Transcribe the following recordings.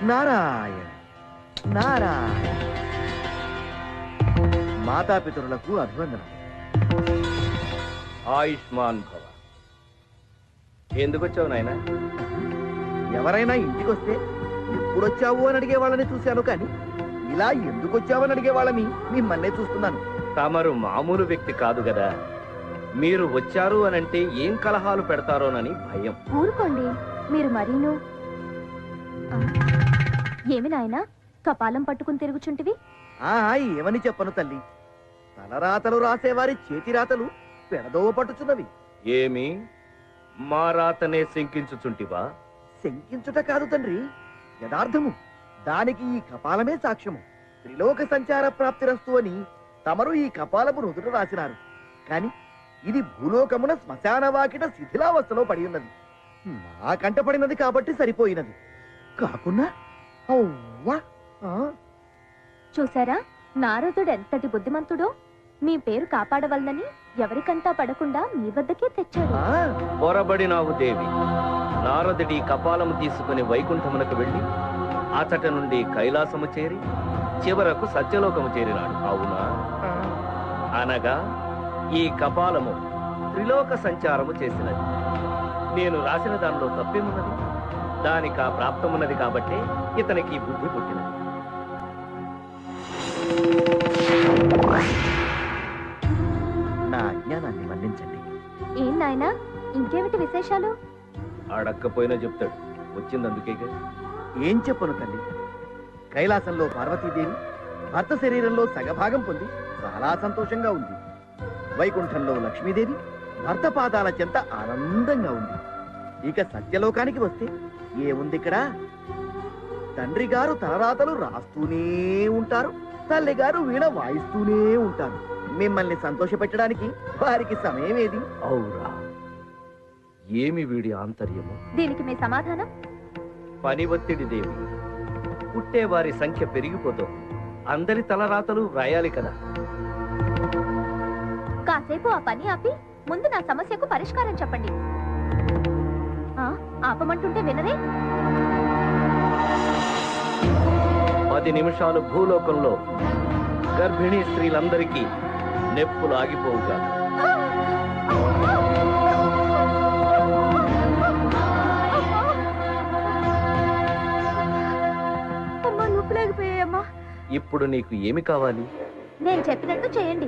నారాయణ నారాయణ. మాతాపితరులకు అభివందనం. ఆయుష్మాన్ భవ. ఎందుకు వచ్చావు నాయన? ఎవరైనా ఇంటికి వస్తే ఎప్పుడొచ్చావు అని అడిగే వాళ్ళని చూశాను, కానీ ఇలా ఎందుకు వచ్చావని అడిగే వాళ్ళని మిమ్మల్నే చూస్తున్నాను. తమరు మామూలు వ్యక్తి కాదు కదా. మీరు వచ్చారు అనంటే ఏం కలహాలు పెడతారోనని భయం. ఊరుకోండి మీరు మరీను. ఏమి నాయనా కపాలం పట్టుకుని తిరుగుచుంటివి? ఏమని చెప్పను తల్లి, తలరాతలు రాసేవారి చేతి రాతలు పెడదోవ పట్టుచున్నవి. ఏమి మా రాతనే శంకించుచుంటివా? శంకించుట కాదు తండ్రి, యథార్థము. దానికి ఈ కపాలమే సాక్ష్యము. త్రిలోక సంచార ప్రాప్తిరస్తు అని తమరు ఈ కపాలము నుదుట రాసినారు, కాని ఇది భూలోకమున శ్మశాన వాకిట శిథిలావస్థలో పడి ఉన్నది. నా కంట పడినది కాబట్టి సరిపోయినది, కాకున్నా చూసారా నారదుడు ఎంతటి బుద్ధిమంతుడో. మీ పేరు కాపాడవలనని ఎవరికంటా పడకుండా మీ వద్దకే తెచ్చాడు. పొరబడినావు దేవి. నారదుడి కపాలము తీసుకుని వైకుంఠమునకు వెళ్లి అచట నుండి కైలాసము చేరి చివరకు సత్యలోకము చేరినాడు, అవునా? అనగా ఈ కపాలము త్రిలోక సంచారము చేసినది. నేను రాసిన దానిలో తప్పేమున్నది? దానికి ఆ ప్రాప్తమున్నది కాబట్టి ఇతనికి బుద్ధి పుట్టినది. నా అజ్ఞానాన్ని మన్నించండి. ఏం నాయనా ఇంకేమిటి విశేషాలు? అడక్కపోయినా చెప్తాడు, వచ్చిందందుకేగా. ఏం చెప్పను తల్లి, కైలాసంలో పార్వతీదేవి భర్త శరీరంలో సగభాగం పొంది చాలా సంతోషంగా ఉంది. వైకుంఠంలో లక్ష్మీదేవి భర్త పాదాల చెంత ఆనందంగా ఉంది. ఇక సత్యలోకానికి వస్తే ఏముంది ఇక్కడ? తండ్రి గారు తలరాతలు రాస్తూనే ఉంటారు, తల్లి గారు వీణ వాయిస్తూనే ఉంటారు. మిమ్మల్ని సంతోష పెట్టడానికి వారికి సమయం ఏది? అవురా, ఏమి వీడి ఆంతర్యము? దీనికి మీ సమాధానం? పని ఒత్తిడి దేవి. పుట్టేవారి సంఖ్య పెరిగిపోతుంది, అందరి తలరాతలు వ్రాయాలి కదా. కాసేపు ఆ పని ఆపి ముందు నా సమస్యకు పరిష్కారం చెప్పండి. ఆపమంటుంటే వినరే? 10 నిమిషాలు భూలోకంలో గర్భిణీ స్త్రీలందరికీ నెప్పులు ఆగిపోవుగా. ఇప్పుడు నీకు ఏమి కావాలి? నేను చెప్పినట్టు చేయండి.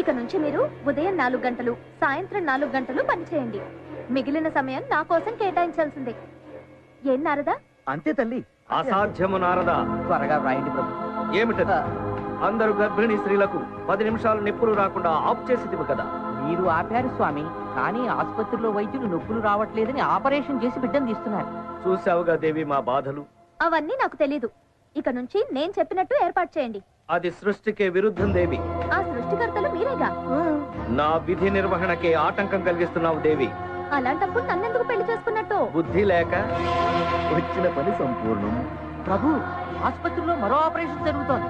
ఇక నుంచి మీరు ఉదయం 4 గంటలు, సాయంత్రం 4 గంటలు పని చేయండి. మిగిలిన సమయం నా కోసం కేటాయించాల్సిందే. ఏం నారదా? అంతే తల్లి. అసాధ్యము నారదా. త్వరగా రాయండి ప్రభు. ఏమిటది? అందరూ గర్భిణీ స్త్రీలకు 10 నిమిషాలు నొప్పులు రాకుండా ఆఫ్ చేసి కదా. మీరు ఆపారు స్వామి, కానీ ఆసుపత్రిలో వైద్యులు నొప్పులు రావట్లేదని ఆపరేషన్ చేసి బిడ్డను తీస్తున్నారు. చూసావుగా దేవి మా బాధలు. అవన్నీ నాకు తెలీదు. ఇక నుంచి నేను చెప్పినట్టు ఏర్పాటు చేయండి. అది సృష్టికే విరుద్ధం దేవి. ఆ సృష్టికర్తలు మీరేగా. నా విధి నిర్వహణకే ఆటంకం కలిగిస్తున్నావు దేవి. అలాంటప్పుడు నన్నెందుకు పెళ్లి చేసుకున్నట్టు? బుద్ధి లేక. వచ్చిన పని సంపూర్ణం. ప్రభు, ఆసుపత్రిలో మరో ఆపరేషన్ జరుగుతోంది.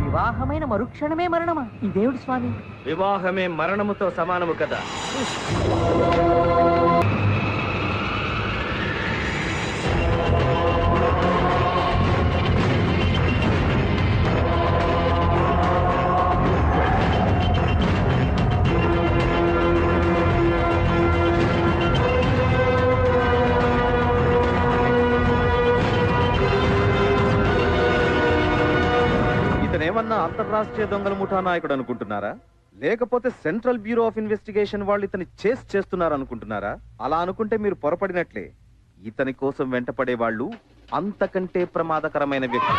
వివాహమైన మరుక్షణమే మరణమా? ఇదేమిటి స్వామి? వివాహమే మరణముతో సమానము కదా. ఇతనేమన్నా అంతర్రాష్ట్రీయ దొంగల ముఠా నాయకుడు అనుకుంటున్నారా? లేకపోతే సెంట్రల్ బ్యూరో ఆఫ్ ఇన్వెస్టిగేషన్ వాళ్ళు ఇతని చేస్తున్నారు అనుకుంటున్నారా? అలా అనుకుంటే మీరు పొరపడినట్లే. ఇతని కోసం వెంటపడే వాళ్ళు అంతకంటే ప్రమాదకరమైన వ్యక్తి.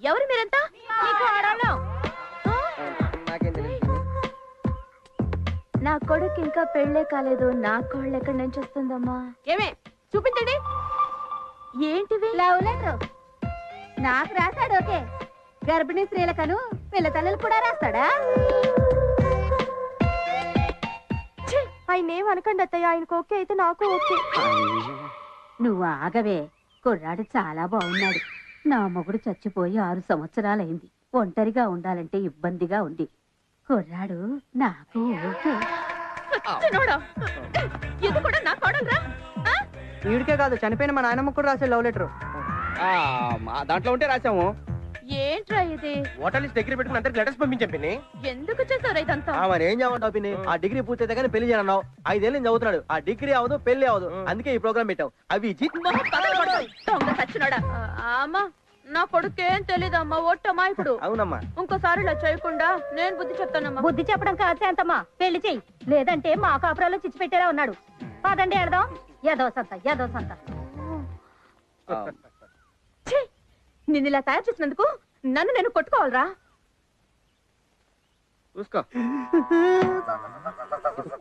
ఎవరు మీరంతా? ఈ కొడుకు ఇంకా పెళ్ళే కాలేదు, నా కోళ్ళు ఎక్కడి నుంచి వస్తుందమ్మా? ఏమే చూపించండి. ఏంటివి? లవ్ లెటర్ నాకు రాశాడు. ఓకే, గర్భిణీ స్త్రీలకను పిల్ల తల్లులు కూడా రాస్తాడా? ఆయన ఏం అనకండి అత్తయ్య, ఆయనకు ఓకే అయితే నాకు ఓకే. నువ్వు ఆగవే, కుర్రాడు చాలా బాగున్నాడు. నా మొగుడు చచ్చిపోయి 6 సంవత్సరాలైంది. ఒంటరిగా ఉండాలంటే ఇబ్బందిగా ఉంది. కుర్రాడు నాకు ఓకే. ఇది కూడా నా కోడలురా? వీడికే కాదు, చనిపోయిన మా నాయనమ్మ కూడా రాసే లవ్ లెటర్. దాంట్లో ఉంటే రాసాము. ఏంట్రా ఇది? ఓటర్ లిస్ట్ దగ్గర పెట్టుకుని అందరికి లెటర్స్ పంపించాం పిన్ని. ఎందుకు చేశారు ఇదంతా? మరి ఏం చేయమంటావు పిన్ని? ఆ డిగ్రీ పూర్తయితే కానీ పెళ్లి చేయనన్నావు. 5 ఏళ్ళు చదువుతున్నాడు, ఆ డిగ్రీ అవదు పెళ్లి అవదు. అందుకే ఈ ప్రోగ్రామ్ పెట్టావు. అవి దొంగ సచ్చినోడా. అమ్మా, నా కొడుకేం తెలీదమ్మా, ఒట్టమ్మా. ఇప్పుడు అవునమ్మా. ఇంకోసారి ఇలా చేయకుండా నేను బుద్ధి చెప్తానమ్మా. బుద్ధి చెప్పడం కాదు శాంతమ్మా, పెళ్లి చెయ్యి. లేదంటే మా కాపురాలో చిచ్చి పెట్టేలా ఉన్నాడు. పదండి వెళదాం. ఏదో సంత నిన్ను ఇలా తయారు చేసినందుకు నన్ను నేను కొట్టుకోవాలరా? చూసుకో.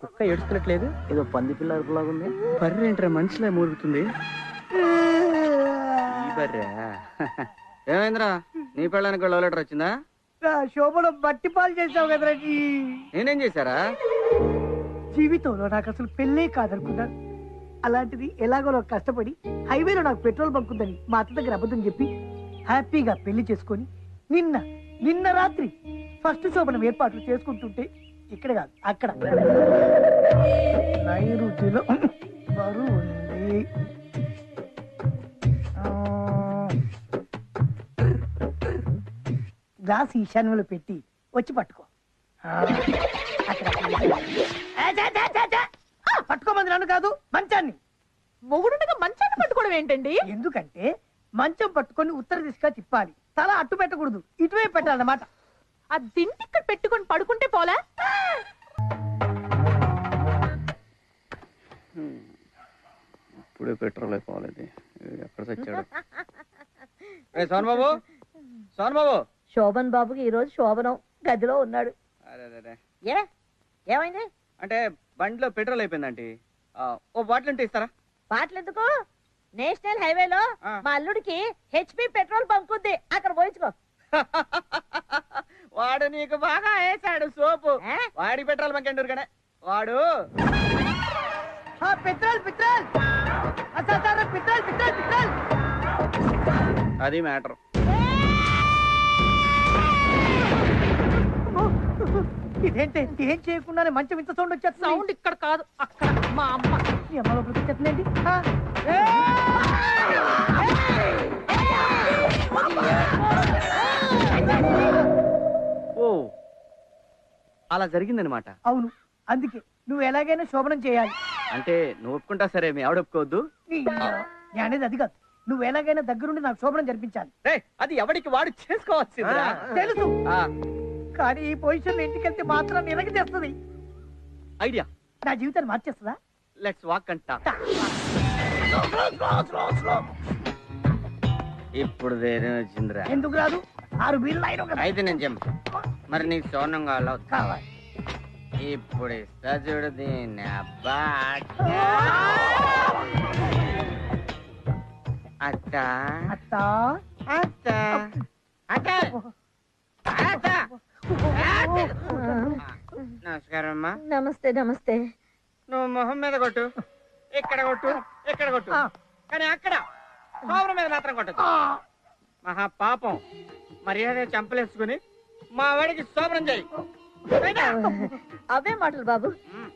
కుక్క ఏడుస్తున్నట్లేదు, ఏదో పంది పిల్ల అరుపులాగా ఉంది. బర్రె ఏంట్రా మనిషిలా మూలుగుతుంది. ఈ బర్రె ఏమైందిరా? నీ పెళ్ళానికి లవ్ లెటర్ వచ్చిందా? శోభలో బట్టి పాలు చేసావు కదరా. నేనేం చేశారా? జీవితంలో నాకు అసలు పెళ్ళే కాదనుకున్నాను. అలాంటిది ఎలాగో కష్టపడి హైవేలో నాకు పెట్రోల్ బంక్ ఉందని మా అత్త దగ్గర అబద్ధం చెప్పి హ్యాపీగా పెళ్లి చేసుకొని నిన్న రాత్రి ఫస్ట్ శోభనం ఏర్పాట్లు చేసుకుంటుంటే ఇక్కడ కాదు అక్కడ నైరుతిలో బరువు ఉంది. గ్లాస్ ఈశాన్యంలో పెట్టి వచ్చి పట్టుకో. పట్టుకోమంది నన్ను కాదు, మంచాన్ని. మొగుడుగా మంచాన్ని పట్టుకోవడం ఏంటండి? ఎందుకంటే మంచం పట్టుకొని ఉత్తర దిశగా తిప్పాలి, తల అట్టు పెట్టకూడదు, ఇటువైపు పెట్టాలన్నమాట. ఆ దిండి ఇక్కడ పెట్టుకొని పడుకుంటే పోలా? ఇప్పుడే పెట్రోల్ అయిపోవాలి. ఎక్కడ చచ్చాడు? సోన్ బాబు, సోన్ బాబు. శోభన్ బాబుకి ఈ రోజు శోభనం, గదిలో ఉన్నాడు. ఏమైంది? అంటే బండిలో పెట్రోల్ అయిపోయిందండి. ఓ బాటిల్ ఉంటే ఇస్తారా? బాటలు ఎందుకు? నేషనల్ హైవేలో మా అల్లుడికి హెచ్పి పెట్రోల్ బంక్ ఉంది, అక్కడ పోయించుకో. వాడు నీకు బాగా వేసాడు సోపు. వాడి పెట్రోల్ బంక్ ఎండూరు కానీ వాడు petrol petrol petrol petrol petrol. అది మ్యాటర్. ఇదేంటి ఏం చేయకుండానే మంచం ఇంత సౌండ్ వచ్చేది? సౌండ్ ఇక్కడ కాదు, అక్కడ. మా అమ్మ మీ అమ్మ లోపలికి వచ్చేస్తుందండి. ఓ అలా జరిగిందనమాట. అవును, అందుకే నువ్వు ఎలాగైనా శోభనం చేయాలి. అంటే నువ్వు ఒప్పుకుంటా సరే, మీ ఆవిడ ఒప్పుకోవద్దు. నేను అనేది అది కాదు, నువ్వు ఎలాగైనా దగ్గరుండి నాకు శోభనం జరిపించాలి. అది ఎవరికి వాడు చేసుకోవచ్చు. తెలుసు, కానీ ఈ పొజిషన్ ఇంటికి వెళ్తే మాత్రం నిరగ చేస్తుంది. ఐడియా, నా జీవితాన్ని మార్చేస్తుందా? లెట్స్ వాక్ అంట. ఇప్పుడు ధైర్యం వచ్చిందిరా. ఎందుకు రాదు? 6 బీర్లు అయినా కదా. అయితే నేను చెప్పు, మరి నీకు సోనం కావాలి. ఇప్పుడు ఇస్తా చూడు దీన్ని. అబ్బా అత్త అత్త అత్త అత్త. నమస్కారం అమ్మా. నమస్తే. నమస్తే. నువ్వు మొహం మీద కొట్టు, ఇక్కడ కొట్టు, ఇక్కడ కొట్టు, కానీ అక్కడ సోమరం మీద మాత్రం కొట్టదు. మహా పాపం. మర్యాద చంపలేసుకుని మా వాడికి సోమరం చేయి. అవే మాటలు బాబు,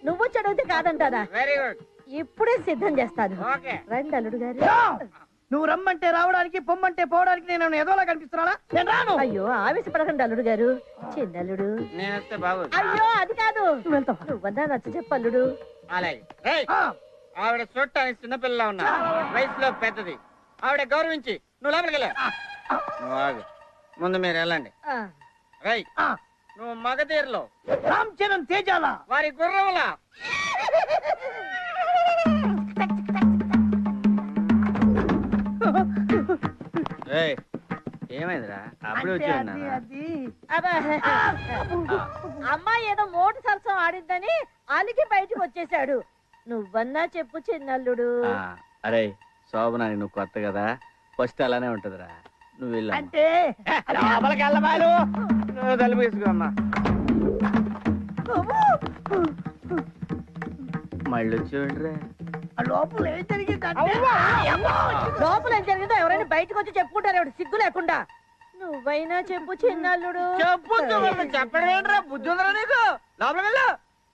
నువ్వు చదివితే కాదంటారా? Very good. ఇప్పుడే సిద్ధం చేస్తాను. ఓకే. రండి అల్లుడు గారు. నువ్వు రమ్మంటే రావడానికి, పొమ్మంటే పోవడానికి నేను ఏదోలా కనిపిస్తున్నానా? నేను రాను. అయ్యో ఆవేశపడకండి అల్లుడు గారు, చిన్నల్లుడు. నేను వస్తే బాబు. అయ్యో అది కాదు, నువ్వు వెళ్తావా? నువ్వన్నా నచ్చ చెప్పల్లుడు. అలాగే. ఆవిడ చూడటానికి చిన్నపిల్లలా ఉన్నా, వయసులో పెద్దది. ఆవిడ గౌరవించి నువ్వు లోపలికి వెళ్ళా. నువ్వు ఆగు, ముందు మీరు వెళ్ళండి. రై, నువ్వు మగధీరలో రామ్ చరణ్ తేజాల వారి గుర్రంలా. ఏమైందిరా అప్పుడే వచ్చి ఉన్నారా? అమ్మాయి ఏదో మోటు సరసం ఆడిందని అలిగి బయటికి వచ్చేసాడు. నువ్వన్నా చెప్పు చిన్నల్లుడు. అరే శోభన నువ్వు కొత్త కదా, ఫస్ట్ అలానే ఉంటదిరా. నువ్వు వెళ్ళా అంటే లోపలికి వెళ్ళబాలు, నువ్వు తలుపు వేసుకోమ్మా. మళ్ళీ వచ్చేయండిరా. లోపల ఏం జరిగిందంటే లోపల ఏం జరిగిందో ఎవరైనా బయటకు వచ్చి చెప్పుకుంటారు ఎవడు సిగ్గు లేకుండా. నువ్వైనా చెప్పు చిన్నల్లుడు. చెప్పు చెప్పడం ఏంట్రా, బుద్ధి ఉందరా నీకు? లోపలికి వెళ్ళు,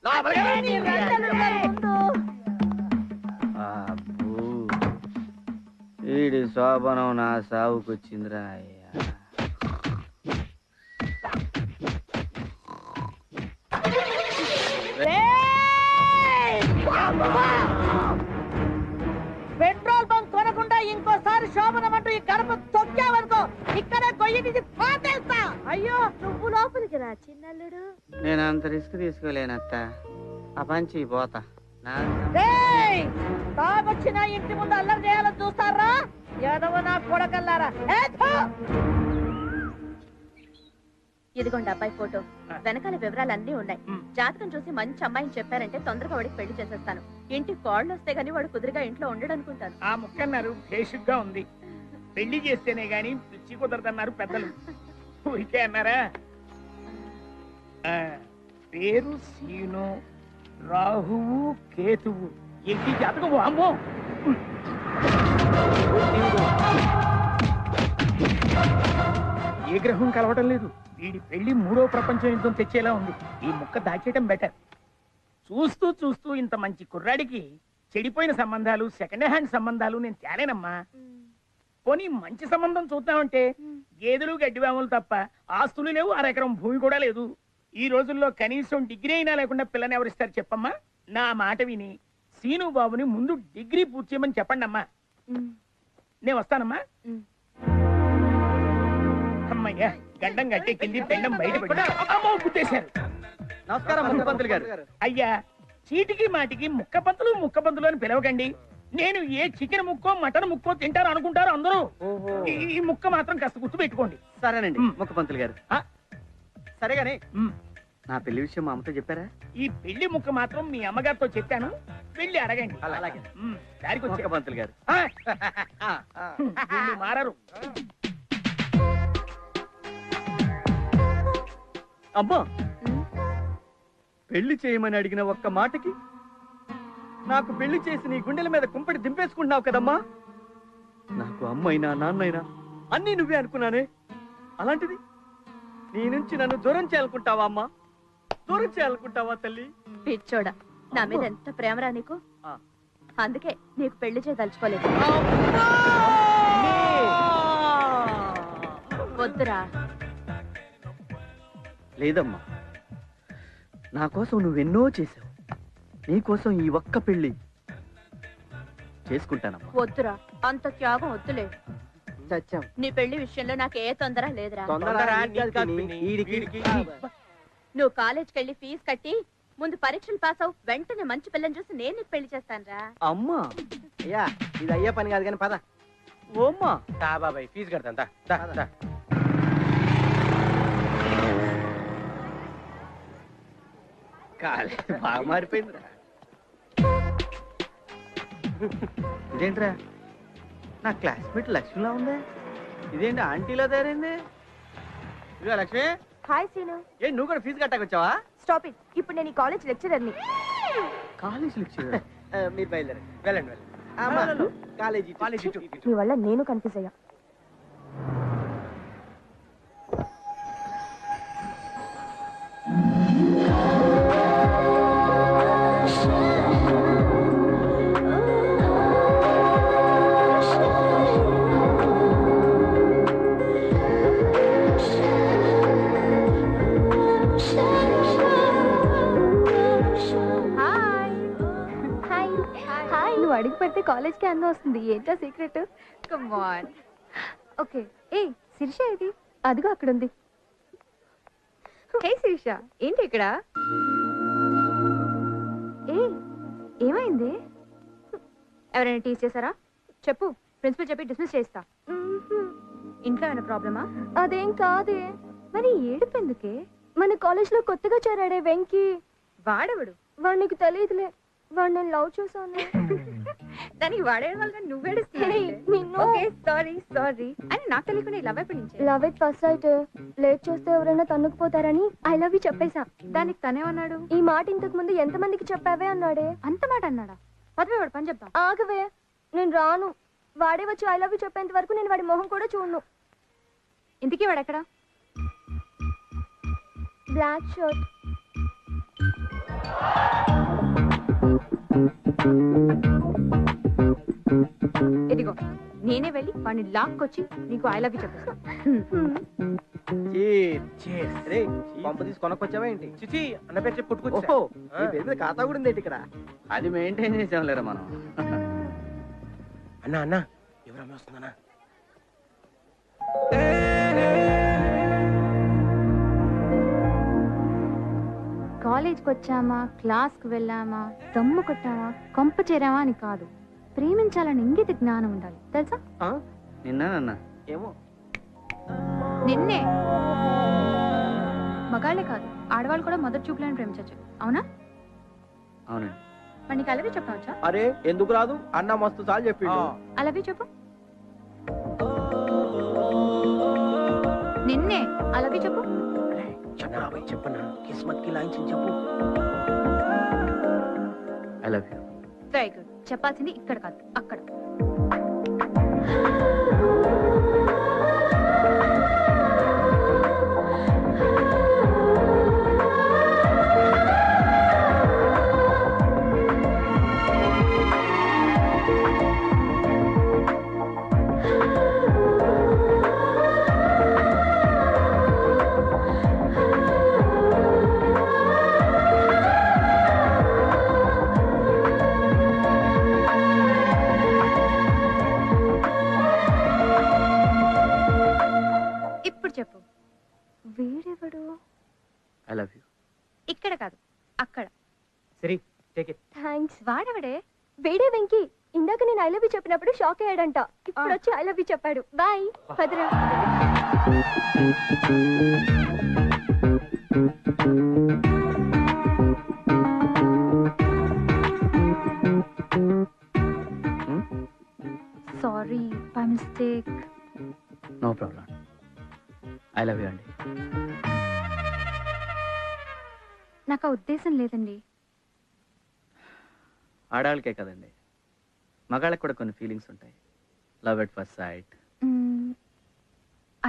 లోపలికి రండి అల్లుడు గారు ముందు. వీడి శోభనం నా సావుకొచ్చిందిరా అయ్యా. పెట్రోల్ బంక్ కొనకుండా ఇంకోసారి శోభనం అంటూ ఈ గడప తొక్కావనుకో ఇక్కడే గొయ్యి తీసి పాతేస్తా. అయ్యో నువ్వు లోపలికి రా చిన్నల్లుడు. నేను అంత రిస్క్ తీసుకోలేనత్త, ఆ పంచి పోతా. తాగొచ్చిన ఇంటి ముందు అల్లరి చేయాలని చూస్తారా? ఏదవ నా కొడకల్లారా. ఇదిగోండి అబ్బాయి ఫోటో, వెనకాల వివరాలన్నీ ఉన్నాయి. జాతకం చూసి మంచి అమ్మాయిని చెప్పారంటే తొందరగా వాడికి పెళ్లి చేసేస్తాను. ఇంటికి కోళ్ళు వస్తే గానీ వాడు కుదురుగా ఇంట్లో ఉండడనుకుంటాను. ఆ ముక్కన్నారు బేసిక్ గా ఉంది. పెళ్లి చేస్తేనే గాని పిచ్చి కుదరదన్నారు పెద్దలు. ఊరికే అన్నారా? పేరు సీను, రాహువు కేతువు. ఏంటి జాతకం? అమ్మో, ఏ గ్రహం కలవటం లేదు. వీడి పెళ్లి 3వ ప్రపంచ యుద్ధం తెచ్చేలా ఉంది. ఈ ముక్క దాచేయటం బెటర్. చూస్తూ చూస్తూ ఇంత మంచి కుర్రాడికి చెడిపోయిన సంబంధాలు, సెకండ్ హ్యాండ్ సంబంధాలు నేను తేలేనమ్మా. పోనీ మంచి సంబంధం చూద్దామంటే గేదెలు గడ్డివాములు తప్ప ఆస్తులు లేవు, 1/2 ఎకరం భూమి కూడా లేదు. ఈ రోజుల్లో కనీసం డిగ్రీ అయినా లేకుండా పిల్లని ఎవరిస్తారు చెప్పమ్మా? నా మాట విని సీను బాబుని ముందు డిగ్రీ పూర్తి చేయమని చెప్పండి అమ్మా. నేను వస్తానమ్మా. అమ్మయ్యా, గడ్డం గట్టెక్కింది, పెండం బయటపడి గుట్టేశారు. నమస్కారం ముఖ్యమంత్రి గారు. అయ్యా, చీటికి మాటికి ముక్కపంతులు అని పిలవకండి. నేను ఏ చికెన్ ముక్కో మటన్ ముక్కో తింటారు అనుకుంటారు అందరూ. ఈ ముక్క మాత్రం కాస్త గుర్తు పెట్టుకోండి. సరేనండి ముఖ్యమంత్రి గారు. సరేగానే నా పెళ్లి విషయం మా అమ్మతో చెప్పారా? ఈ పెళ్లి ముక్క మాత్రం మీ అమ్మగారితో చెప్పాను, వెళ్ళి అడగండి. అలాగే దారికి వచ్చే ముఖ్యమంత్రి గారు. వీళ్ళు మారరు. అమ్మా, పెళ్లి చేయమని అడిగిన ఒక్క మాటకి నాకు పెళ్లి చేసి నీ గుండెల మీద కుంపటి దింపేసుకుంటున్నావు కదమ్మా. నాకు అమ్మైనా నాన్నైనా అన్నీ నువ్వే అనుకున్నానే. అలాంటిది నీ నుంచి నన్ను దూరం చేయాలనుకుంటావా అమ్మా? దూరం చేయాలనుకుంటావా తల్లి? పిచ్చోడా, నా మీద ఎంత ప్రేమరా నీకు. అందుకే నీకు పెళ్లి చేయదలుచుకోలేదు. వద్దురా. లేదమ్మా, నా కోసం నువ్వెన్నో చేసావు. నీకోసం ఈ ఒక్క పెళ్లి చేసుకుంటానమ్మా. వద్దురా, అంత త్యాగం వద్దులే. చచ్చాం. నీ పెళ్లి విషయంలో నాకు ఏ తొందర లేదురా. ఈడికి. నువ్వు కాలేజ్కి వెళ్ళి ఫీజు కట్టి ముందు పరీక్షలు పాస్ అవు, వెంటనే మంచి పిల్లని చూసి నేను నీకు పెళ్లి చేస్తానురా. అమ్మా, అయ్యా ఇది అయ్యే పని కాదు కానీ పద. ఓమ్మా బాబాయ్ ఫీజు కడతా. బాగా మారిపోయిందిరా. ఇదేంట్రా, నా క్లాస్మేట్ లక్ష్మిలా ఉందే. ఇదేంటి ఆంటీలా తయారైంది? ఇదిగో లక్ష్మి. Hi scene. ఏ నువ్వు కూడా ఫీజు కట్టకొచ్చావా? Stop it. ఇప్పుడు నేను ఈ కాలేజ్ లెక్చరర్ని. College lecturer? మీరు బయలుదేరండి, వెళ్ళండి. కాలేజీ నీ వల్ల నేను కన్ఫ్యూజ్ అయ్యా. నువ్వు అడిగి పెడితే కాలేజ్కి అందం వస్తుంది. ఏంటో సీక్రెట్? Come on. ఓకే. ఏ శిరీష, ఇది అదిగో అక్కడ ఉంది. హే శిరీష, ఏంటి ఇక్కడ? ఏ ఏమైంది? ఎవరైనా టీచ్ చేశారా? చెప్పు, ప్రిన్సిపల్ చెప్పి డిస్మిస్ చేస్తా. ఇంట్లో ఏమైనా ప్రాబ్లమా? అదేం కాదే. మరి ఏడుపెందుకే? మన కాలేజ్ లో కొత్తగా చేరాడే వెంకీ. వాడెవడు? వాడు నీకు తెలియదులే. వాడు నేను లవ్ చేశాను. దానికి వాడేయడం వల్ల నువ్వేడుస్తాయి. సారీ సారీ అని నాకు తెలియకుండా లవ్ ఎప్పటి నుంచి? Love at first sight. Late చేస్తే ఎవరైనా తన్నుకుపోతారని ఐ లవ్ యూ చెప్పేశా. దానికి తనేమన్నాడు? ఈ మాట ఇంతకు ముందు ఎంతమందికి చెప్పావే అన్నాడే. అంత మాట అన్నాడా? పదవే వాడు పని చెప్తాం. ఆగవే, నేను రాను. వాడే వచ్చి ఐ లవ్ యూ చెప్పేంత వరకు నేను వాడి మొహం కూడా చూడను. ఇంతకీ వాడు ఎక్కడ? Black shirt. ఇదిగో నేనే వెళ్ళి వాడిని లాక్కొచ్చి నీకు ఐ లవ్ యూ చెప్పేస్తాను. పంపు తీసి కొనకొచ్చావా ఏంటి? చిచి అన్న పేరు చెప్పి పుట్టుకొచ్చా. ఓహో, నీ పేరు మీద ఖాతా కూడా ఉంది ఇక్కడ. అది మెయింటైన్ చేసాంలేరా మనం. అన్నా అన్నా ఎవరమ్మ వస్తుందన్నా? కాలేజ్కి వచ్చామా, క్లాస్కి వెళ్ళామా, దమ్ము కొట్టామా, కొంప చేరామా అని కాదు, ప్రేమించాలని ఇంగిత జ్ఞానం ఉండాలి తెలుసా? నిన్న ఏమో నిన్నే మగాళ్ళే కాదు ఆడవాళ్ళు కూడా మొదటి చూపులను ప్రేమించచ్చు. అవునా? అవునండి. మరి నీకు అలాగే చెప్పవచ్చా? అరే ఎందుకు రాదు? అన్న మస్తు సార్లు చెప్పిండు. అలాగే చెప్పు. నిన్నే అలాగే చెప్పు. చెప్పన్నా కిస్మత్ కి లాంఛనం చెప్పు. I love you. Very good. చెప్పాల్సింది ఇక్కడ కాదు, అక్కడ. చెప్పు. వీడెవడు? I love you. ఇక్కడ కాదు, అక్కడ. సరే టేక్ ఇట్. థాంక్స్. వాడెవడే? వేడే వెంకీ. ఇందాక నేను ఐ లవ్ యూ చెప్పినప్పుడు షాక్ అయ్యాడంట. ఇప్పుడు వచ్చి ఐ లవ్ యూ చెప్పాడు. బాయ్. పదరా. Sorry, by mistake. No problem. I love you అండి. నాకు ఆ ఉద్దేశం లేదండి. ఆడవాళ్ళకే కదండి, మగాళ్ళకి కూడా కొన్ని ఫీలింగ్స్ ఉంటాయి. Love at first sight.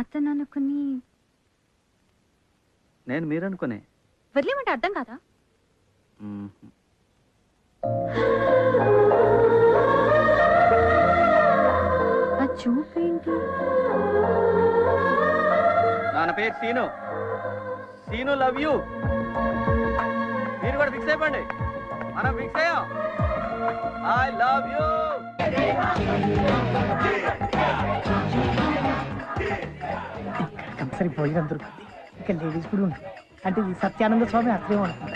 అతను అనుకుని నేను మీరు అనుకునే. వదిలేమంటే అర్థం కాదా? ఆ చూపేంటి? నా పేరు సీను. Scene love you. మీరు కూడా ఫిక్స్ అయిపోండి. మనం ఫిక్స్ అయ్యాం. I love you. కంపల్సరీ భోజనం దొరుకుతుంది. ఇక్కడ లేడీస్ కూడా ఉంటుంది. అంటే ఈ సత్యానంద స్వామి అట్లే ఉంటుంది.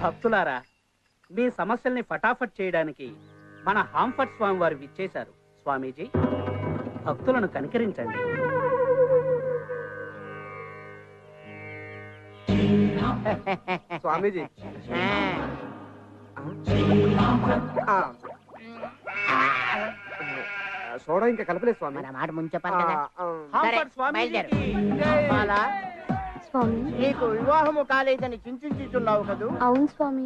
భక్తులారా, మీ సమస్యల్ని ఫటాఫట్ చేయడానికి మన హాంఫర్ట్ స్వామి వారు విచ్చేశారు. స్వామీజీ, భక్తులను కనికరించండి. స్వామీజీ, సోడా ఇంకా కలపలేదు స్వామి. మన మాట ముందు చెప్పాలి కదా. హాంఫర్ట్ స్వామీజీకి బాలా, స్వామి. నీకు వివాహము కాలేదని చింతించుతున్నావు కదూ? అవును స్వామి.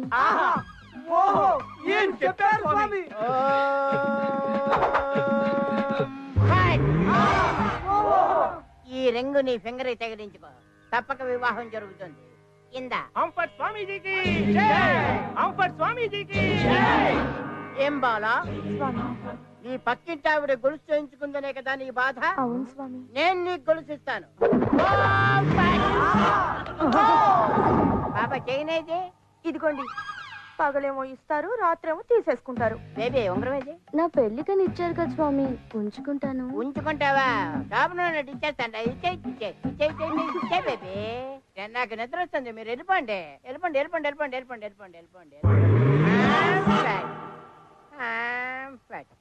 ఏం చెప్పారు స్వామి? ఈ రింగు నీ ఫింగర్ తగిలించుకో, తప్పక వివాహం జరుగుతుంది. కింద హాంఫర్ట్ స్వామీజీకి జై. హాంఫర్ట్ స్వామీజీకి జై. ఏం బాలా, స్వామి. నీ పక్కింటి ఆవిడ గొలుసు చేయించుకుందనే కదా నీ బాధ? అవును స్వామి. నేను నీకు గొలుసిస్తాను. బాబా చేయనేది? ఇదిగోండి. పగలేమో ఇస్తారు, రాత్రేమో తీసేసుకుంటారు. బేబీ ఉంగరం ఏది? నా పెళ్లికని ఇచ్చారు కదా స్వామి, ఉంచుకుంటాను. ఉంచుకుంటావా? షాపులో ఇచ్చేస్తాను. ఇచ్చే బేబీ. నాకు నిద్ర వస్తుంది, మీరు వెళ్ళిపోండి. వెళ్ళిపోండి వెళ్ళిపోండి వెళ్ళిపోండి వెళ్ళిపోండి వెళ్ళిపోండి వెళ్ళిపోండి. కంఫర్ట్.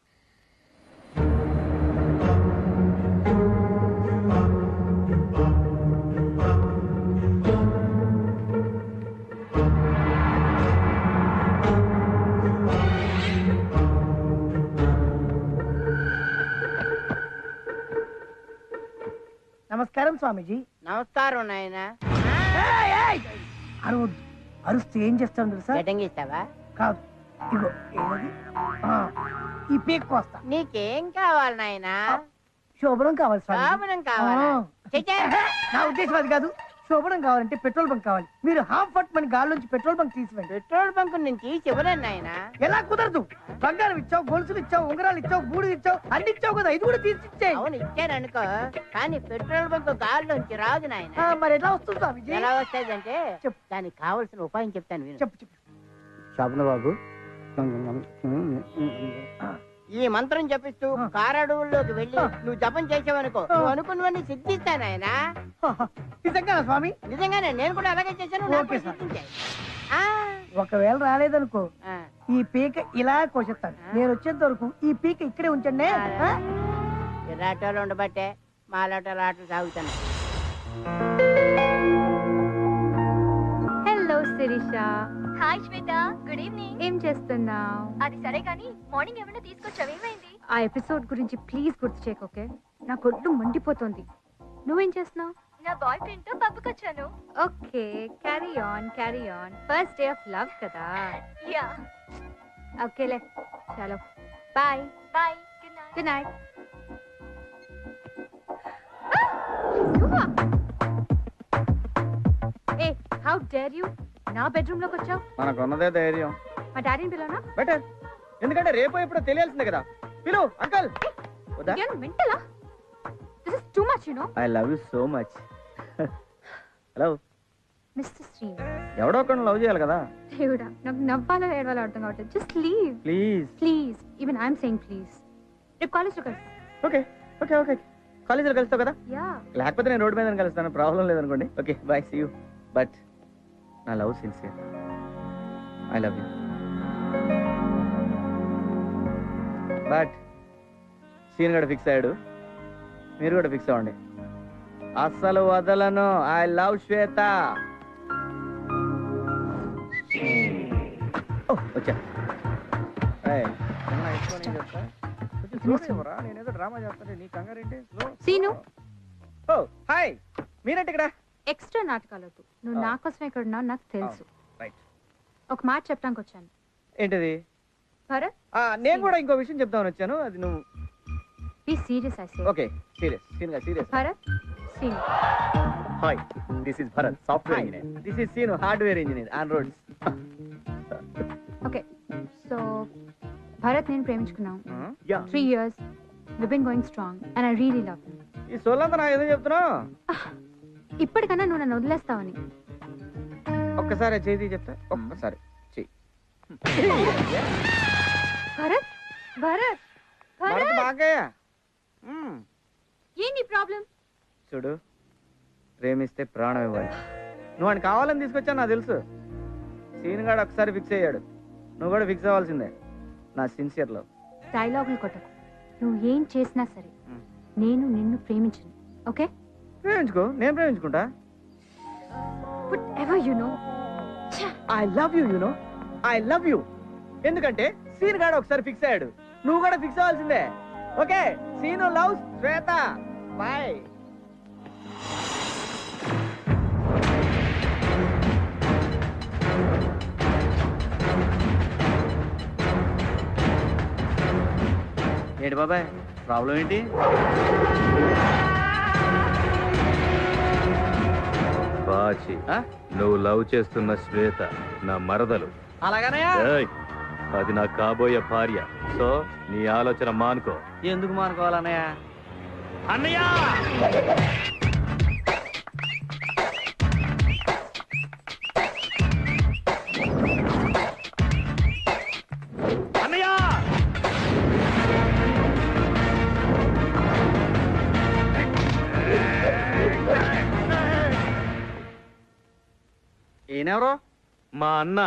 నమస్కారం స్వామీజీ. నమస్కారం నాయన. అరవద్దు, అరుస్తే ఏం చేస్తాను తెలుసా? గడ్డంగి ఇస్తావా? కాదు, ఇగో ఏది? ఆ, ఈ పీక్ కోస్తా. నీకేం కావాలి నాయనా? శోభనం కావాలి స్వామి. శోభనం కావాలా? నా ఉద్దేశం అది కాదు. శోభనం కావాలంటే పెట్రోల్ బంక్ కావాలి. మీరు హాఫ్ ఫట్ మన గాల్లోంచి పెట్రోల్ బంక్ తీసివ్వండి. పెట్రోల్ బంక్ నుంచి చివరన్ నాయనా. ఎలా కుదరదు? బంగారం ఇచ్చావు, గొలుసులు ఇచ్చావు, ఉంగరాలు ఇచ్చావు, బూడిది ఇచ్చావు, అన్ని ఇచ్చావు కదా, ఇది కూడా తీసి ఇచ్చేయి. అవును ఇచ్చాను అనుకో, కానీ పెట్రోల్ బంక్ గాల్లోంచి రాదు నాయన. మరి ఎట్లా వస్తుంది స్వామిజీ? ఎలా వస్తుందంటే దానికి కావలసిన ఉపాయం చెప్తాను విను. చెప్పు చెప్పు. శోభన బాబు, ఈ మంత్రం చెప్పిస్తూ కారడవుల్లోకి వెళ్ళి నువ్వు జపం చేసావనుకో, నువ్వు అనుకున్నవన్నీ సిద్ధిస్తాను ఆయన. నిజంగా స్వామి? నిజంగానే, నేను కూడా అలాగే చేశాను. నాకు ఓకే కూడా సార్. సిద్ధించాయి. ఒకవేళ రాలేదనుకో, ఆ, ఈ పీక ఇలా కోసేస్తాను. నేను వచ్చేంత వరకు ఈ పీక ఇక్కడే ఉంచండి. ఇలాటోలు ఉండబట్టే మాలాటోలు ఆటలు సాగుతాను. హలో శిరీష. హాయ్ శ్వేత, గుడ్ ఈవినింగ్. ఏం చేస్తున్నావు? అది సరే కానీ మార్నింగ్ ఏమైనా తీసుకొచ్చావు? ఏమైంది? ఆ ఎపిసోడ్ గురించి ప్లీజ్ గుర్తు చేయకు, ఓకే? నా కొట్టు మండిపోతుంది. నువ్వేం చేస్తున్నావు? నా బాయ్ ఫ్రెండ్ తో పబ్కి వచ్చాను. Okay, carry on carry on. First day of love కదా. యా. ఓకేలే, చలో బాయ్ బాయ్. Good night. ఏ, హౌ డేర్ యూ నా బెడ్రూమ్ లోకి వచ్చావు? మనకున్నదే ధైర్యం. మా డాడీని పిలవనా? బెటర్, ఎందుకంటే రేపు ఎప్పుడో తెలియాల్సిందే కదా. పిలు అంకల్. మెంటలా? This is too much, you know. I love you so much. Hello mister Srinu. ఎవడో ఒకరిని లవ్ చేయాలి కదా. దేవుడా, నాకు నవ్వాలో ఏడవాలో అర్థం కావట్లేదు. Just leave please please. Even I'm saying please. రేపు కాలేజ్లో కలుస్తా. ఓకే ఓకే ఓకే, కాలేజీలో కలుస్తావు కదా. యా. లేకపోతే నేను రోడ్డు మీద కలుస్తాను, ప్రాబ్లం లేదనుకోండి. Okay bye, see you. But నా love sincere. I love you. But సీన్ కూడా ఫిక్స్ అయ్యాడు, మీరు కూడా ఫిక్స్ అవ్వండి. అస్సలు వదలను. I love Shweta. వచ్చా. నేనేదో డ్రామా చేస్తాను, నీ కంగారేంటి? సీను, ఓ హాయ్, మీరేంటి ఇక్కడ? ఎక్స్ట్రా నాటకాలు వద్దు. నువ్వు నా కోసమే ఇక్కడ ఉన్నావు నాకు తెలుసు. రైట్. ఒక మాట చెప్పడానికి వచ్చాను. ఏంటిది? భరత్, నేను కూడా ఇంకో విషయం చెప్తామని వచ్చాను. అది నువ్వు be serious I say. Okay serious. సీన్ గా serious. Bharat, Seenu. Hi, this is Bharat, software engineer. This is Seenu, hardware engineer on roads. Okay, so Bharat నేను ప్రేమించుకున్నాం. Yeah. 3 years. We've been going strong and I really love him. ఈ సోలంతా నాకు ఏదో చెప్తున్నావు. ఇప్పటికన్నా నువ్వు నన్ను వదిలేస్తావని. ఒక్కసారి చేతి చెప్తా, ఒక్కసారి చెయ్యి. భరత్ భరత్ భరత్, బాగా ఏంటి ప్రాబ్లం? చూడు, ప్రేమిస్తే ప్రాణం ఇవ్వాలి. నువ్వు అని కావాలని తీసుకొచ్చా నాకు తెలుసు. సీన్ గాడు ఒకసారి ఫిక్స్ అయ్యాడు, నువ్వు కూడా ఫిక్స్ అవ్వాల్సిందే. నా సిన్సియర్ లవ్. డైలాగులు కొట్టకు. నువ్వు ఏం చేసినా సరే నేను నిన్ను ప్రేమించను, ఓకే? ప్రేమించుకో, నేను ప్రేమించుకుంటా. Whatever you know. I love you, you know, I love you. ఎందుకంటే సీన్ గాడు ఒకసారి ఫిక్స్ అయ్యాడు, నువ్వు కూడా ఫిక్స్ అవ్వాల్సిందే. ఓకే, సీను లవ్ శ్వేత. బాయ్. ఏంటి బాబాయ్, ప్రాబ్లం ఏంటి? బాచి, నువ్వు లవ్ చేస్తున్న శ్వేత నా మరదలు. అలాగనే. ఏయ్, అది నా కాబోయే భార్య. సో నీ ఆలోచన మానుకో. ఎందుకు మానుకోవాలన్నయ్య? అన్నయ్య! అన్నయ్య! ఈయనెవరో? మా అన్న.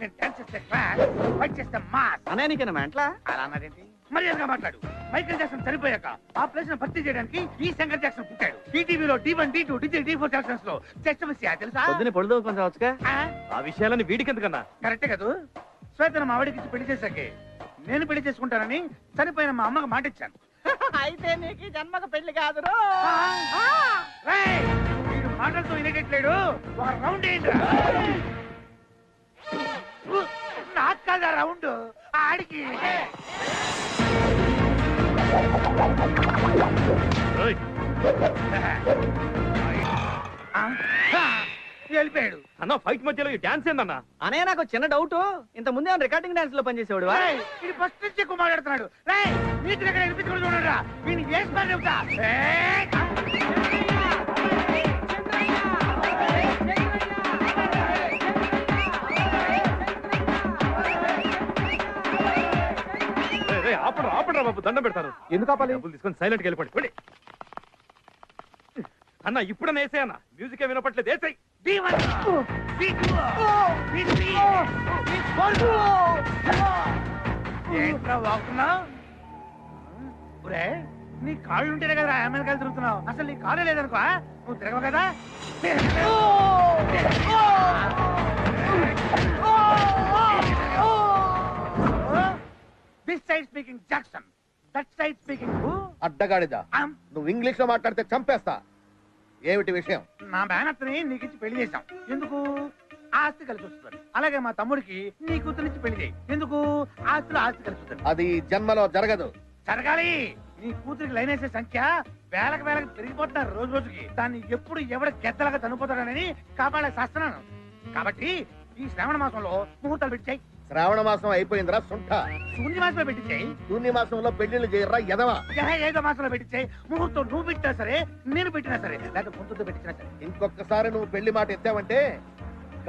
నేను డాన్స్ చేస్తే క్లాస్, ఫైట్ చేస్తే మాస్. అన్నయ్యకేనా మెంట్లా? అలా అన్నదేంటి? మర్యాదగా మాట్లాడు. మైకేల్ జాక్సన్ చనిపోయాక ఆ ప్లేస్ ను భర్తీ చేయడానికి ఈ శంకర్ జాక్సన్ పుట్టాడు. ఈటీవీలో D1, D2, D3, D4 Jackson's లో చెస్ట్ విషయా తెలుసా? పొద్దున్నే పొడుదో కొంచెం వచ్చుగా. ఆ విషయాలని వీడికి ఎందుకన్నా? కరెక్టే కదా. శ్వేతను మా ఆవిడకి ఇచ్చి పెళ్లి చేశాకే నేను పెళ్లి చేసుకుంటానని చనిపోయిన మా అమ్మకు మాట ఇచ్చాను. అయితే నీకు ఈ జన్మకు పెళ్లి కాదురో. రేయ్, వీడు మాటలతో వినేటట్లేడు. ఒక రౌండ్ ఏంటి? నాకు కాదా రౌండ్, ఆడికి. వెళ్ళిపోయాడు. అన్న ఫైట్ మధ్యలో ఈ డాన్స్ ఏందన్నా? అనే నాకు చిన్న డౌట్, ఇంత ముందే రికార్డింగ్ డాన్స్ లో పనిచేసేవాడు. రేయ్, వీడు ఫస్ట్ నుంచి ఎక్కువ మాట్లాడుతున్నాడు. రేయ్, నీకు దగ్గర వినిపించుకుని చూడరా, వీడిని వేసి పని చెప్తా. ఆపడరా బాబు, దండం పెడతాను. ఎందుకు ఆపాలి? డబ్బులు తీసుకొని సైలెంట్ గా వెళ్ళిపోండి. అన్న ఇప్పుడన్నా వేసే అన్న, మ్యూజిక్ వినపట్లేదు. వేసాయి ఏంట్రా వాగుతున్నా? నీ కాళ్ళు ఉంటేనే కదా అమెరికాలు తిరుగుతున్నావు. అసలు నీ కాళ్ళు లేదనుకో, నువ్వు తిరగవు కదా. This side speaking Jackson, that side speaking అడ్డగాడిదా, నువ్వు ఇంగ్లీష్ లో మాట్లాడితే చంపేస్తా. ఏమిటి విషయం? నా మేనత్తని నీకు ఇచ్చి పెళ్లి చేశాం. ఎందుకు? ఆస్తి కలిసి వస్తుంది. అలాగే మా తమ్ముడికి నీ కూతురించి పెళ్లి చేయి. ఎందుకు? ఆస్తిలో ఆస్తి కలిసి వస్తుంది. అది జన్మలో జరగదు. జరగాలి. నీ కూతురికి లైన్ వేసే సంఖ్య వేలకు పెరిగిపోతున్నారు రోజు రోజుకి. దాన్ని ఎప్పుడు ఎవడ గెద్దలాగా చనిపోతాడని కాపాడే శాస్త్రాను. కాబట్టి ఈ శ్రావణ మాసంలో ముహూర్తాలు పెట్టాయి. శ్రావణ మాసం అయిపోయిందిరా సుంఠ. శూన్య మాసంలో పెట్టించాయి. శూన్య మాసంలో పెళ్లిళ్ళు చేయరా ఎదవా. ఏదో మాసంలో పెట్టించాయి. ముహూర్తం నువ్వు పెట్టినా సరే, నేను పెట్టినా సరే, లేకపోతే ముందుతో పెట్టినా సరే. ఇంకొకసారి నువ్వు పెళ్లి మాట ఎత్తావంటే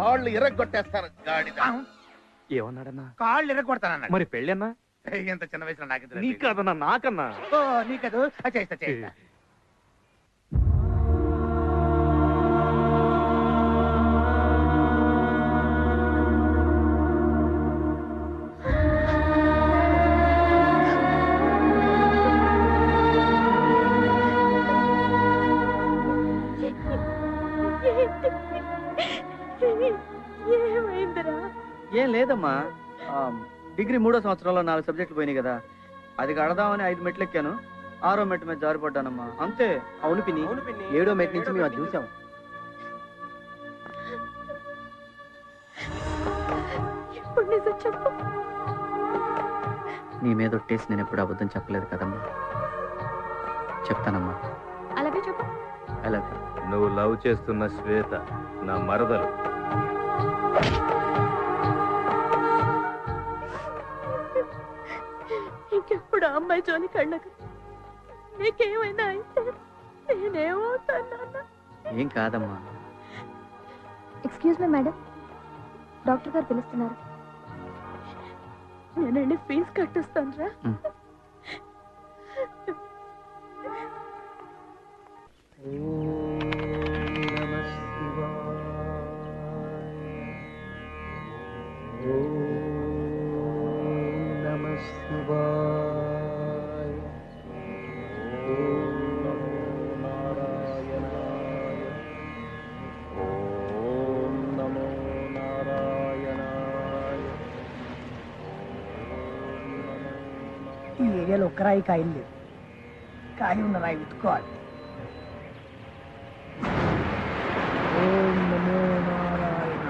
కాళ్ళు ఇరగొట్టేస్తాను. గాడిద. ఏమన్నాడన్నా? కాళ్ళు ఇరగొడతానన్నాడు. మరి పెళ్ళి అన్నా? ఎంత చిన్న వయసులో నాకు నీకదన్నా, నాకన్నా. నీకదు. చేస్తా చేస్తా. ఏం లేదమ్మా, డిగ్రీ 3వ సంవత్సరంలో 4 సబ్జెక్టులు పోయినాయి కదా, అది కడదామని 5 మెట్లు ఎక్కాను. 6వ మెట్టు మీద జారిపడ్డానమ్మా, అంతే. అవును పిన్ని, 7వ మెట్టు నుంచి మేము అది చూసాం. నీ మీద ఒట్టేసి నేను ఎప్పుడు అబద్ధం చెప్పలేదు కదమ్మా. చెప్తానమ్మా. అలాగే చెప్పు. అలాగే. నువ్వు లవ్ చేస్తున్న శ్వేత నా మరదలు. ఇంకెప్పుడు అమ్మాయి జోలి కళ్ళకు. నీకేమైనా అయితే నేనేమవుతాను? ఏం కాదమ్మా. ఎక్స్క్యూజ్ మీ మేడం, డాక్టర్ గారు పిలుస్తున్నారు. నేనండి ఫీజు కట్టిస్తాను రా. ఈ ఏరియాలో ఒక్క రాయి కాయలు లేదు. కాయ ఉన్న రాయి వెతుక్కోవాలి. ఓం నమో నారాయణ,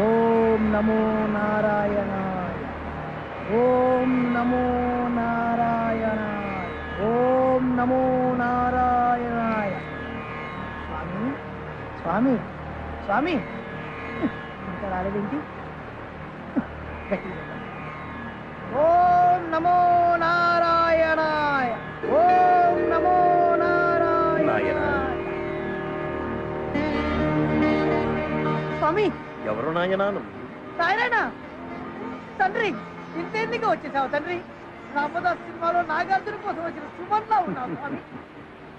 ఓం నమో నారాయణాయ, ఓం నమో నారాయణాయ, ఓం నమో నారాయణాయ. స్వామి స్వామి స్వామి, ఇంకా రాలేదేంటి? గట్టిగా ఓం నమో నారాయణాయ, ఓం నమో నారాయణాయ. స్వామి ఎవరు నాయనా? నారాయణ తండ్రి, ఇంతెందుకు వచ్చేసావు తండ్రి? రామదాస్ సినిమాలో నాగార్జున కోసం వచ్చిన సుమన్లా ఉన్నావు స్వామి.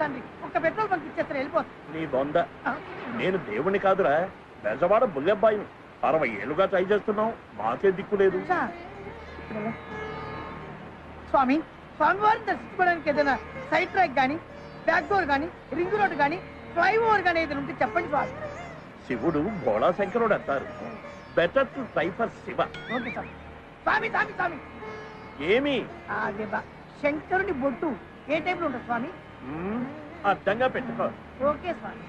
తండ్రి ఒక్క పెట్రోల్ బంక్ ఇచ్చేస్తారు, వెళ్ళిపోతా. నీ బొంద, నేను దేవుణ్ణి కాదురా, బెజవాడ బుల్లెబ్బాయిని. 60 ఏళ్ళుగా ట్రై చేస్తున్నావు, మాకే దిక్కు లేదు. స్వామి, స్వామివారిని దర్శించుకోవడానికి ఏదైనా సైడ్ ట్రాక్ కానీ, బ్యాక్ డోర్ కానీ, రింగ్ రోడ్ కానీ, ఫ్లైఓవర్ కానీ ఏదైనా ఉంటే చెప్పండి స్వామి. శివుడు భోళా శంకరుడు అంటారు. Better to try for Shiva. Okay స్వామి. స్వామి స్వామి స్వామి ఏమి అదే శంకరుని బొట్టు ఏ టైప్ లో ఉంటుంది స్వామి? అర్థంగా పెట్టుకో. ఓకే స్వామి.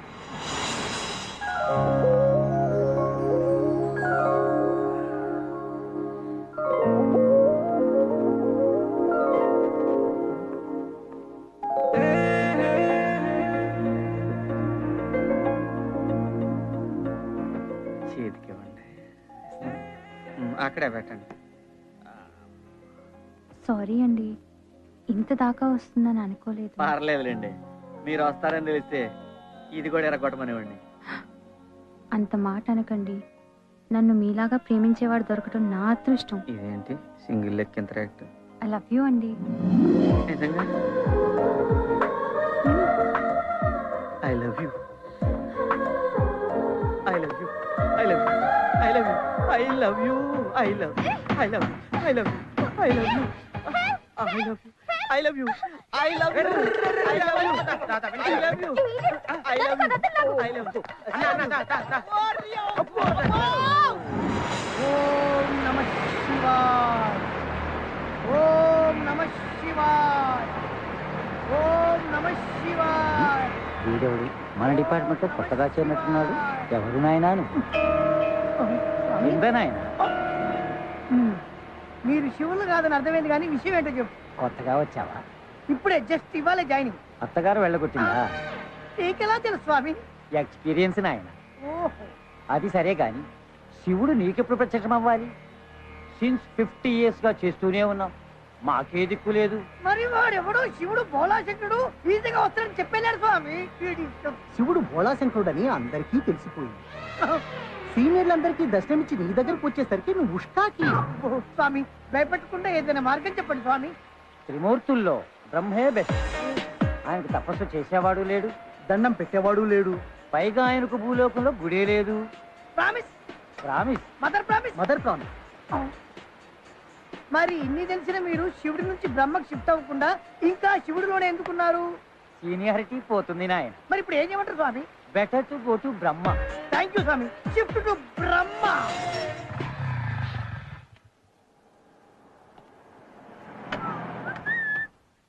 చేతికి ఇవ్వండి. అక్కడే పెట్టండి. సారీ అండి, ఇంత దాకా వస్తుందని అనుకోలేదు. పర్లేదులేండి, మీరు వస్తారని తెలిస్తే ఇది కూడా ఎరగొట్టమనివ్వండి. అంత మాట అనకండి. నన్ను మీలాగా ప్రేమించేవాడు దొరకటం నా అదృష్టం. ఇదేంటి సింగిల్ లెక్క ఎంత రేట్? ఐ లవ్ యూ అండి. నిజంగా I love you. I love you. I love you. I love you. I love you. I love you. I love you. I love you. I love you. I love you. I love you. I love you. I love you. I love you. I love you. I love you. ఓం నమః శివాయ. ఓం నమః శివాయ. ఓం నమః శివాయ. వీడెవడు మన department లో కొత్తగా చేరినట్టున్నాడు. ఎవరు నాయనాను? నాయన మీరు శివులు కాదని అర్థమైంది, కానీ విషయం ఏంటో చెప్పు. కొత్తగా వచ్చావా? ఇప్పుడే జస్ట్ ఇవాళ జాయినింగ్. అత్తగారు వెళ్ళగొట్టిందా? నీకెలా తెలుసు స్వామి? ఎక్స్పీరియన్స్ నాయన. ఓహో, అది సరే గాని శివుడు నీకెప్పుడు ప్రత్యక్షం అవ్వాలి? సిన్స్ 50 years గా చేస్తూనే ఉన్నాం, మాకే దిక్కు లేదు. మరి వాడెవడో శివుడు భోళాశంకరుడు ఈజీగా వస్తాడని చెప్పలేడు స్వామి. శివుడు భోళాశంకరుడని అందరికీ తెలిసిపోయింది. సీనియర్లందరికీ దర్శనమిచ్చి నీ దగ్గరకు వచ్చేసరికి నువ్వు ఉష్కాకి. స్వామి, భయపెట్టకుండా ఏదైనా మార్గం చెప్పండి స్వామి. త్రిమూర్తుల్లో బ్రహ్మే బెస్ట్. ఆయనకు తపస్సు చేసేవాడు లేడు, దండం పెట్టేవాడు లేడు, పైగా ఆయనకు భూలోకంలో గుడే లేదు. Promise. Promise. Mother promise. Mother promise. మరి ఇన్ని తెలిసిన మీరు శివుడి నుంచి బ్రహ్మకు షిఫ్ట్ అవ్వకుండా ఇంకా శివుడిలోనే ఎందుకున్నారు? సీనియారిటీ పోతుంది నాయన. మరి ఇప్పుడు ఏం చేయమంటారు స్వామి? Better to go to Brahma. Thank you స్వామి. Shift to Brahma.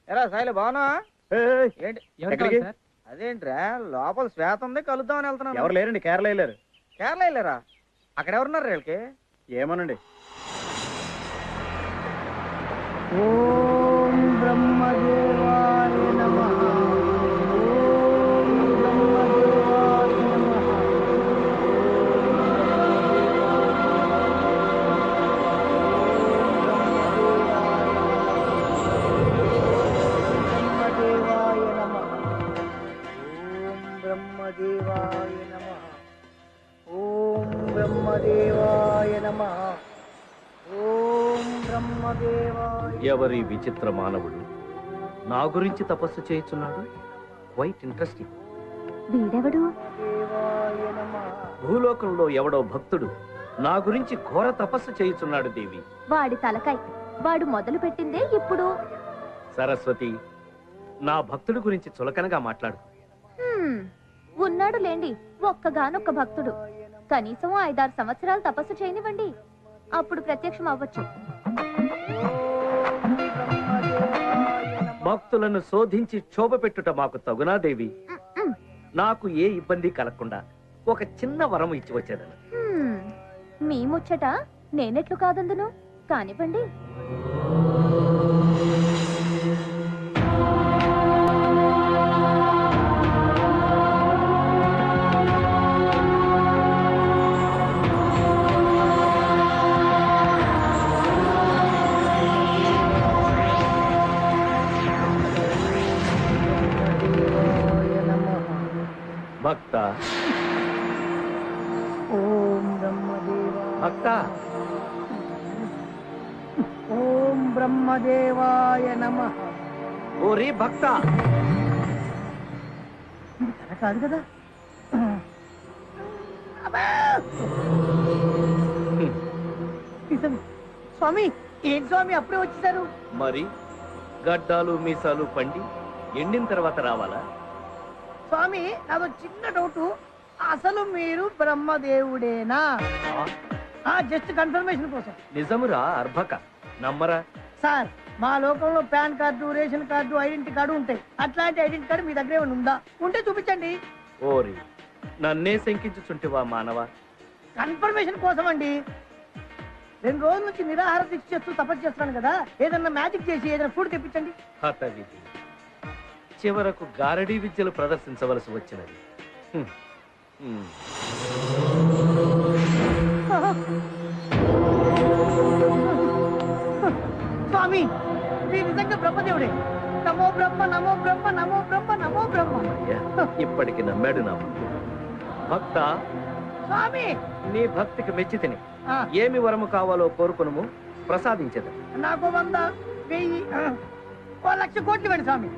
ఎరా సాయిలు బాగున్నా? ఏంటి ఎక్కడికి? అదేంట్రా లోపల శ్వేత ఉంది, కలుద్దామని వెళ్తున్నాను. ఎవరు లేరండి, కేరళ వెళ్ళారు. కేరళ వెళ్ళారా? అక్కడ ఎవరున్నారు వీళ్ళకి? ఏమోనండి. ఓం బ్రహ్మదేవాయ నమః. ఓం బ్రహ్మదేవాయ నమః. బ్రహ్మదేవాయ నమః. ఓం బ్రహ్మదేవాయ నమః. ఓం బ్రహ్మదేవాయ నమః. ఓం బ్రహ్మదేవాయ. ఎవరి విచిత్ర మానవుడు నా గురించి తపస్సు చేయుచున్నాడు? Quite interesting. వీడెవడు? దేవాయ నమః. భూలోకంలో ఎవడో భక్తుడు నా గురించి ఘోర తపస్సు చేయుచున్నాడు దేవి. వాడి తలకాయ్. వాడు మొదలు పెట్టిందే ఇప్పుడు. సరస్వతి, నా భక్తుడి గురించి చులకనగా మాట్లాడు. ఉన్నాడు లేండి ఒక్కగానొక్క భక్తుడు. కనీసం 5-6 సంవత్సరాలు తపస్సు చేయనివ్వండి, అప్పుడు ప్రత్యక్షం అవ్వచ్చు. భక్తులను శోధించి క్షోభ పెట్టుట మాకు తగునా దేవి? నాకు ఏ ఇబ్బంది కలగకుండా ఒక చిన్న వరం ఇచ్చి వచ్చేదను. మీ ముచ్చట నేనెట్లు కాదందును, కానివ్వండి. భక్త, ఓం బ్రహ్మదేవాయ. భక్త, ఓం బ్రహ్మదేవాయ నమః. ఓరి భక్త. ఇది కథ కాదు కదా. అబ్బా! నిజం. స్వామి ఏంటి స్వామి అప్పుడే వచ్చేసారు? మరి గడ్డాలు మీసాలు పండి ఎండిన తర్వాత రావాలా? స్వామి నాదో చిన్న డౌట్, అసలు మీరు బ్రహ్మదేవుడేనా? జస్ట్ కన్ఫర్మేషన్ కోసం. నిజమురా అర్భక, నమ్మరా? సార్ మా లోకంలో pan card, ration card, identity card ఉంటాయి. అట్లాంటి ఐడెంటిటీ కార్డు మీ దగ్గర ఏమైనా ఉందా? ఉంటే చూపించండి. ఓరి, నన్నే శంకించుచుంటివా మానవా? కన్ఫర్మేషన్ కోసం అండి. 2 రోజుల నుంచి నిరాహార దీక్ష చేస్తూ తపస్సు చేస్తున్నాను కదా, ఏదన్నా మ్యాజిక్ చేసి ఏదైనా ఫుడ్ తెప్పించండి. హతవిధి, చివరకు గారడీ విద్యలు ప్రదర్శించవలసి వచ్చినది. స్వామి మీరు నిజంగా బ్రహ్మదేవుడే. నమో బ్రహ్మ నమో బ్రహ్మ నమో బ్రహ్మ నమో బ్రహ్మ. ఇప్పటికి నమ్మాడు నా భక్త. స్వామి నీ భక్తికి మెచ్చి తిని ఏమి వరము కావాలో కోరుకును, ప్రసాదించదు. నాకు 100, 1000, 1,00,000 కోట్లు ఇవ్వండి స్వామి.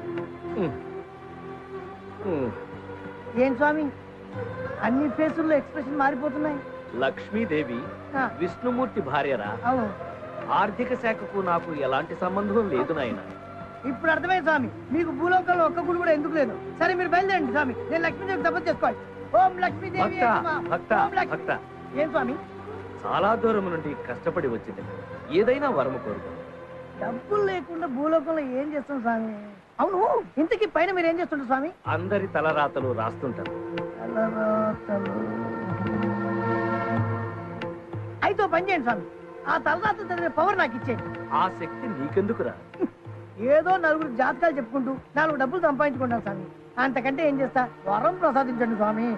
ఏం స్వామి అన్ని ఫేసుల్లో ఎక్స్ప్రెషన్ మారిపోతున్నాయి? లక్ష్మీదేవి విష్ణుమూర్తి భార్యరా. అవును. ఆర్థిక శాఖకు నాకు ఎలాంటి సంబంధం లేదు నాయన. ఇప్పుడు అర్థమైంది స్వామి, మీకు భూలోకంలో ఒక్క గుడి కూడా ఎందుకు లేదు. సరే మీరు బయలుదేరండి స్వామి, నేను లక్ష్మీదేవికి తపస్సు చేసుకోవాలి. ఓం లక్ష్మీదేవి భక్త, ఏం స్వామి? చాలా దూరం నుండి కష్టపడి వచ్చింది, ఏదైనా వరము కోరుకో. డబ్బులు లేకుండా భూలోకంలో ఏం చేస్తాం స్వామి? అవును, ఇంతకీ పైన మీరు ఏం చేస్తుంటారు స్వామి? అందరి తలరాతలు రాస్తుంటారు. అయితే పని చేయండి స్వామి, ఆ తలరాతలు చదివే పవర్ నాకు ఇచ్చేయండి. ఆ శక్తి నీకెందుకురా? ఏదో 4 జాతకాలు చెప్పుకుంటూ 4 డబ్బులు సంపాదించుకుంటాను స్వామి, అంతకంటే ఏం చేస్తా? వరం ప్రసాదించండి స్వామి.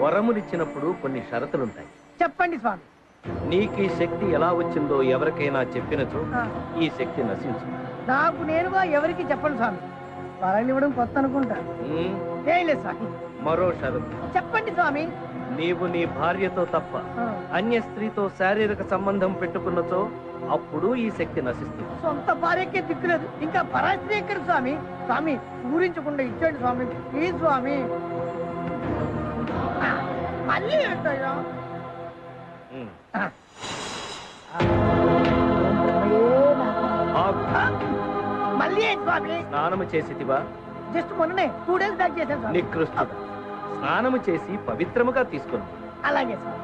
వరములిచ్చినప్పుడు కొన్ని షరతులుంటాయి. చెప్పండి స్వామి. నీకు ఈ శక్తి ఎలా వచ్చిందో ఎవరికైనా చెప్పినచో ఈ శక్తి నశించు. నాకు నేరుగా ఎవరికి చెప్పండి స్వామి, వరాలు ఇవ్వడం కొత్త అనుకుంటా. ఏం లేదు స్వామి. మరో షరతు. చెప్పండి స్వామి. నీవు నీ భార్యతో తప్ప అన్య స్త్రీతో శారీరక సంబంధం పెట్టుకున్నచో అప్పుడు ఈ శక్తి నశిస్తుంది. సొంత భార్యకే దిక్కులేదు, ఇంకా పరాస్త్రీ ఎక్కడ స్వామి? స్వామి ఊరించకుండా ఇచ్చేయండి స్వామి, ప్లీజ్ స్వామి. మళ్ళీ ఏంటయ్యా? మళ్ళీ ఏంటి స్వామి? స్నానము చేసితివా? జస్ట్ మొన్ననే 2 days బ్యాక్ చేశాను స్వామి. నికృష్టుడు, స్నానము చేసి పవిత్రముగా తీసుకుని. అలాగే స్వామి.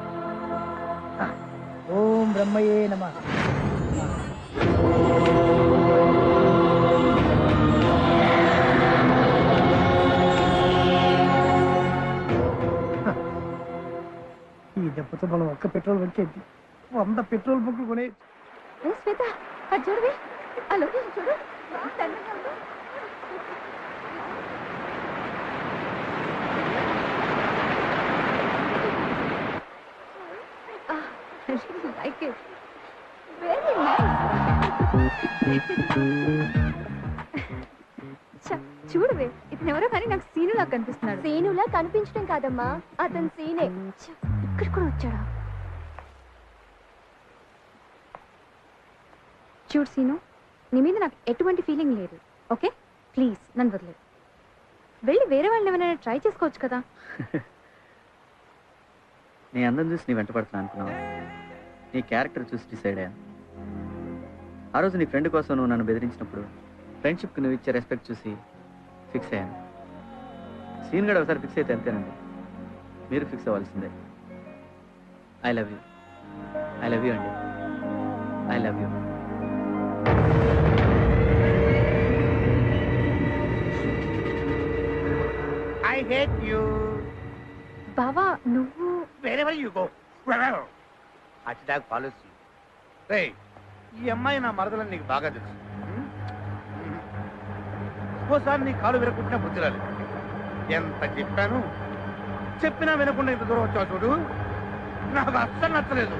ఓం బ్రహ్మయే నమః. ఈ దెబ్బతో మనం ఒక్క పెట్రోల్ వచ్చేది 100 పెట్రోల్ బుక్లు కొనే. శ్వేత అది చూడవే, ఆ లొకేషన్ చూడు. like it. Very nice. చూడవే, ఇతను ఎవరో కానీ నాకు సీనులా కనిపిస్తున్నాడు. సీనులా కనిపించడం కాదమ్మా, అతను సీనే. ఇక్కడ కూడా వచ్చాడా? చూడు సీను, నీ మీద నాకు ఎటువంటి ఫీలింగ్ లేదు. ఓకే ప్లీజ్ నన్ను వదిలేదు. వెళ్ళి వేరే వాళ్ళని ఏమైనా ట్రై చేసుకోవచ్చు కదా. నీ అందం చూసి నీ వెంట పడుతున్నా అనుకున్నావు, నీ క్యారెక్టర్ చూసి డిసైడ్ అయ్యాను. ఆ రోజు నీ ఫ్రెండ్ కోసం నువ్వు నన్ను బెదిరించినప్పుడు ఫ్రెండ్షిప్కి నువ్వు ఇచ్చే రెస్పెక్ట్ చూసి ఫిక్స్ అయ్యాను. సీన్ గడ ఒకసారి ఫిక్స్ అయితే అంతేనండి, మీరు ఫిక్స్ అవ్వాల్సిందే. I love you. I love you అండి. I love you. I hate you. బావా నువ్వు Wherever you go. Attack policy. రేయ్, ఈ అమ్మాయి నా మరదలని నీకు బాగా తెలుసు. ఓసారి నీ కాలు విరకుంటున్నా బుద్ధి రాలేదు. ఎంత చెప్పాను, చెప్పినా వినకుండా ఇంత దూరం వచ్చావు చూడు, నాకు అస్సలు నచ్చలేదు.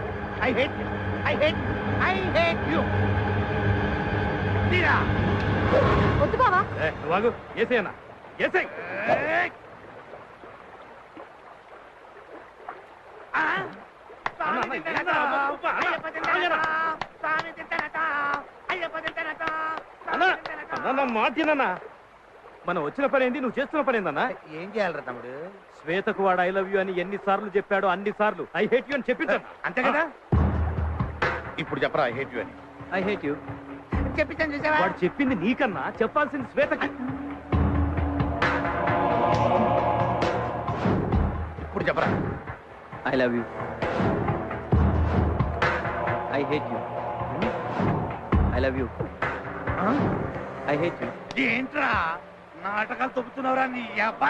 I hate you. I hate you. I hate you. తీరా వద్దు బావా. వాగు, ఏసేనా ఏసే. అన్నా మాటినన్నా మనం వచ్చిన పని ఏంది, నువ్వు చేస్తున్న పని ఏందన్నా? ఏం చేయాలరా తమ్ముడు? శ్వేతకు వాడు ఐ లవ్ యూ అని ఎన్ని సార్లు చెప్పాడో అన్ని సార్లు ఐ హేట్ యూ అని చెప్పించాను. అంతే కదా? ఇప్పుడు చెప్పరా ఐ హేట్ యు అని. ఐ హేట్ యూ చెప్పించాను చూసావా? వాడు చెప్పింది నీకన్నా చెప్పాల్సింది శ్వేతకి. ఇప్పుడు చెప్పరా I love you, I hate you, I love you, I hate you. ఏంట్రా నాటకాలు తొక్కుతున్నావురా నీ అబ్బా?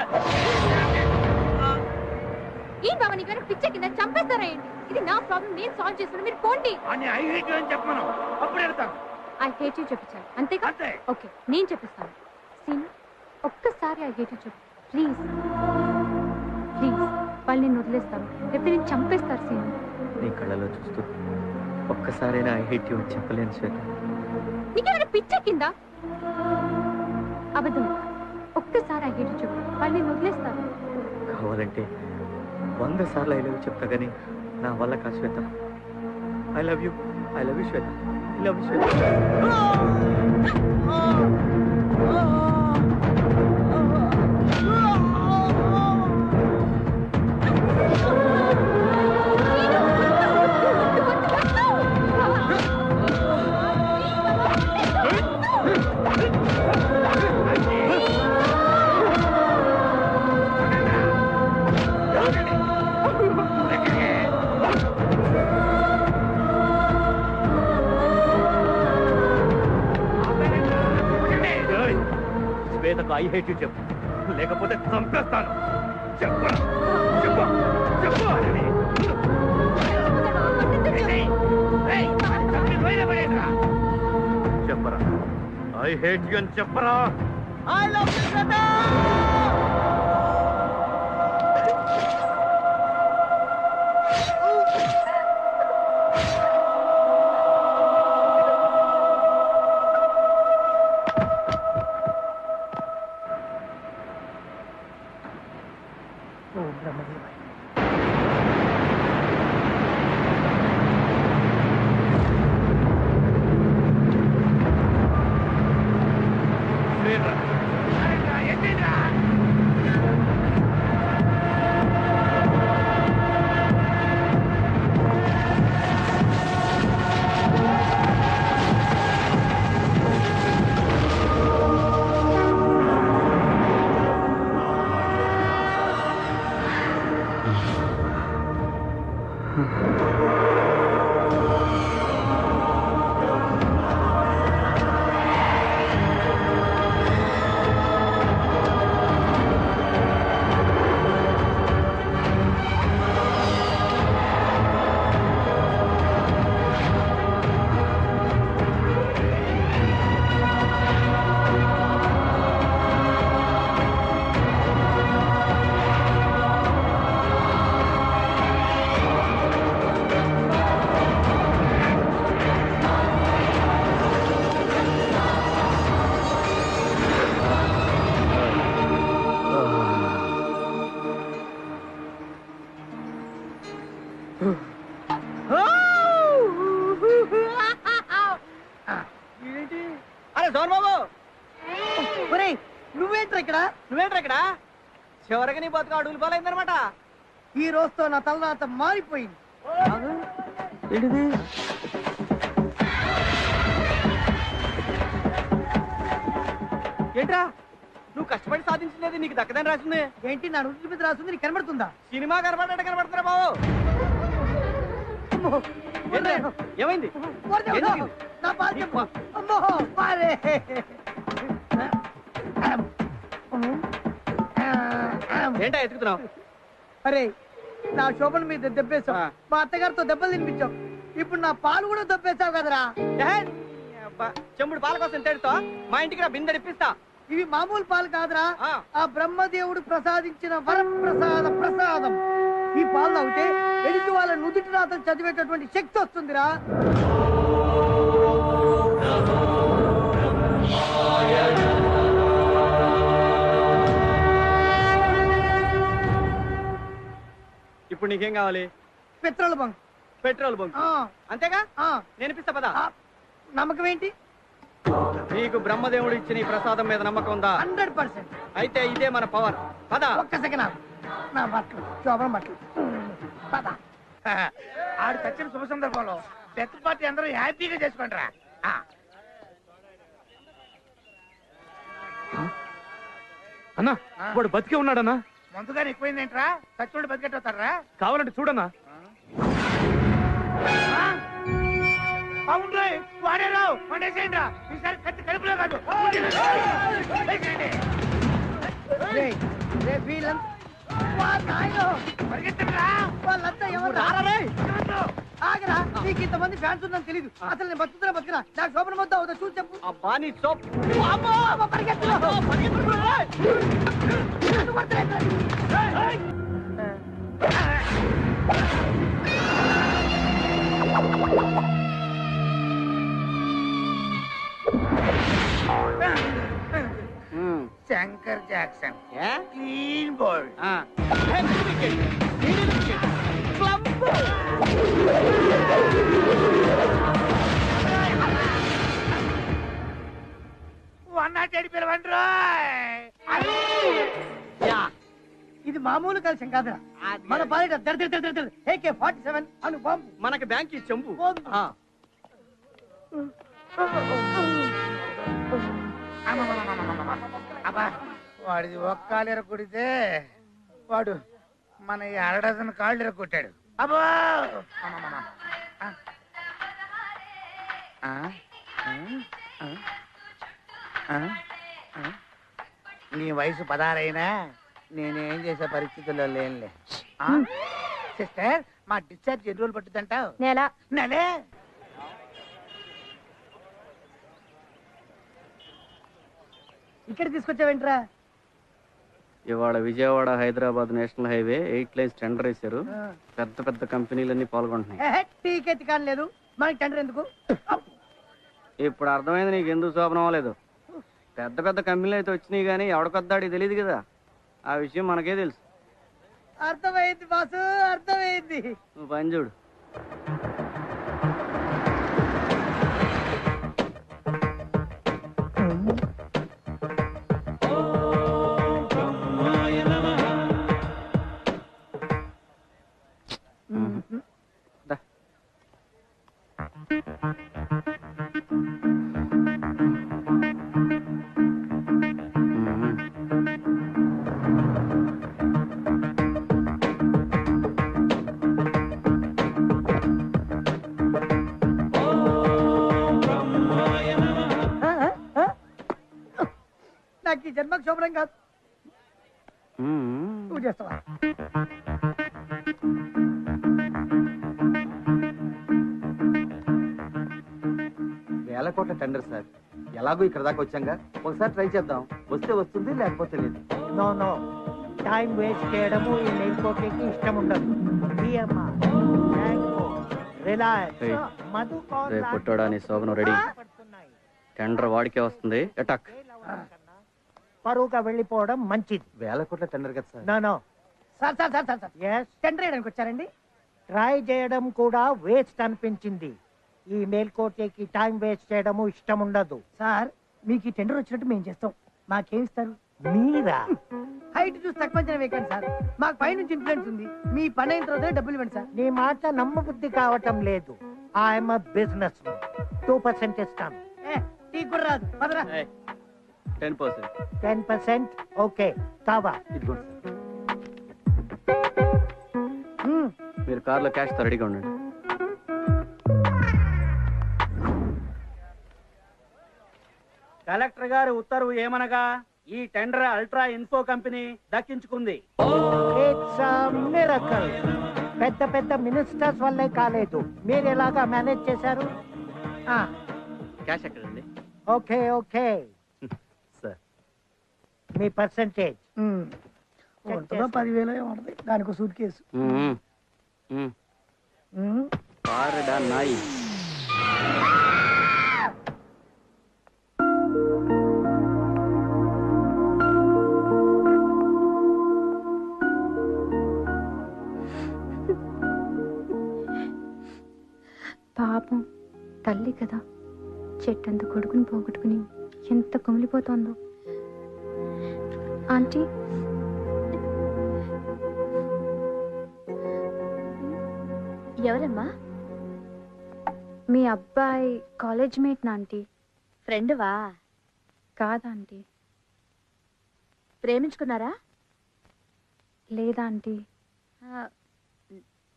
ఏం బాబా నీకు వెనక పిచ్చ కింద చంపేస్తారా ఏంటి? ఇది నా ప్రాబ్లం, నేను సాల్వ్ చేస్తాను, మీరు పోండి. అని ఐ హేట్ యు అని చెప్పమను, అప్పుడు వెళ్తాను. ఐ హేట్ యూ చెప్పించాను అంతేగా? అంతే. ఓకే నేను చెప్పిస్తాను. సీన్ ఒక్కసారి ఐ హేట్ యూ చెప్పు ప్లీజ్ ప్లీజ్. వాళ్ళు నేను వదిలేస్తాను, లేకపోతే నేను చంపేస్తారు. సీన్ నీ కళ్ళలో చూస్తూ ఒక్కసారైనా ఐ హేట్ యూ అని చెప్పలేను శ్వేత. నీకేమైనా పిచ్చ కింద? అబద్ధం. ఒక్కసారి ఐ హేట్ యూ చెప్పు, వాళ్ళు నేను వదిలేస్తాను. కావాలంటే 100 సార్లు ఐ లవ్ యూ చెప్తా కానీ నా వల్ల కాదు Shweta. I love you, I love you Shweta, I love you Shweta. శ్వేతకు ఐ హేట్ యూ చెప్పు, లేకపోతే చంపేస్తాను. చెప్పరా చెప్పు చెప్పు. చెప్పరా ఐ హేట్ యూ అని చెప్పరా. ఐ లవ్ యు శ్వేత. ఓ బ్రహ్మదేవ. అరే జోన్ బాబు, ఒరేయ్ నువ్వేంట్రా ఇక్కడ? నువ్వేంట్రా ఇక్కడ? చివరికి నీ బతుకు అడుగులు పాలైందనమాట. ఈ రోజుతో నా తలరాత మారిపోయింది. ఏంటిది? ఏంట్రా నువ్వు కష్టపడి సాధించినది నీకు దక్కదని రాసింది ఏంటి నా రుచి మీద రాస్తుంది నీకు కనబడుతుందా? సినిమా కనబడ్డా కనబడుతున్నా బాబు. అమ్మో, ఏంట్రా? ఏమైంది? ఓరి దేవుడా, నా బాధ చెప్పు. అమ్మో, పారే. ఏంటా ఎత్తుకుతున్నావు? అరే నా శోభన మీద దెబ్బేశావు, మా అత్తగారితో దెబ్బలు తినిపించావు, ఇప్పుడు నా పాలు కూడా దెబ్బేశావు కదరా. చెంబుడు పాల కోసం తేడుతో మా ఇంటికి రా, బిందెడిప్పిస్తా. ఇవి మామూలు పాలు కాదురా, ఆ బ్రహ్మదేవుడు ప్రసాదించిన ప్రసాదం. ఈ పాలు తాగితే ఎదుటి వాళ్ళ నుదుటి రాతలు చదివేటటువంటి శక్తి వస్తుందిరా. ఇప్పుడు నీకేం కావాలి? Petrol bunk. పెట్రోల్ బంక్ అంతేగా? నేను ఇప్పిస్తా పదా. నమ్మకం ఏంటి? నీకు బ్రహ్మదేవుడు ఇచ్చిన ఈ ప్రసాదం మీద నమ్మకం ఉందా? 100%. అయితే ఇదే మన పవర్. పద. ఒక్క సెకండ్ ఆగు. నా బట్టలు శోభన బట్టలు పద. ఆడు చచ్చిన శుభ సందర్భంలో డెత్ పార్టీ అందరూ హ్యాపీగా చేసుకుంటారా? అన్నా వాడు బతికే ఉన్నాడన్నా. ముందుగానే ఎక్కువైందేంట్రా? చచ్చుడు బతికెట్టవుతారా? కావాలంటే చూడన్నా. అవును రాయ్, వాడే రావు, వండేసేయండి రా. ఈసారి కత్తి కడుపులో కాదు. వాళ్ళంతా ఎవరు ఆగరా? నీకు ఇంతమంది ఫ్యాన్స్ ఉందని తెలీదు. అసలు నేను బతుకుతున్నా బతుకున్నా. నాకు శోభన మొత్తం అవుతా చూసి చెప్పు. అబ్బా నీ soap. Shankar Jackson clean bold. ఇది మామూలు కలిసి కాదురా. మన పాలిట AK-47 అను బాంబు. మనకి బ్యాంక్ ఈ చెంబు. అబ్బా వాడిది ఒక్కాలు కొడితే వాడు మన 2 డజన్ కాళ్ళు ఎరగొట్టాడు. అబ్బా నీ వయసు 16 అయినా నేనేం చేసే పరిస్థితుల్లో లేనులే. సిస్టర్, మా డిశ్చార్జ్ ఎన్ని రోజులు పట్టుద్దంటావు? నెలే. ఇక్కడ తీసుకొచ్చావేంట్రా? ఇవాళ Vijayawada Hyderabad national highway 8 lines tender వేశారు. పెద్ద పెద్ద కంపెనీలన్నీ పాల్గొంటున్నాయి. టీకెట్ కానీ లేదు, మనకి టెండర్ ఎందుకు? ఇప్పుడు అర్థమైంది నీకు ఎందుకు శోభనం అవ్వలేదు. పెద్ద పెద్ద కంపెనీలు అయితే వచ్చినాయి కానీ ఎవడకొద్దాడికి తెలియదు కదా. ఆ విషయం మనకే తెలుసు. అర్థమైంది బాసు, అర్థమైంది. నువ్వు పని చూడు. నాకు ఈ జన్మకు శోభనం కాదు. నువ్వు చేస్తావా? వేల కోట్ల టెండర్ సార్. ఎలాగో ఇక్కడ దాకా వచ్చాంగా, ఒకసారి ట్రై చేద్దాం. వస్తే వస్తుంది, లేకపోతే లేదు. నో నో, టైం వేస్ట్ చేయడము ఈ మేల్కోటేకి ఇష్టం ఉండదు. రిలయన్స్, మధుకౌర్ రేపు పుట్టాడా నీ శోభనం రెడీ. టెండర్ వాడికే వస్తుంది. అటాక్. పరువుగా వెళ్ళిపోవడం మంచిది. వేల కోట్ల టెండర్ కదా sir. No no sir sir sir sir tender వేయడానికి వచ్చారండి. ట్రై చేయడం కూడా వేస్ట్ అనిపించింది. ఈ మేల్కోటేకి టైం వేస్ట్ చేయడము ఇష్టం ఉండదు. సార్, మీకు ఈ టెండర్ వచ్చినట్టు మేము చేస్తాం. మాకేం ఇస్తారు? మీరా? హైట్ చూసి తక్కువ అంచనా వేయకండి సార్. మాకు పైనుంచి ఇన్ఫ్లుయెన్స్ ఉంది. మీ పని అయిన తర్వాత డబ్బులు ఇవ్వండి సార్. నీ మాట నమ్మబుద్ధి కావటం లేదు. ఐఎమ్ బిజినెస్ 2% ఇస్తాను. టీ కూడా రాదు. పదరా. 10%. 10%. ఓకే, కావా? మీరు కార్లో క్యాష్ తో రెడీగా ఉండండి. కలెక్టర్ గారి ఉత్తర్వు ఏమనగా ఈ టెండర్ అల్ట్రా ఇన్ఫో కంపెనీ దక్కించుకుంది. It's miracle. పెద్ద పెద్ద మినిస్టర్స్ వల్లే కాలేదు. మీరు ఎలాగా మేనేజ్ చేశారు? క్యాష్ ఎక్కడండి? ఓకే ఓకే సార్, మీ పర్సెంటేజ్ 10,000 ఏమంటది దానికి సూట్ కేసు. పారడా నాయి. పాపం తల్లి కదా, చెట్టంత కొడుకుని పోగొట్టుకుని ఎంత కుమిలిపోతోందో. ఆంటీ, ఎవరమ్మా? మీ అబ్బాయి కాలేజ్ మేట్ నా ఆంటీ. ఫ్రెండ్వా? కాదా ఆంటీ. ప్రేమించుకున్నారా? లేదా ఆంటీ.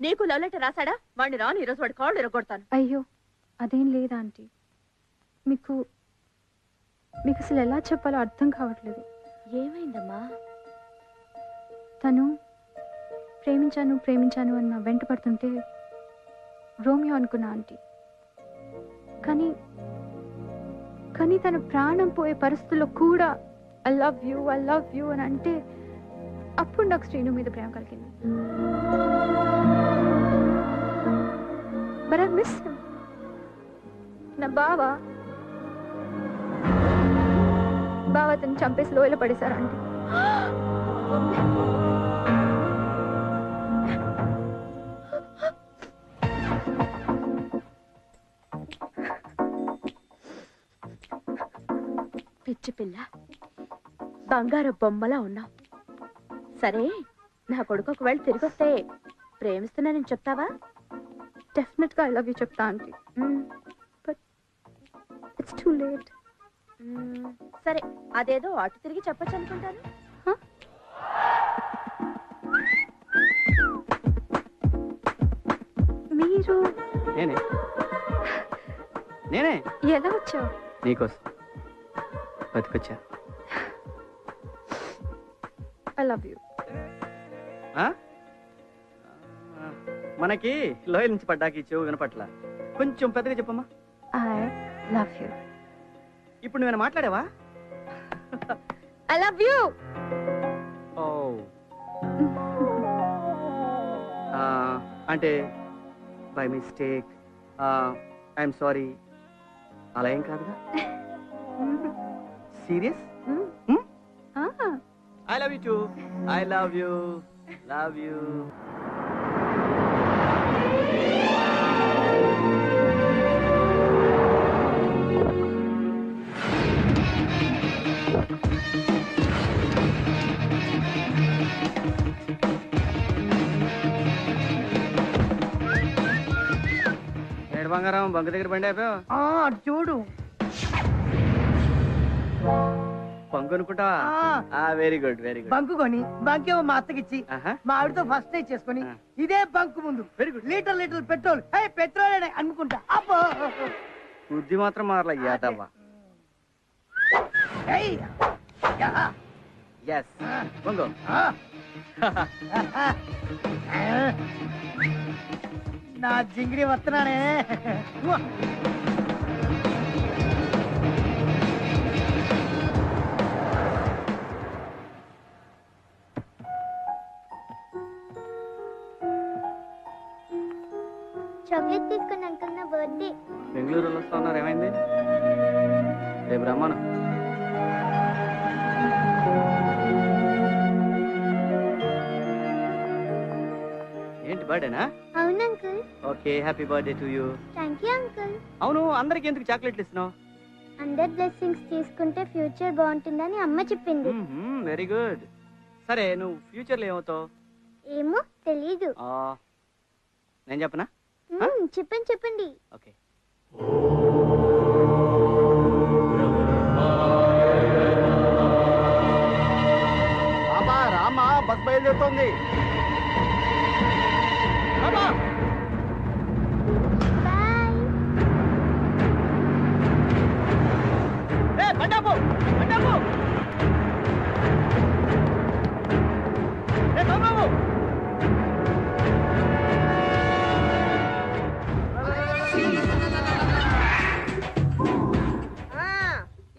నీకు లవ్ లెటర్ రాశాడా? వాడిని రాను, ఈరోజు వాడి కాళ్ళు ఎరగొడతాను. అయ్యో, అదేం లేదా ఆంటీ. మీకు అసలు ఎలా చెప్పాలో అర్థం కావట్లేదు. ఏమైందమ్మా? తను ప్రేమించాను అని నా వెంట పడుతుంటే రోమియో అనుకున్నా ఆంటీ. కానీ తను ప్రాణం పోయే పరిస్థితుల్లో కూడా ఐ లవ్ యూ అని అంటే అప్పుడు నాకు శ్రీను మీద ప్రేమ కలిగింది. But I miss him. నా బావ అతను చంపేసి లోయలో పడేశారు ఆంటీ. పిచ్చి పిల్ల, బంగారు బొమ్మలా ఉన్నావు. సరే, నా కొడుకు ఒకవేళ తిరిగి వస్తే ప్రేమిస్తున్నానని చెప్తావా? డెఫినెట్ గా ఐ లవ్ యూ చెప్తా aunty. But it's too late. సరే, అదేదో అటు తిరిగి చెప్పచ్చు అనుకుంటాను. మీరు నేనే ఎలా వచ్చావు? నీకోసం బతికొచ్చా. I love you. మనకి లోయల నుంచి పడ్డాకి చెవు వినపట్ల. కొంచెం పెద్దగా చెప్పమ్మా. I love you. ఇప్పుడు నువ్వేనా మాట్లాడావా? I love you. ఓ, అంటే బై మిస్టేక్, ఐఎమ్ సారీ అలా ఏం కాదుగా? Serious? I love you too. I love you. Love you. బంగారం బంకు దగ్గర బండి అయిపోయావు. చూడు బంకు అనుకుంటావా? Very good, very good. Bunk కొని బంకేమో మా అత్తకిచ్చి మా ఆవిడతో ఫస్ట్ నైట్ చేసుకుని ఇదే బంకు ముందు very good litre petrol petrol అని అనుకుంటా. అబ్బో, బుద్ధి మాత్రం మారలా యాదవ్వా. ఎస్ బంగు. నా జింగిరి వస్తున్నానే. చాక్లెట్ తీసుకుని అంకుల్, నా బర్త్డే. బెంగళూరులో వస్తా ఉన్నారు, ఏమైంది? రేపు రమ్మను. ఏంటి బర్త్డేనా? అవును uncle. Okay, happy birthday to you. Thank you uncle. అవును, అందరికి ఎందుకు చాక్లెట్లు ఇస్తున్నావు? అందరి బ్లెస్సింగ్స్ తీసుకుంటే ఫ్యూచర్ బాగుంటుందని అమ్మ చెప్పింది. Very good. సరే, నువ్వు ఫ్యూచర్ లో ఏమవుతావు? ఏమో తెలీదు. నేను చెప్పనా? చెప్పండి. ఓకే. రామా, బస్ బయలుదేరుతోంది.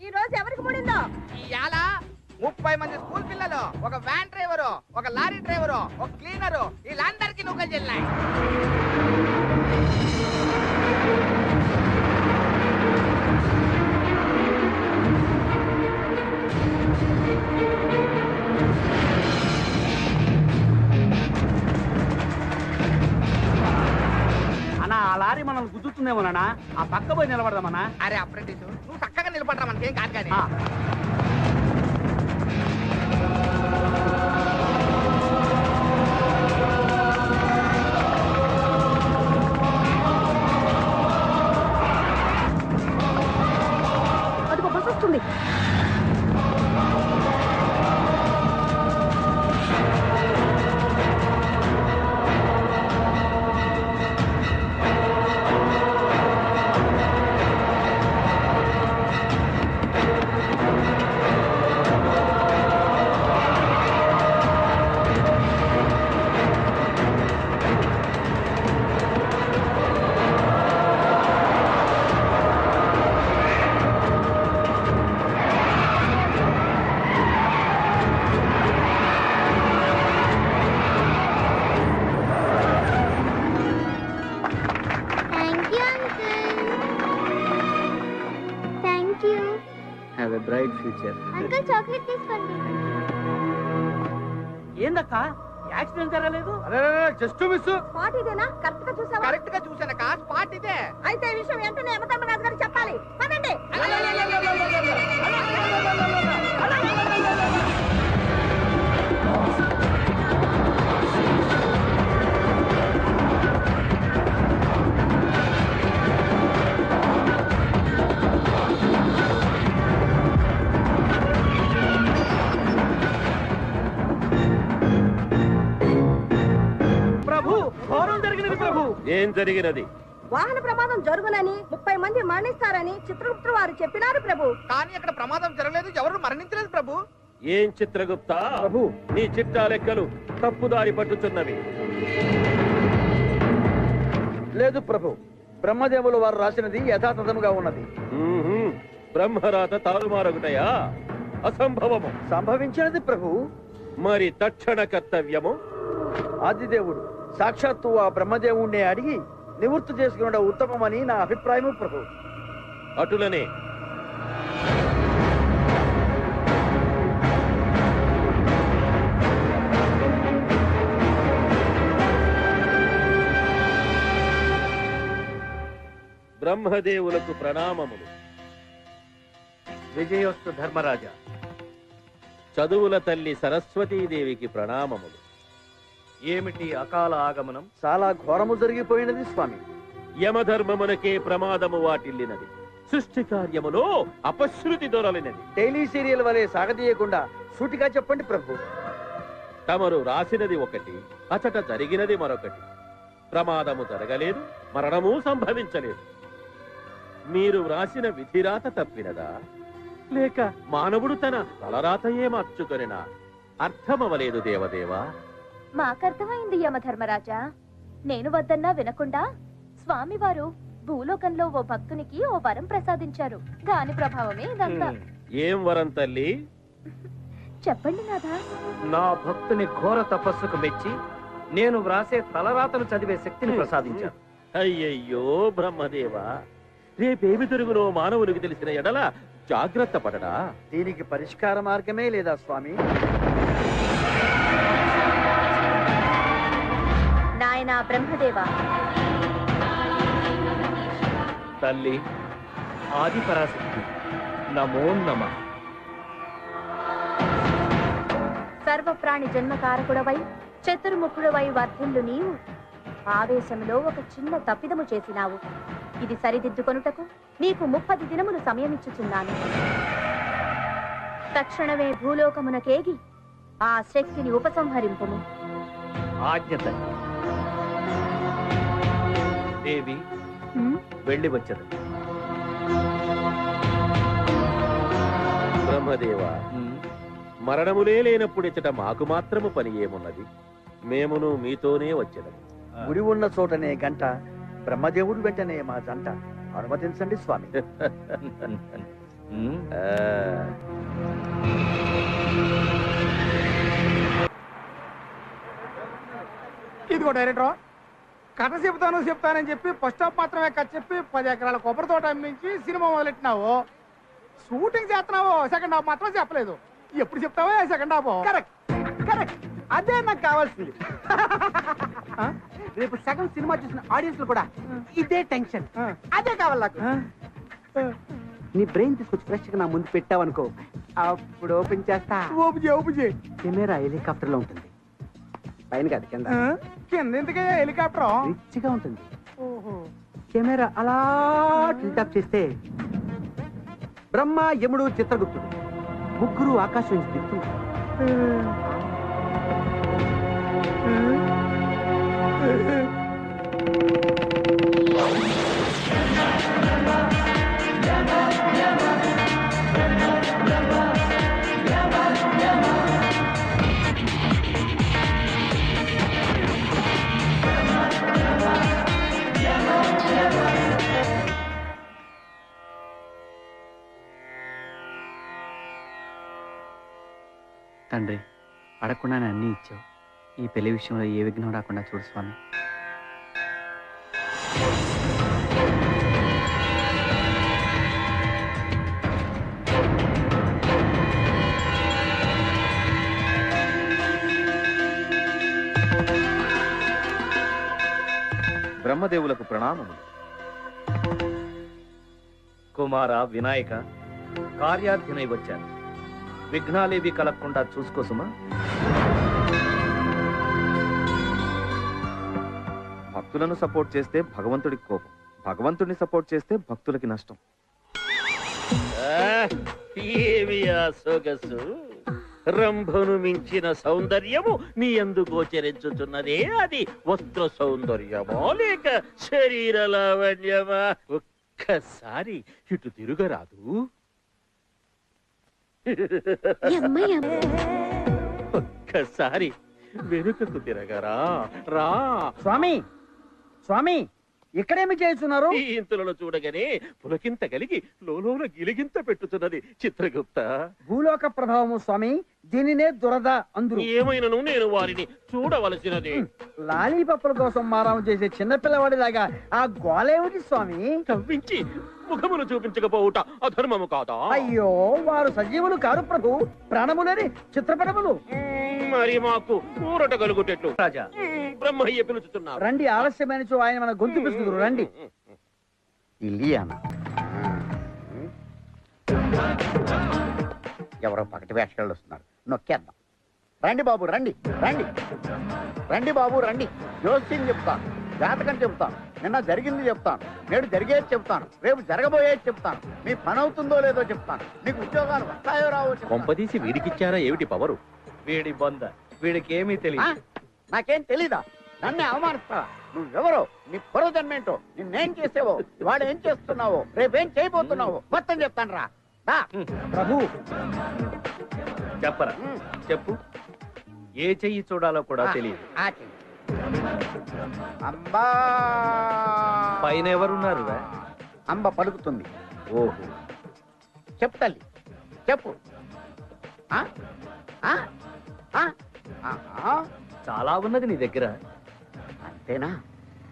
ఈ రోజు ఎవరికి ముడిందో? ఇవాళ 30 మంది స్కూల్ పిల్లలు, ఒక వ్యాన్ డ్రైవరు, ఒక లారీ డ్రైవరు, ఒక క్లీనరు, వీళ్ళందరికీ నువ్వు చెల్లాయి. అలా లారీ మనల్ని గుద్దుతుందేమోనా ఆ పక్క పోయి నిలబడదామన్నా. అరే అప్రెంటిస్ నువ్వు చక్కగా నిలబడరా మనకేం కాదు కానీ. అదిగో బస్ వస్తుంది. Have a bright future. Uncle chocolate తీసుకోండి. ఏందక్క యాక్సిడెంట్ జరగలేదు? Just miss. స్పాట్ ఇదేనా? కరెక్ట్ గా చూసావా? కరెక్ట్ గా చూసాను కా స్పాట్ ఇదే. అయితే ఈ విషయం వెంటనే యమధర్మరాజు గారికి చెప్పాలి. పదండి. ఏం జరిగినది? వాహన ప్రమాదం జరుగునని 30 మంది మరణిస్తారని చిత్రగుప్తుడు వారు చెప్పినారు ప్రభు. కానీ అక్కడ ప్రమాదం జరగలేదు, ఎవరు మరణించలేదు ప్రభు. ఏం చిత్రగుప్త ప్రభు, నీ చిట్టా లెక్కలు తప్పుదారి పట్టుచున్నవి. లేదు ప్రభు, బ్రహ్మదేవులు వారు రాసినది యథాతథముగా ఉన్నది. బ్రహ్మరాత తారుమారగుటయా? అసంభవము. సంభవించినది ప్రభు. మరి తక్షణ కర్తవ్యము? ఆదిదేవుడు సాక్షాత్తు ఆ బ్రహ్మదేవుణ్ణి అడిగి నివృత్తి చేసుకున్న ఉత్తమమని నా అభిప్రాయము ప్రభు. అటులనే బ్రహ్మదేవులకు ప్రణామములు. విజయోస్తు ధర్మరాజా. చదువుల తల్లి సరస్వతీదేవికి ప్రణామములు. ఏమిటి అకాల ఆగమనం? చాలా ఘోరము జరిగిపోయినది స్వామి. యమధర్మమునకే ప్రమాదము వాటిల్లినది. సృష్టి కార్యములో అపశృతి దొరలినది. డైలీ సీరియల్ వలె సాగదీయకుండా సూటిగా చెప్పండి ప్రభు. తమరు రాసినది ఒకటి, అచట జరిగినది మరొకటి. ప్రమాదము జరగలేదు, మరణము సంభవించలేదు. మీరు వ్రాసిన విధిరాత తప్పినదా, లేక మానవుడు తన తలరాతయే మార్చుకొనినా? అర్థమవలేదు దేవదేవా. మాకర్థమైంది యమధర్మరాజా. నేను వద్దన్నా వినకుండా స్వామివారు భూలోకంలో ఓ భక్తునికి ఓ వరం ప్రసాదించారు. దాని ప్రభావమే ఇదంతా. ఏం వరం తల్లి? చెప్పండి నాథా. నా భక్తుని ఘోర తపస్సుకు మెచ్చి నేను వ్రాసే తలరాతను చదివే శక్తిని ప్రసాదించాను. అయ్యయ్యో బ్రహ్మదేవా, రేపేమి తిరుగునో మానవునికి తెలిసిన ఎడల జాగ్రత్త పడడా? దీనికి పరిష్కార మార్గమే లేదా స్వామి? నాయనా బ్రహ్మదేవా. తల్లి ఆది పరాశక్తి, నమో నమః. సర్వప్రాణి జన్మకారకుడవై చతుర్ముఖుడవై వర్ధిల్లు నీవు ఆవేశంలో ఒక చిన్న తప్పిదము చేసినావు. ఇది సరిదిద్దుకొనుటకు నీకు 30 దినములు సమయమిచ్చుచున్నాను. తక్షణమే భూలోకమునకేగి ఆ శక్తిని ఉపసంహరింపుము. ఆజ్ఞ తల్లి. దేవి వెళ్ళి వచ్చదు. బ్రహ్మదేవా, మరణములే లేనప్పుడు ఇచ్చట మాకు మాత్రము పని ఏమున్నది? మేమును మీతోనే వచ్చేదము. గురి ఉన్న చోటనే గంట, బ్రహ్మదేవుడు వెంటనే మా జంట. అనుమతించండి స్వామి. ఇదిగో డైరెక్టర్, కథ చెప్తానని చెప్పి ఫస్ట్ హాఫ్ మాత్రమే కథ చెప్పి 10 ఎకరాల కొబ్బరి తోట అమ్మించి సినిమా మొదలెట్టినావు. షూటింగ్ చేస్తున్నావు, సెకండ్ హాఫ్ మాత్రం చెప్పలేదు. ఎప్పుడు చెప్తావా సెకండ్ హాఫ్? కరెక్ట్ కరెక్ట్, అదే నాకు కావాల్సింది. రేపు సగం సినిమా చూసిన ఆడియన్స్ లో కూడా ఇదే టెన్షన్. అదే కావాలి నాకు. నీ బ్రెయిన్ తీసుకొచ్చి ఫ్రెష్ గా నా ముందు పెట్టావనుకో, అప్పుడు ఓపెన్ చేస్తా. ఓపెన్ చేయి. కెమెరా హెలికాప్టర్ లో ఉంటుంది, పైన కాదు కింద. కింద ఎందుకయ్యా హెలికాప్టర్? రిచ్ గా ఉంటుంది. కెమెరా అలా టిల్టాప్ చేస్తే బ్రహ్మ, యముడు, చిత్రగుప్తుడు ముగ్గురు ఆకాశం నుంచి దిగుతున్నారు. తండ్రి, అడగకుండానే అన్నీ ఇచ్చావు. ఈ పెళ్లి విషయంలో ఏ విఘ్నం రాకుండా చూడు స్వామి. బ్రహ్మదేవులకు ప్రణామములు. కుమార వినాయక, కార్యార్థినై వచ్చాను. విఘ్నాలేవి కలగకుండా చూసుకోసుమా. భక్తులను సపోర్ట్ చేస్తే భగవంతుడికి కోపం, భగవంతుడిని సపోర్ట్ చేస్తే భక్తులకి నష్టం. ఏమి ఆ సొగసు! రంభను మించిన సౌందర్యము నీ యందు గోచరించుచున్నదే. అది వస్త్ర సౌందర్యమా లేక శరీర లావణ్యమా? ఒక్కసారి ఇటు తిరుగరాదు. ఒక్కసారి వెనుకకు తిరగరా. రా స్వామి, స్వామి ఇక్కడేమి చేస్తున్నారు? ఈ ఇంతలో చూడగానే పులకింత కలిగి లోలోన గిలిగింత పెట్టుతున్నది చిత్రగుప్త. భూలోక ప్రభావము స్వామి, దీనినే దురద అందరూ. ఏమైనను నేను వారిని చూడవలసినది. లాలీపప్పుల కోసం మారాము చేసే చిన్నపిల్లవాడిలాగా ఆ గోలేమిటి స్వామి? కవ్వించి ముఖమును చూపించకపోవుట అధర్మము కాదా? అయ్యో, వారు సజీవులు కాదు ప్రభు, ప్రాణములేని చిత్రపటములు. మరి మాకు ఊరట కలుగుటెట్లు? రాజా, బ్రహ్మయ్య పిలుచుతున్నారు. రండి, ఆలస్యమైన ఆయన మన గొంతు పిలుచుదురు. రండి. ఇలియానా ఎవరో పకటి వేషగాళ్ళు వస్తున్నారు, నొక్కేద్దాం. రండి బాబు, రండి రండి రండి బాబు రండి. జోస్యం చెప్తాను, జాతకం చెప్తాను, నిన్న జరిగింది చెప్తాను, నేడు జరిగేది చెప్తాను, రేపు జరగబోయేది చెప్తాను, మీ పని అవుతుందో లేదో చెప్తాను, నీకు ఉద్యోగాలు వస్తాయో రావో చెప్తాను. కొంపదీసి వీడికిచ్చారా ఏమిటి పవరు? వీడి బొంద, వీడికి ఏమీ తెలియదు. నాకేం తెలీదా? నన్నే అవమానిస్తావా? నువ్వెవరో, నీ పూర్వజన్మేంటో, నిన్నేం చేసేవో, వాడు ఏం చేస్తున్నావో, రేపేం చేయబోతున్నావో మొత్తం చెప్తాను రా. ప్రభు చెప్పరా, చెప్పు. ఏ చెయ్యి చూడాలో కూడా తెలియదు. అంబా పైన ఎవరున్నారు? అంబ పలుకుతుంది. ఓహో, చెప్పు తల్లి, చెప్పు. చాలా ఉన్నది నీ దగ్గర. అంతేనా?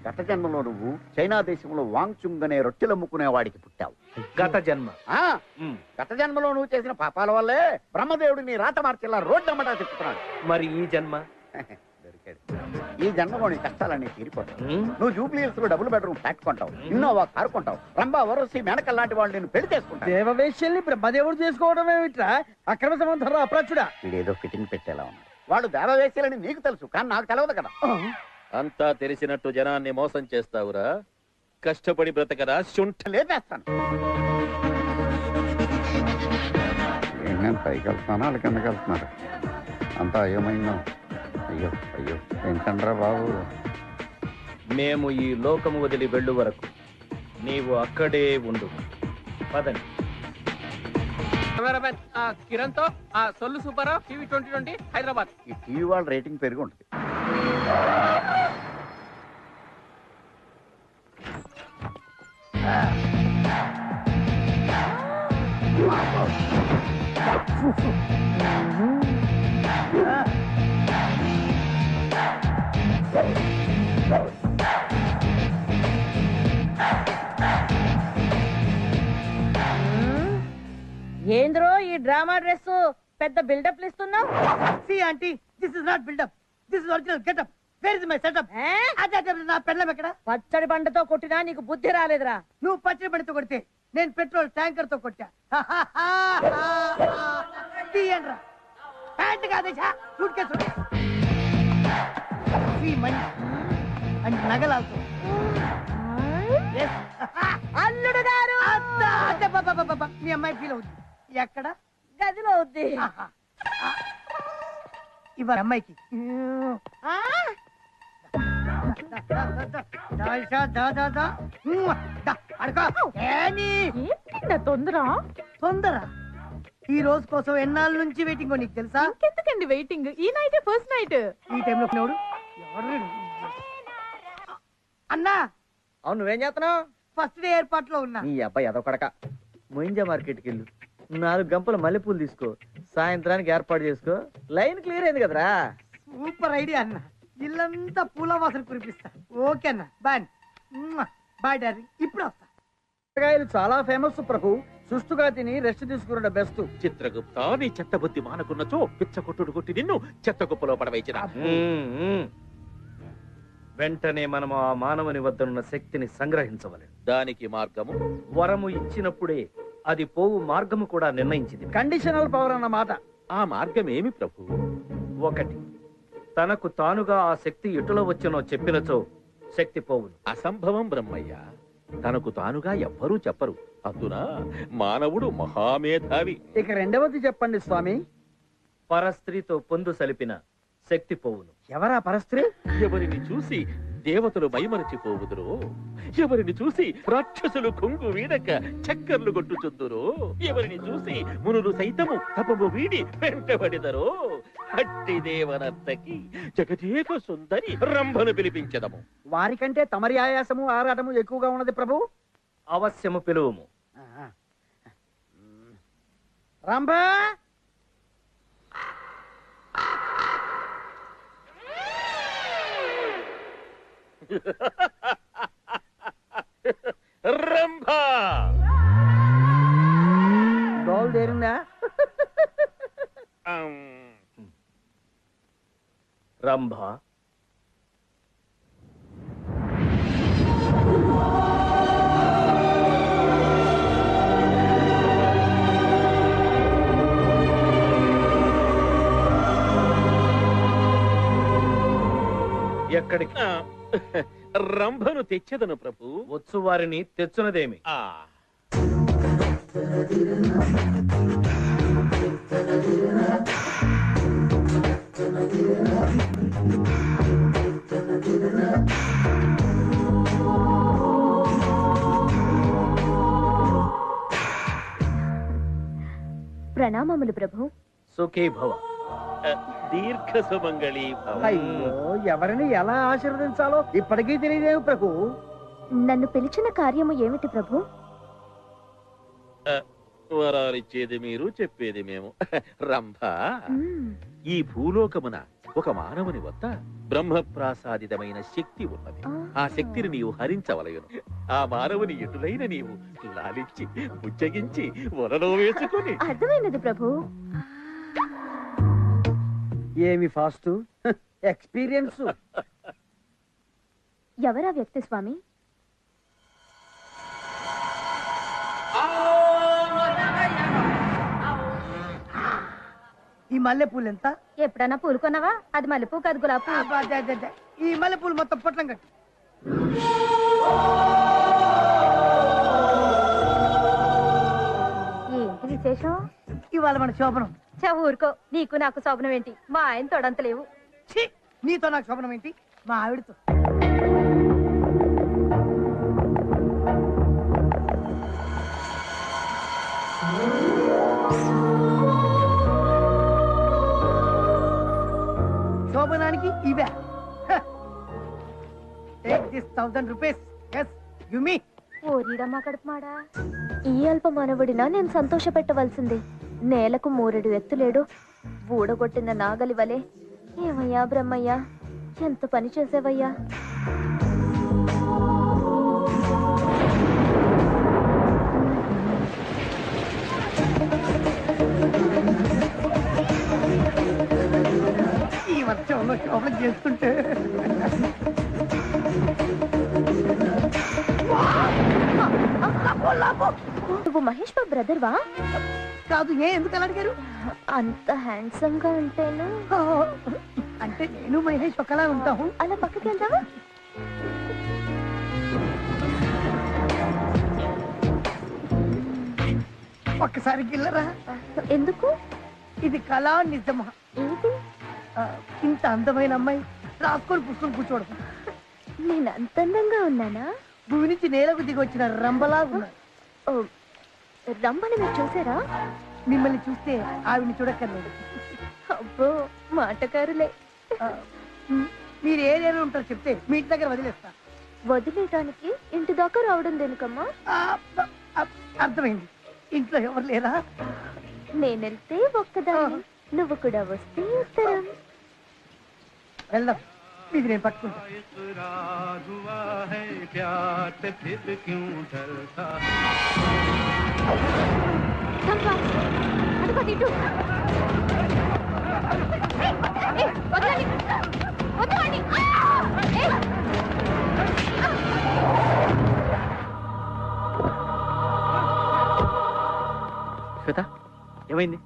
గత జన్మలో నువ్వు చైనా దేశంలో వాంగ్చుంగ్ అనే రొట్టెలు అమ్ముకునే వాడికి పుట్టావు. గత జన్మ? గత జన్మలో నువ్వు చేసిన పాపాల వల్లే బ్రహ్మదేవుడు నీ రాత మార్చేలా రోడ్డు అమ్మటా చెప్తున్నాడు. మరి ఈ జన్మ? దొరికాడు. ఈ జన్మలో నీ కష్టాలన్నీ తీరిపోతావు. నువ్వు జూబ్లీహిల్స్ లో డబుల్ బెడ్రూమ్ ఫ్లాట్ కొంటావు, ఇన్నోవా కారు కొంటావు, రంభా వరసి మేనకల్ లాంటి వాళ్ళు నేను పెళ్లి చేసుకుంటావు. దేవవేశ్యల్ని బ్రహ్మదేవుడు చేసుకోవడం ఏమిట్రా? అక్రమ సంబంధం అప్రాచుడా. వీడేదో ఫిట్టింగ్ పెట్టేలా ఉన్నాడు. వాళ్ళు దేవవేశ్యలని నీకు తెలుసు, కానీ నాకు తెలియదు కదా. అంతా తెలిసినట్టు జనాన్ని మోసం చేస్తావురా. కష్టపడి బ్రతకరా, శుంఠ లేపేస్తాను. నేను పైకి వెళ్తున్నాను, వాళ్ళ కిందకి వెళ్తున్నారు. అంతా అయోమయంగా. అయ్యో అయ్యో, ఏంటండ్రా బాబు. మేము ఈ లోకము వదిలి వెళ్ళు వరకు నీవు అక్కడే ఉండు. పదండి. కిరణ్ తో సొల్లు సూపర్ టీవీ 2020 హైదరాబాద్. ఈ టీవీ వాళ్ళ రేటింగ్ పెరిగి ఉంటుంది. ఏంద్రో ఈ డ్రామా డ్రెస్ పెద్ద బిల్డప్ ఇస్తున్నావు? See aunty, this is not buildup, this is original getup. Where is my setup అదే నా పెళ్ళం ఎక్కడ పచ్చడి బండతో కొట్టినా నీకు బుద్ధి రాలేదురా. నువ్వు పచ్చడి బండితో కొడితే నేను పెట్రోల్ ట్యాంకర్ తో కొట్టా. తీయండ్రా ప్యాంట్ కాదే సూట్ కేసు మనీ అండ్ నగలాల్తో. అల్లుడు గారు మీ అమ్మాయి ఫీల్ అవుతుంది. ఎక్కడ? గదిలో అవుద్ది. ఇవాళ అమ్మాయికి తొందర ఈ రోజు కోసం ఎన్నాళ్ళ నుంచి వెయిటింగ్ నీకు తెలుసా? ఎందుకండి వెయిటింగ్? ఈ నైట్ ఫస్ట్ నైట్. ఈ టైంలో ఎవడు అన్నా? అవును, నువ్వేం చేస్తున్నావు? ఫస్ట్ డే ఏర్పాట్లో ఉన్నా. నీ అబ్బాయి అదో కొడక. మొయింజా మార్కెట్కి వెళ్ళు, 4 గంపల మల్లెపూలు తీసుకో, సాయంత్రానికి ఏర్పాటు చేసుకో. లైన్ క్లియర్ అయింది కదరా. సూపర్ ఐడియా అన్న. ఇల్లంతా పూల వాసన కురిపిస్తా. ఓకే అన్న, బాయ్. బాయ్ డార్లింగ్, ఇప్పుడు వస్తా. కూరగాయలు చాలా ఫేమస్ ప్రభు. సుష్టుగా తిని రెస్ట్ తీసుకున్న బెస్ట్. చిత్రగుప్త, నీ చెత్త బుద్ధి మానకున్నచో పిచ్చ కొట్టుడు కొట్టి నిన్ను చెత్త కుప్పలో పడవేచిన. వెంటనే మనం ఆ మానవుని వద్దనున్న శక్తిని సంగ్రహించవలెను. దానికి మార్గము వరము ఇచ్చినప్పుడే అది పోవు మార్గము కూడా నిర్ణయించింది. కండిషనల్ పవర్ అన్నమాట. ఆ మార్గం ఏమి ప్రభు? 1, తనకు తానుగా ఆ శక్తి ఎటులో వచ్చనో చెప్పినచో శక్తి పోవును. అసంభవం బ్రహ్మయ్య. తనకు తానుగా ఎవ్వరూ చెప్పరు. అందున మానవుడు మహామేధావి. ఇక రెండవది చెప్పండి స్వామి. పరస్త్రీతో పొందు సలిపిన శక్తి పోవును. ఎవరా పరస్త్రీ? ఎవరిని చూసి దేవతలు మైమరచిపోవుదురో, ఎవరిని చూసి రాక్షసులు కొంగు వీడక చక్కర్లు కొట్టుచుందురో, ఎవరిని చూసి మునులు సైతము తపము వీడి వెంటబడిదరో, అట్టి దేవనర్తకి జగదేక సుందరి రంభను పిలిపించదము. వారికంటే తమరి ఆయాసము ఆరాటము ఎక్కువగా ఉన్నది ప్రభు. అవశ్యము పిలువము. రంభా, రంభా డోల్ దేరిందా? రంభ, ఎక్కడికి? రంభను తెచ్చేదను ప్రభు. వచ్చు వారిని తెచ్చునదేమి? ప్రణామములు ప్రభు. సుఖీ భవ. దీర్ఘ సుమంగళి భవ. అయ్యో, ఎవరిని ఎలా ఆశీర్వదించాలో ఇప్పటికీ తెలియదేవు ప్రభు. నన్ను పిలిచిన కార్యము ఏమిటి ప్రభు? వరాలిచ్చేది మీరు, చెప్పేది మేము. రంభ, ఈ భూలోకమున ఒక మానవుని వద్ద బ్రహ్మప్రాసాదితమైన శక్తి ఉన్నది. ఆ శక్తిని నీవు హరించవలయును. ఆ మానవుని ఎటులైన నీవు లాలించి బుజ్జగించి వలలో వేసుకుని. అర్థమైనది ప్రభు. ఏమి ఫాస్ట్ ఎక్స్పీరియన్స్. ఎవరా వ్యక్తి స్వామి? ఈ మల్లెపూలు ఎంత? ఎప్పుడన్నా పూలు కొన్నావా? అది మల్లెపూ కాదు, గులాబీ. ఈ మల్లెపూలు మొత్తం పొట్లం కట్టు. ఏంటి విశేషం? ఇవాళ మన శోభనం. ఊరుకో, నీకు నాకు శోభనం ఏంటి? మా ఆయన తోడంత లేవు. నీతో నాకు శోభనం ఏంటి? మా ఆవిడతో. శోభనానికి ఇవే. Take this 1000 rupees. Yes, give me. ఓరిడమ్మా కడుపుమాడా. ఈ అల్ప మానవుడినా నేను సంతోష పెట్టవలసింది. నేలకు 3 ఎత్తులేడు, ఊడగొట్టిన నాగలి వలె. ఏమయ్యా బ్రహ్మయ్యా, ఎంత పని చేసేవయ్యా. పరిచయంలో షాపింగ్ చేసుకుంటే నువ్వు మహేష్ బాబు బ్రదర్వా? కాదు. ఎందుకు అలా అడిగారు? అంత హ్యాండ్సమ్ గా ఉంటేను. అంటే నేను మహేష్ ఒకలా ఉంటాము. అలా పక్కకి వెళ్దావా? ఒక్కసారి గిల్లరా. ఎందుకు? ఇది కళా నిజమా? ఏంటి? ఇంత అందమైన అమ్మాయి రాసుకొని పుస్తకం కూర్చోవడం. నేను అంత అందంగా ఉన్నానా? భూమి నుంచి నేలకు దిగి వచ్చిన రంబలా ఉన్నా. రంబని మీరు చూసారా? మిమ్మల్ని చూస్తే ఆవిని చూడక్కర్లేదు. అబ్బో మాటకారులే. మీరు ఏ ఏరియాలో ఉంటారో చెప్తే మీ ఇంటి దగ్గర వదిలేస్తా. వదిలేయడానికి ఇంటి దాకా రావడం దేనికమ్మా? అర్థమైంది. ఇంట్లో ఎవరు లేరా? నేనెళ్తే ఒక్కదాన్ని, నువ్వు కూడా వస్తే ఉత్తరం. వెళ్దాం. ఇది నేను పట్టుకుంటా. శ్వేత, ఏమైంది?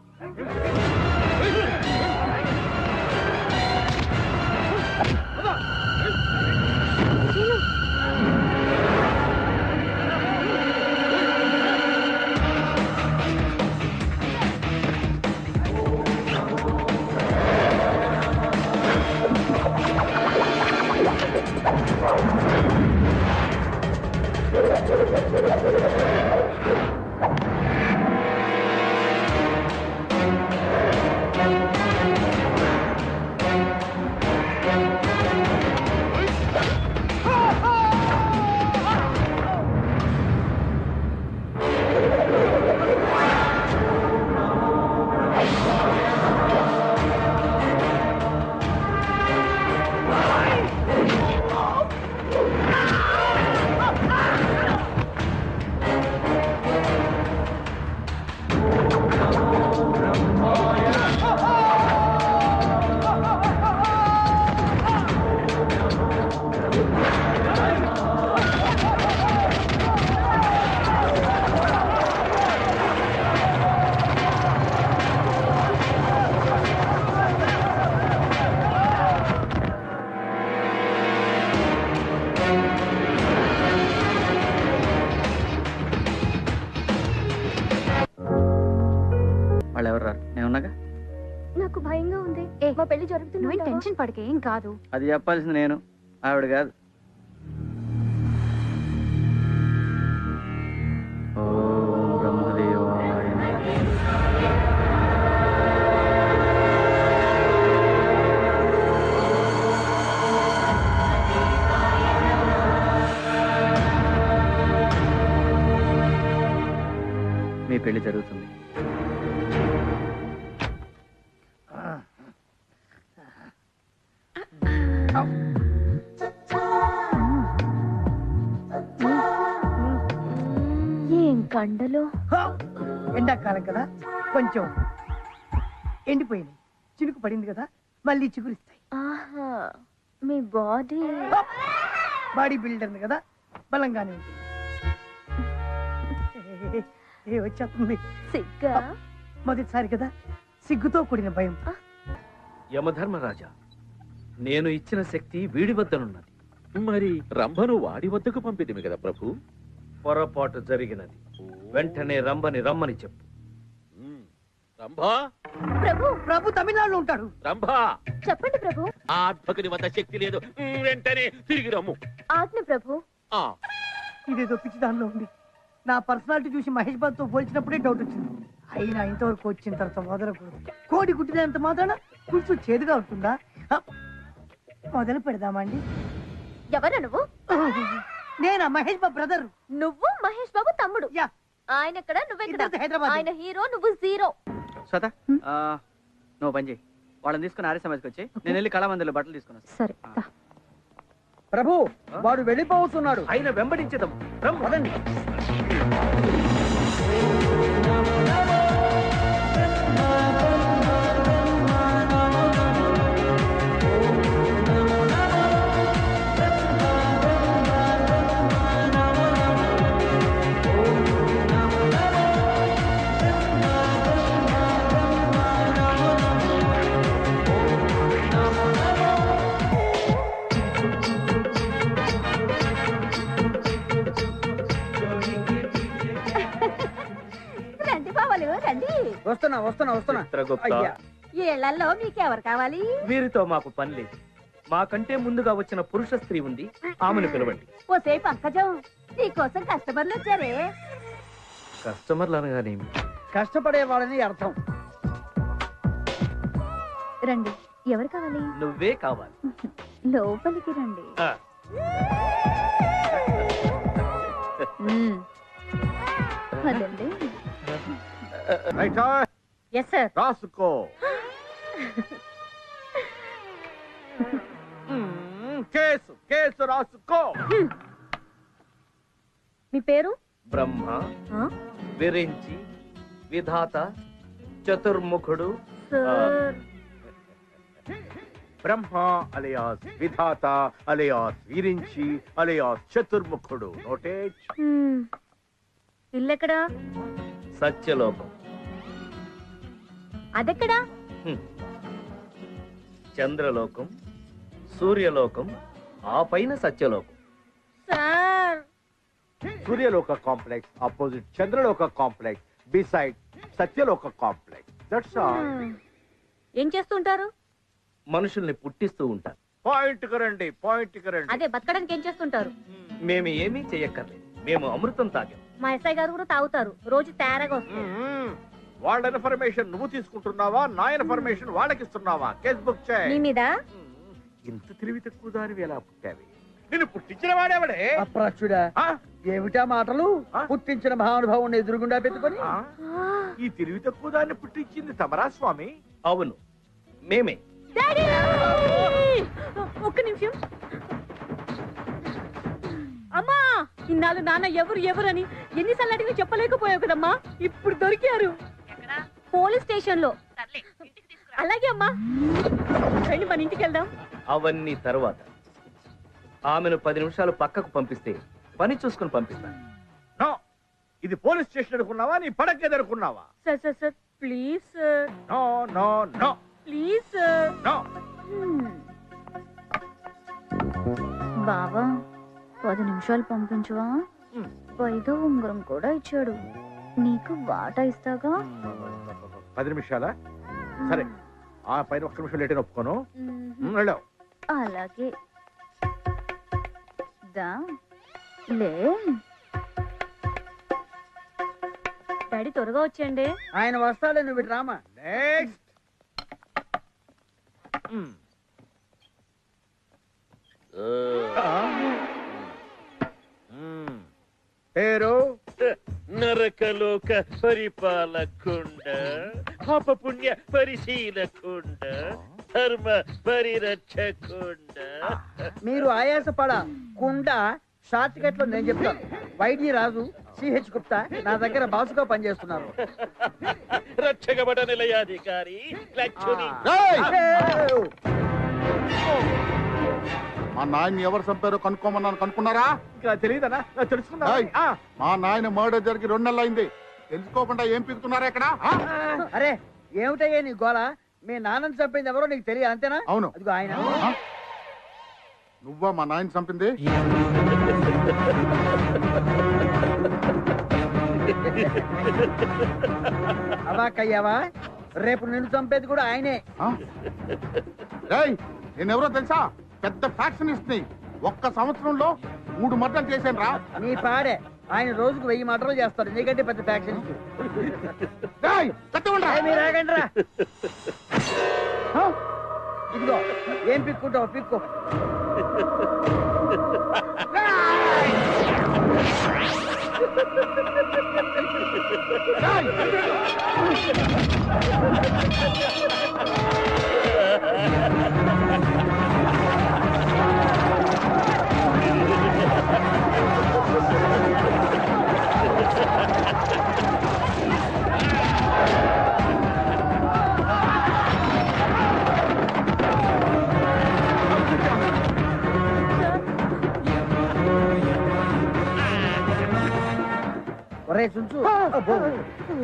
నాకు భయంగా ఉంది. మా పెళ్లి జరుగుతుంది. టెన్షన్ పడకే, ఏం కాదు. అది చెప్పాల్సింది నేను, ఆవిడ కాదు. ఓం బ్రహ్మదేవాయ నమః. మీ పెళ్లి జరుగుతుంది. ఏం కండలో. ఎండాకాలం కదా, కొంచెం ఎండిపోయింది. చినుకు పడింది కదా, మళ్ళీ చిగురిస్తాయి. ఆహా, మీ బాడీ బాడీ బిల్డర్ కదా, బలంగానే ఉంటుంది. వచ్చేస్తుంది. సిగ్గా? మొదటిసారి కదా, సిగ్గుతో కూడిన భయం. యమధర్మరాజా, నేను ఇచ్చిన శక్తి వీడి వద్దనున్నది. మరి రంభను వాడి వద్దకు పంపితిమి కదా ప్రభు. పొరపాటు జరిగినది. వెంటనే రంభని రమ్మని చెప్పు. రంభా, ప్రభు ప్రభు తమిళనాడులో ఉంటాడు. రంభా, చెప్పండి ప్రభు. ఆ అద్భకుని వద్ద శక్తి లేదు, వెంటనే తిరిగి రమ్ము. ఆజ్ఞ ప్రభు. ఇదేదో పిచ్చి దానిలో ఉంది. నా పర్సనాలిటీ చూసి మహేష్ బాబుతో పోల్చినప్పుడే డౌట్ వచ్చింది. అయినా ఇంతవరకు వచ్చిన తర్వాత వదలకూడదు. కోడి గుట్టినంత మాత్రాన పులుసు చేదుగా ఉంటుందా? మొదలు పెడదామా అండి? ఎవరు నువ్వు? నేనా మహేష్ బాబు బ్రదర్. నువ్వు మహేష్ బాబు తమ్ముడు. ఆయన ఎక్కడ, నువ్వెక్కడ? హైదరాబాద్. ఆయన హీరో, నువ్వు జీరో. శ్వేత, నువ్వు పని చేయి. వాళ్ళని తీసుకుని ఆర్య సమాజ్కి వచ్చి నేను వెళ్ళి కళామందిలో బట్టలు తీసుకున్నాను. సరే. ప్రభు, వాడు వెళ్ళిపోతున్నాడు. ఆయన వెంబడించదాం. పదండి. వస్తున్నా వస్తున్నా వస్తున్నా చిత్రగుప్త అయ్యా ఈ ఇళ్లలో మీకెవరు కావాలి? వీరితో మాకు పని లేదు. మాకంటే ముందుగా వచ్చిన పురుష స్త్రీ ఉంది, ఆమెను పిలవండి. ఓసే పంకజం, నీకోసం కస్టమర్లు వచ్చారే. కస్టమర్లు అనగానేమి? కష్టపడే వాళ్ళని అర్థం. రండి, ఎవరు కావాలి? నువ్వే కావాలి. లోపలికి రండి. ఆ, పదండి. Yes sir. రాసుకో. కేసు కేసు రాసుకో. మీ పేరు? బ్రహ్మ, విరించి, విధాత, చతుర్ముఖుడు. Sir Brahma alias Vidhata alias Virinchi alias చతుర్ముఖుడు. నోటేజ్. ఇల్లెక్కడా? సత్యలోకం. అదెక్కడా? చంద్రలోకం, సూర్యలోకం, ఆ పైన సత్యలోకం. Sir Suryaloka complex opposite Chandraloka complex beside Satyaloka complex. That's all. ఏం చేస్తుంటారు? మనుషుల్ని పుట్టిస్తూ ఉంటారు. పాయింట్ కి రండి, పాయింట్ కి రండి. అదే బతకడానికి ఏం చేస్తుంటారు? మేము ఏమీ చెయ్యక్కర్లేదు, మేము అమృతం తాగాం. మా ఎస్ఐ గారు కూడా తాగుతారు, రోజు తయారగా వస్తారు. వాళ్ళ ఇన్ఫర్మేషన్ నువ్వు తీసుకుంటున్నావా, నా ఇన్ఫర్మేషన్ వాళ్ళకి ఇస్తున్నావా? కేసు బుక్ మీ చేయి. మీద ఇంత తెలివి తక్కువ దానివి ఎలా పుట్టావి? నిన్ను పుట్టించిన వాడేవాడే? అప్రాచుడా, ఏమిటా మాటలు? పుట్టించిన మహానుభావుని ఎదురుగుండా పెట్టుకొని ఈ తెలివి తక్కువ దాన్ని పుట్టించింది తమరా స్వామి? అవును, మేమే. ఒక్క నిమిషం. అమ్మా, ఇన్నాళ్ళు నాన్న ఎవరు ఎవరని ఎన్నిసార్లు అడిగి చెప్పలేకపోయావు కదమ్మా, ఇప్పుడు దొరికారు. పోలీస్ స్టేషన్ లో. అలాగే అమ్మా, రండి మన ఇంటికి వెళ్దాం. అవన్నీ తర్వాత. ఆమెను 10 నిమిషాలు పక్కకు పంపిస్తే పని చూసుకుని పంపిస్తాను. నో, ఇది పోలీస్ స్టేషన్ అనుకున్నావా, నీ పడకేది అనుకున్నావా? Sir sir sir please sir. No no no please sir. No. బావా 10 నిమిషాలు పంపించవా? పైగా ఉంగరం కూడా ఇచ్చాడు. నీకు వాటా ఇస్తాగా. 10 నిమిషాలా? సరే, ఆ పైన 1 నిమిషం లేట్ ఒప్పుకోను. వెళ్ళావు. అలాగే దా లే. డాడీ త్వరగా వచ్చేయండి. ఆయన వస్తాడే, నువ్వు ఇటు రామా. నెక్స్ట్. పేరు? నరకలోక పరిపాలకుండ, పాపపుణ్య పరిశీలకుండ, ధర్మ పరిరక్షకుండ. మీరు ఆయాసపడ కుండా షార్ట్ కట్ లో నేను చెప్తాను. వైద్య రాజు, సిహెచ్ గుప్తా నా దగ్గర బాసుగా పనిచేస్తున్నారు. రక్షకబడ నిలయాధికారి లక్ష్మి. మా నాయన్ని ఎవరు చంపారో కనుక్కోమన్నాను, కనుక్కున్నారా? ఇంకా తెలియదనా? తెలుసుకున్నా. మా నాయన మర్డర్ జరిగి 2 నెలలు అయింది. తెలుసుకోకుండా ఏం పీకుతున్నారా ఇక్కడ? అరే ఏమిటయ్యా నీ గోళ? మీ నాన్నని చంపింది ఎవరో నీకు తెలియదు అంతేనా? అవును. అదిగో ఆయన. నువ్వా మా నాయన చంపింది? అవాకయ్యావా? రేపు నిన్ను చంపేది కూడా ఆయనే. నేనెవరో తెలుసా? పెద్ద ఫ్యాక్షనిస్ట్ ని. 1 సంవత్సరంలో 3 మర్డర్లు చేశాను రా. నీ పాడే. ఆయన రోజుకు 1000 మర్డర్లు చేస్తారు, నీకంటే పెద్ద ఫ్యాక్షనిస్ట్. మీరు ఆగండి రా. ఇదిగో ఏం పిక్కుంటావు పిక్కు. ఒరే చుంచు,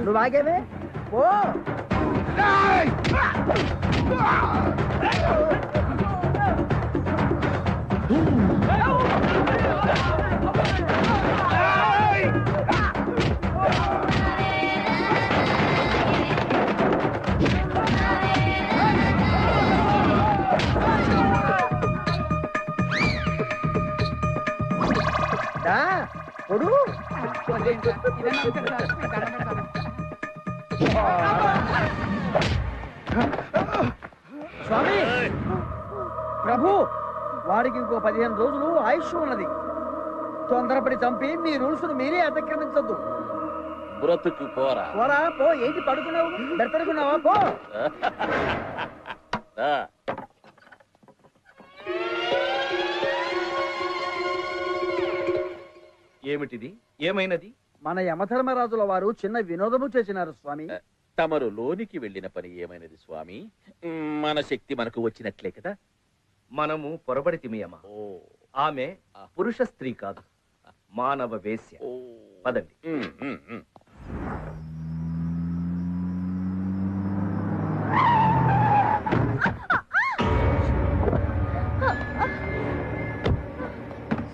నువ్వు ఆగేవే ఓ. పొడు స్వామి ప్రభు వాడికి ఇంకో 15 రోజులు ఆయుష్ ఉన్నది. తొందరపడి చంపి మీ రూల్స్ మీరే అతిక్రమించద్దు. బ్రతుకు పోరా. పోరా పో. ఏంటి పడుకున్నావు? బెడతడుకున్నావా? పో. ఏమిటిది? ఏమైనది? మన యమధర్మరాజుల వారు చిన్న వినోదము చేసినారు స్వామి. తమరు లోనికి వెళ్ళిన పని ఏమైనది స్వామి? మన శక్తి మనకు వచ్చినట్లే కదా. మనము పొరబడితిమియమా. ఆమె పురుష స్త్రీ కాదు, మానవ వేశ్య. పదండి.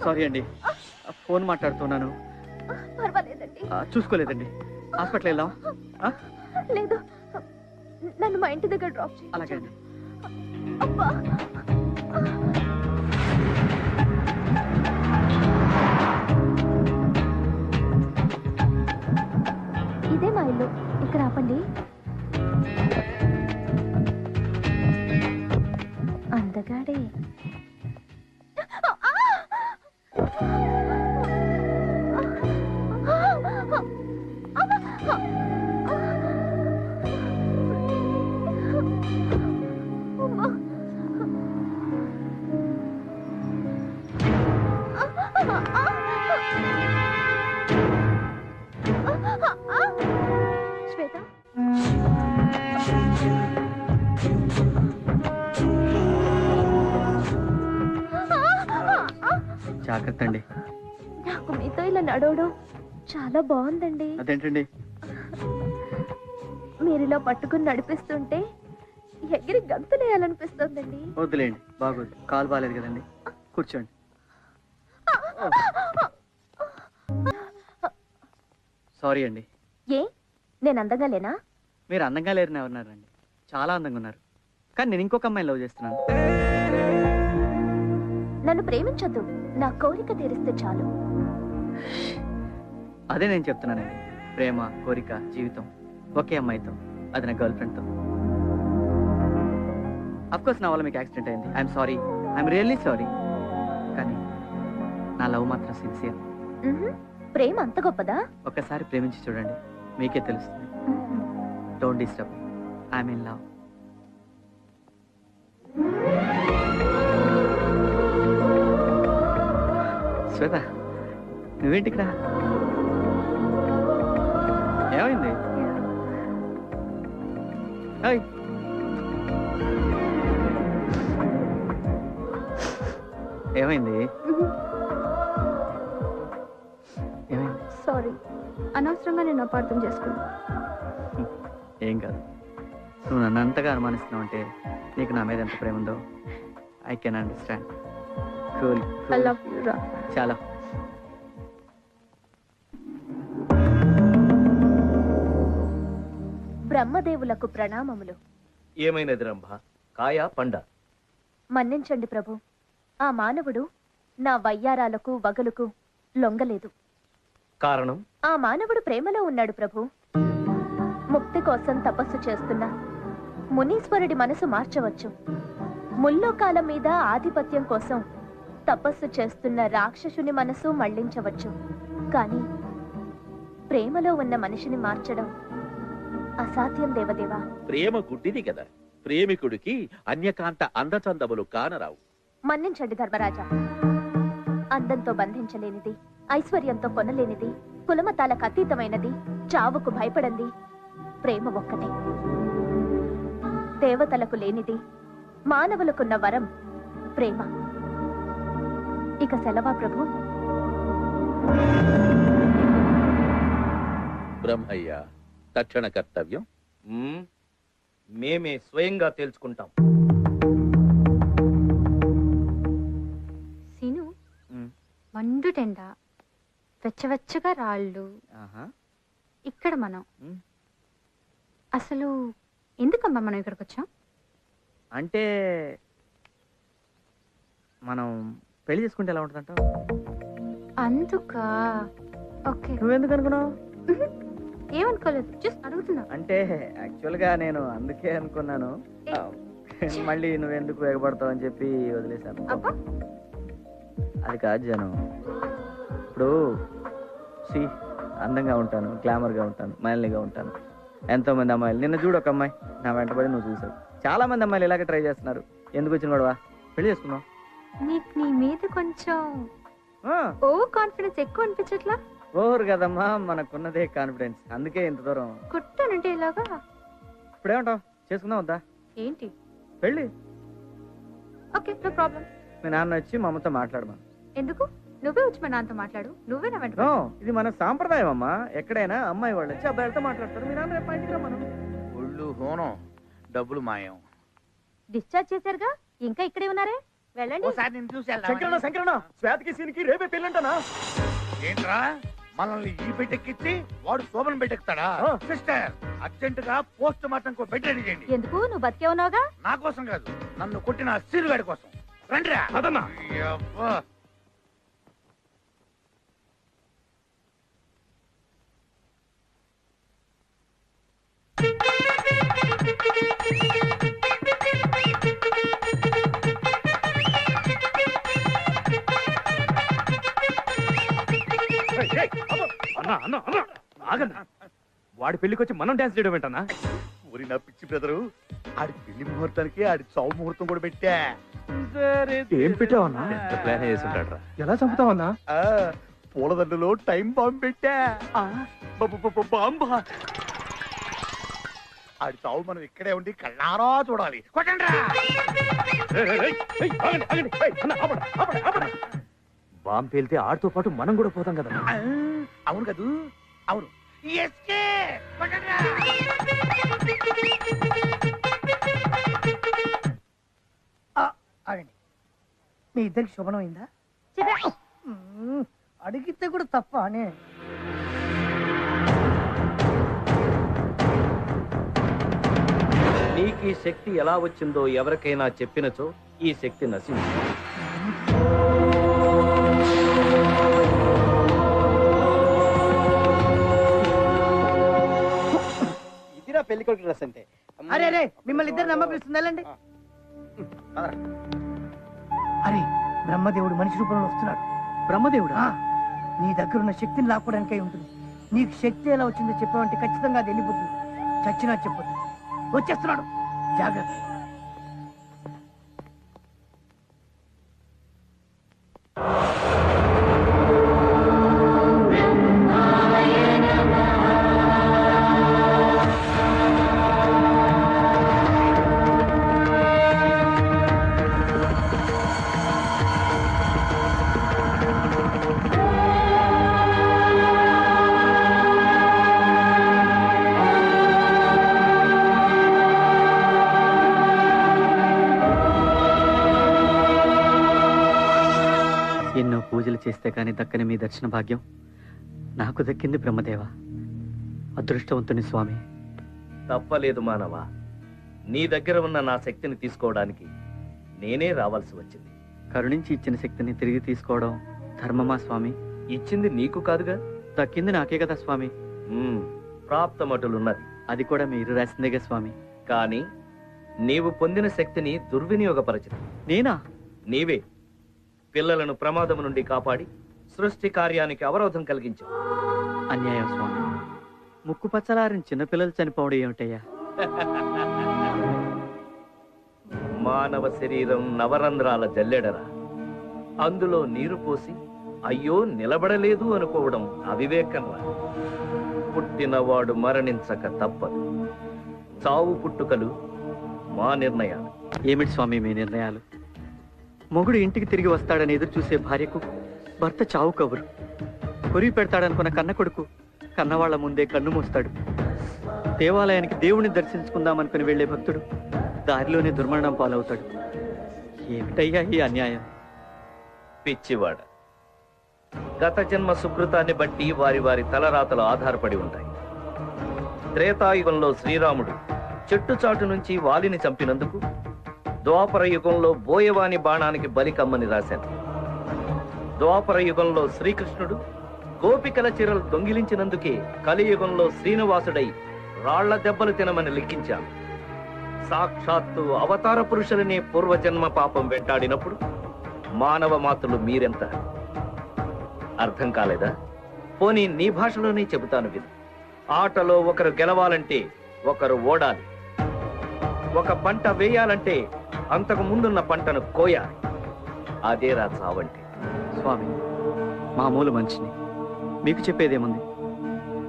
సారీ అండి, ఫోన్ మాట్లాడుతున్నాను. పర్వాలేదండి. చూసుకోలేదండి. హాస్పిటల్ వెళ్దాం. లేదు, నన్ను మా ఇంటి దగ్గర డ్రాప్ చేయండి. అలాగే అండి. అబ్బా. ఇదే మా ఇల్లు. ఇక్కడ ఆపండి. అందగాడే. శ్వేత, జాగ్రత్త అండి. నాకు మీతో ఇలా నడవడం చాలా బాగుందండి. అదేంటండి? మీరు ఇలా పట్టుకుని నడిపిస్తుంటే ఎగిరి గంతులేయాలనిపిస్తుందండి. వద్దులేండి, బాగోదు. కాలు బాగాలేదు కదండి. కూర్చోండి. సారీ అండి. ఏ, నేను అందంగా లేనా? మీరు అందంగా లేరని ఎవరున్నారండి? చాలా అందంగా ఉన్నారు. కానీ నేను ఇంకొక అమ్మాయిని లవ్ చేస్తున్నాను. నన్ను ప్రేమించొద్దు, నా కోరిక తీరిస్తే చాలు. అదే నేను చెప్తున్నానండి. ప్రేమ, కోరిక, జీవితం ఒకే అమ్మాయితో, అది నా గర్ల్ ఫ్రెండ్తో. అఫ్కోర్స్ నా వల్ల మీకు యాక్సిడెంట్ అయింది. I'm sorry, I'm really sorry. కానీ నా లవ్ మాత్రం సిన్సియర్. ప్రేమ అంత గొప్పదా? ఒక్కసారి ప్రేమించి చూడండి, మీకే తెలుస్తుంది. Don't disturb, I'm in love. Shweta, నువ్వేంటి ఇక్కడ? ఏమైంది? ఏమైంది? ఏమైంది? సారీ, అనవసరంగా నేను అపార్థం చేసుకున్నా. ఏం కాదు. నువ్వు నన్ను అంతగా అనుమానిస్తున్నావు అంటే నీకు నా మీద ఎంత ప్రేమ ఉందో I can understand. Cool. I love you రా. చాలా. బ్రహ్మదేవులకు ప్రణామములు. ఏమైనది రంభ? కాయ పండ? మన్నించండి ప్రభు, ఆ మానవుడు నా వయ్యారాలకు వగలుకు లొంగలేదు. కారణం? ఆ మానవుడు ప్రేమలో ఉన్నాడు ప్రభు. ముక్తి కోసం తపస్సు చేస్తున్న మునీశ్వరుడి మనసు మార్చవచ్చు. ముల్లోకాల మీద ఆధిపత్యం కోసం తపస్సు చేస్తున్న రాక్షసుని మనసు మళ్లించవచ్చు. కానీ ప్రేమలో ఉన్న మనిషిని మార్చడం అసాధ్యం దేవదేవా. ప్రేమ గుడ్డిది కదా. ప్రేమికుడికి అన్యకాంత అందచందములు కానరావు. మన్నించండి ధర్మరాజా. అందంతో బంధించలేనిది, ఐశ్వర్యంతో కొనలేనిది, కులమతాలకు అతీతమైనది, చావుకు భయపడంది ప్రేమ ఒక్కటే. దేవతలకు లేనిది, మానవులకున్న వరం ప్రేమ. ఇక సెలవా ప్రభు? బ్రహ్మయ్య, తక్షణ కర్తవ్యం. మేమే స్వయంగా తేల్చుకుంటాం. సీను, మండు టెండ, వెచ్చవెచ్చగా రాళ్ళు, ఇక్కడ మనం అసలు ఎందుకమ్మా మనం ఇక్కడికి వచ్చాం? అంటే మనం పెళ్లి చేసుకుంటే ఎలా ఉంటుందంట? అందుకా ఓకే. నువ్వెందుకు అనుకున్నావు? ఏమనుకోలేదు, జస్ట్ అడుగుతున్నా. అంటే యాక్చువల్ గా నేను అందుకే అనుకున్నాను. మళ్ళీ నువ్వెందుకు వేగపడతావు అని చెప్పి వదిలేశాను. అది కాదు జనం. ఇప్పుడు అందంగా ఉంటాను, గ్లామర్ గా ఉంటాను, మైల్గా ఉంటాను. ఎంతో మంది అమ్మాయిలు, నిన్న చూడు ఒక అమ్మాయి నా వెంటబడి నువ్వు చూసావు. చాలా మంది అమ్మాయిలు ఇలాగే ట్రై చేస్తున్నారు. ఎందుకు వచ్చిన గొడవ? పెళ్లి చేసుకున్నావు. నీకు నీ మీద కొంచెం ఓవర్ కాన్ఫిడెన్స్ ఎక్కువ అనిపించట్లా? ఓవర్ కదమ్మా, మనకున్నదే కాన్ఫిడెన్స్. అందుకే ఇంత దూరం. కుట్టానంటే ఇలాగా. ఇప్పుడేమంటావు? చేసుకుందాం వద్దా? ఏంటి పెళ్ళి? Okay, no problem. మీ నాన్న వచ్చి మా అమ్మతో మాట్లాడమా. ఎందుకు? నువ్వే వచ్చి మా నాన్నతో మాట్లాడు. నువ్వే నా వెంట ఇది మన సాంప్రదాయం అమ్మా. ఎక్కడైనా అమ్మాయి వాళ్ళు వచ్చి అబ్బాయిలతో మాట్లాడతారు. మీ నాన్న రేపు ఇంటికి రమ్మను. ఒళ్ళు హోనం, డబ్బులు మాయం. డిశ్చార్జ్ చేశారుగా, ఇంకా ఇక్కడే ఉన్నారే, వెళ్ళండి. ఒకసారి నేను చూసి శంకరన్న శ్వేతకి సీనికి రేపే పెళ్ళంటానా? ఏంట్రా మనల్ని ఈ బెడ్డెక్కిచ్చి వాడు శోభన్ బెడ్డెక్కుతాడా? సిస్టర్, అర్జెంట్ గా పోస్ట్ మార్టం బెడ్ రెడీ చేయండి. ఎందుకు? నువ్వు బతికే ఉన్నావుగా. నా కోసం కాదు, నన్ను కొట్టిన సీరుగాడి కోసం. రండిరా. అదన్నా వాడి పెళ్లికి వచ్చి మనం డాన్స్ చేయడం ఏంటన్నా? ఊరి నా పిచ్చి బ్రదరు, ఆడి పెళ్లి ముహూర్తానికి ఆడి చావు ముహూర్తం కూడా పెట్టా. ఏం పెట్టావన్నా? ప్లాన్ చేసి ఉంటాడు. ఎలా చంపుతావన్నా? పూలదండలో టైం బాంబు పెట్టా. బాంబా? ఆడి చావు మనం ఇక్కడే ఉండి కళ్ళారా చూడాలి. కొట్టండి. బాంబు పేలితే ఆడితో పాటు మనం కూడా పోతాం కదా. అవును కదూ, అవును. ఆగండి, మీ ఇద్దరికి శుభనం అయిందా? అడిగితే కూడా తప్ప అనే. నీకు ఈ శక్తి ఎలా వచ్చిందో ఎవరికైనా చెప్పినచో ఈ శక్తి నశించు. ఇదిరా పెళ్లి కొడుకు డ్రెస్ అంటే. అరే అరే, మిమ్మల్ని ఇద్దరు నమ్మపిస్తుంది, వెళ్ళండి. అరే, బ్రహ్మదేవుడు మనిషి రూపంలో వస్తున్నాడు. బ్రహ్మదేవుడా? నీ దగ్గర ఉన్న శక్తిని లాక్కోవడానికై ఉంటుంది. నీకు శక్తి ఎలా వచ్చిందో చెప్పావంటే ఖచ్చితంగా అది వెళ్ళిపోతుంది. చచ్చినా చెప్పొద్దు. వచ్చేస్తున్నాడు, జాగ్రత్త. ఎన్నో పూజలు చేస్తే కానీ దక్కని మీ దర్శన భాగ్యం నాకు దక్కింది బ్రహ్మదేవ. అదృష్టవంతుని స్వామి. తప్పలేదు మానవ, నీ దగ్గర ఉన్న నా శక్తిని తీసుకోవడానికి నేనే రావాల్సి వచ్చింది. కరుణించి ఇచ్చిన శక్తిని తిరిగి తీసుకోవడం ధర్మమా స్వామి? ఇచ్చింది నీకు కాదుగా, దక్కింది నాకే కదా స్వామి. ప్రాప్తమటులున్నది, అది కూడా మీరు రాసిందేగా స్వామి. కానీ నీవు పొందిన శక్తిని దుర్వినియోగపరచదు. నేనా? నీవే పిల్లలను ప్రమాదం నుండి కాపాడి సృష్టి కార్యానికి అవరోధం కలిగించావు. అన్యాయం స్వామి. ముక్కు పచ్చలారిన చిన్నపిల్లలు చనిపోవడం ఏమిటయ్యా? మానవ శరీరం నవరంధ్రాల జల్లెడరా. అందులో నీరు పోసి అయ్యో నిలబడలేదు అనుకోవడం అవివేకంరా. పుట్టినవాడు మరణించక తప్పదు. చావు పుట్టుకలు మా నిర్ణయాలు. ఏమిటి స్వామి మీ నిర్ణయాలు? మొగుడు ఇంటికి తిరిగి వస్తాడని ఎదురు చూసే భార్యకు భర్త చావు కబురు. కొరివి పెడతాడనుకున్న కన్న కొడుకు కన్నవాళ్ల ముందే కన్ను మూస్తాడు. దేవాలయానికి దేవుణ్ణి దర్శించుకుందామనుకుని వెళ్లే భక్తుడు దారిలోనే దుర్మరణం పాలవుతాడు. ఏమిటయ్యా ఈ అన్యాయం? పిచ్చివాడ, గత జన్మ సుకృతాన్ని బట్టి వారి వారి తలరాతలు ఆధారపడి ఉంటాయి. త్రేతాయుగంలో శ్రీరాముడు చెట్టు చాటు నుంచి వాలిని చంపినందుకు ద్వాపర యుగంలో బోయవాని బాణానికి బలి కమ్మని రాశాను. ద్వాపర యుగంలో శ్రీకృష్ణుడు గోపికల చీరలు దొంగిలించినందుకే కలియుగంలో శ్రీనివాసుడై రాళ్ల దెబ్బలు తినమని లిఖించాను. సాక్షాత్తు అవతార పురుషులనే పూర్వజన్మ పాపం వెంటాడినప్పుడు మానవ మాతృలు మీరెంత? అర్థం కాలేదా? పోనీ నీ భాషలోనే చెబుతాను విను. ఆటలో ఒకరు గెలవాలంటే ఒకరు ఓడాలి. ఒక పంట వేయాలంటే అంతకు ముందున్న పంటను కోయాలి. అదేరా చావంటే. స్వామి, మామూలు మనిషిని, మీకు చెప్పేదేముంది?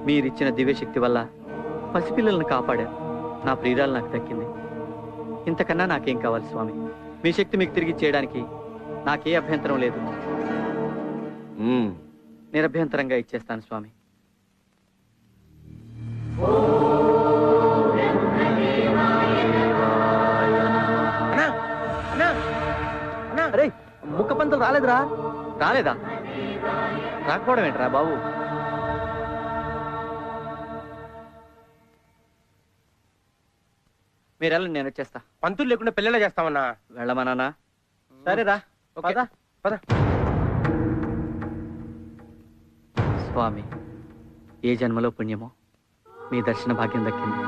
మీరిచ్చిన దివ్యశక్తి వల్ల పసిపిల్లలను కాపాడారు. నా ప్రియురాలు నాకు దక్కింది. ఇంతకన్నా నాకేం కావాలి స్వామి? మీ శక్తి మీకు తిరిగి చేయడానికి నాకే అభ్యంతరం లేదు. నిరభ్యంతరంగా ఇచ్చేస్తాను స్వామి. అరే, ముక్క పంతులు రాలేదురా? రాలేదా? రాకపోవడం ఏంట్రా బాబు? మీరు వెళ్ళండి, నేను వచ్చేస్తా. పంతులు లేకుండా పెళ్ళిలా చేస్తామన్నా. వెళ్ళమన్నానా? సరేరా, పద పద. స్వామి, ఏ జన్మలో పుణ్యమో మీ దర్శన భాగ్యం దక్కింది.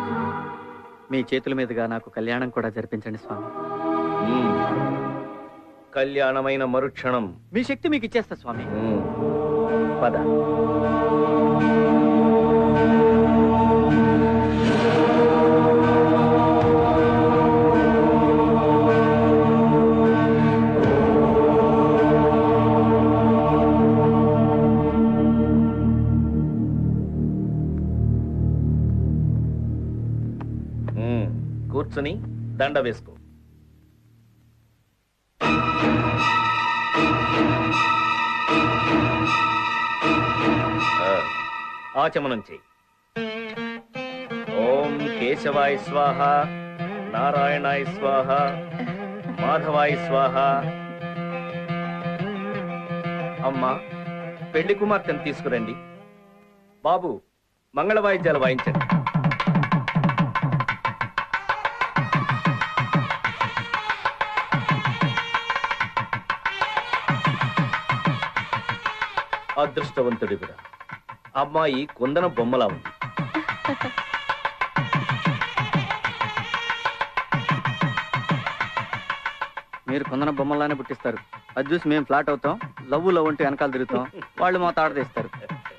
మీ చేతుల మీదుగా నాకు కళ్యాణం కూడా జరిపించండి స్వామి. కళ్యాణమైన మరుక్షణం మీ శక్తి మీకు ఇచ్చేస్తా స్వామి. పద. కూర్చుని దండ వేసుకో. ఆచమనం చెయ్యి. ఓం కేశవాయ స్వాహ, నారాయణాయ స్వాహ, మాధవాయ స్వాహ. అమ్మా, పెళ్లి కుమార్తెను తీసుకురండి. బాబు, మంగళ వాయిద్యాలు వాయించండి. అదృష్టవంతుడివిరా, అమ్మాయి కుందన బొమ్మలా ఉంది. మీరు కుందన బొమ్మలానే పుట్టిస్తారు. అది చూసి మేము ఫ్లాట్ అవుతాం, లవ్ అంటే వెనకాల తిరుగుతాం, వాళ్ళు మా తాట తీస్తారు.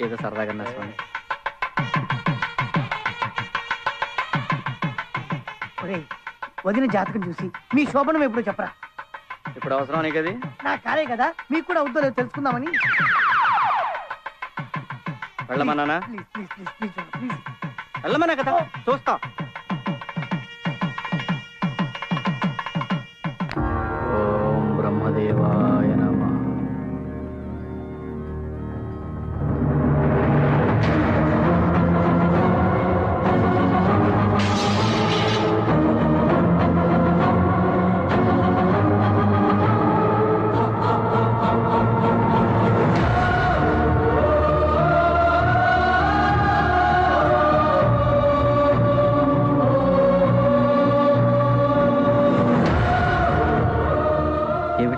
ఏదో సరదాగా నా స్వామి. వదిన జాతకం చూసి మీ శోభనం ఎప్పుడో చెప్పరా. ఇప్పుడు అవసరం కదా? నా కాలే కదా, మీకు కూడా అవుతుందో లేదో తెలుసుకుందామని. వెళ్ళమన్నానా? వెళ్ళమన్నా కదా, చూస్తా. ఓం బ్రహ్మదేవాయ నమః.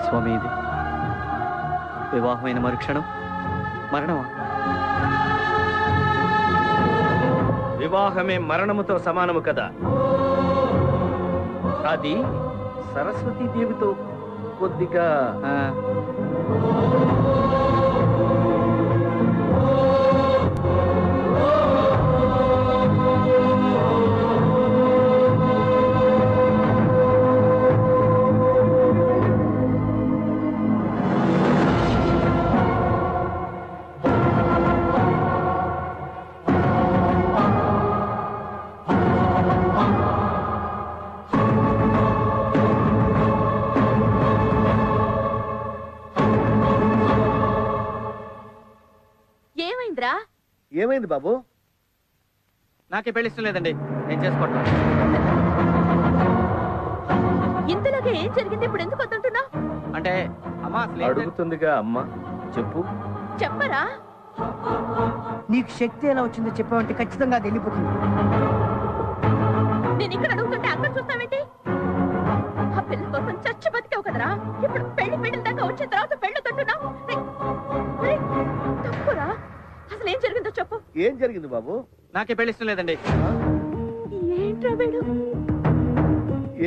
స్వామి, ఇది వివాహమైన మరుక్షణం మరణమా? వివాహమే మరణముతో సమానము కదా. అది సరస్వతీ దేవితో కొద్దిగా ఏమైంది బాబు? నాకే పెళ్లి ఇష్టం లేదండి, నేను చేసుకోవటం. ఇంతలోగా ఏం జరిగింది? ఇప్పుడు ఎందుకు వద్దంటున్నా? అంటే అమ్మా అడుగుతుందిగా అమ్మ, చెప్పు. చెప్పరా? నీకు శక్తి ఎలా వచ్చిందో చెప్పావంటే ఖచ్చితంగా అది వెళ్ళిపోతుంది. నేను ఇక్కడ అడుగుతుంటే అక్కడ చూస్తావేంటి? ఆ పిల్ల కోసం చచ్చి బతికావు కదరా. ఇప్పుడు పెళ్లి దాకా వచ్చిన తర్వాత పెళ్ళి తొట్టున్నా ఏం జరిగింది బాబు? నాకే పెళ్లి ఇష్టం లేదండి.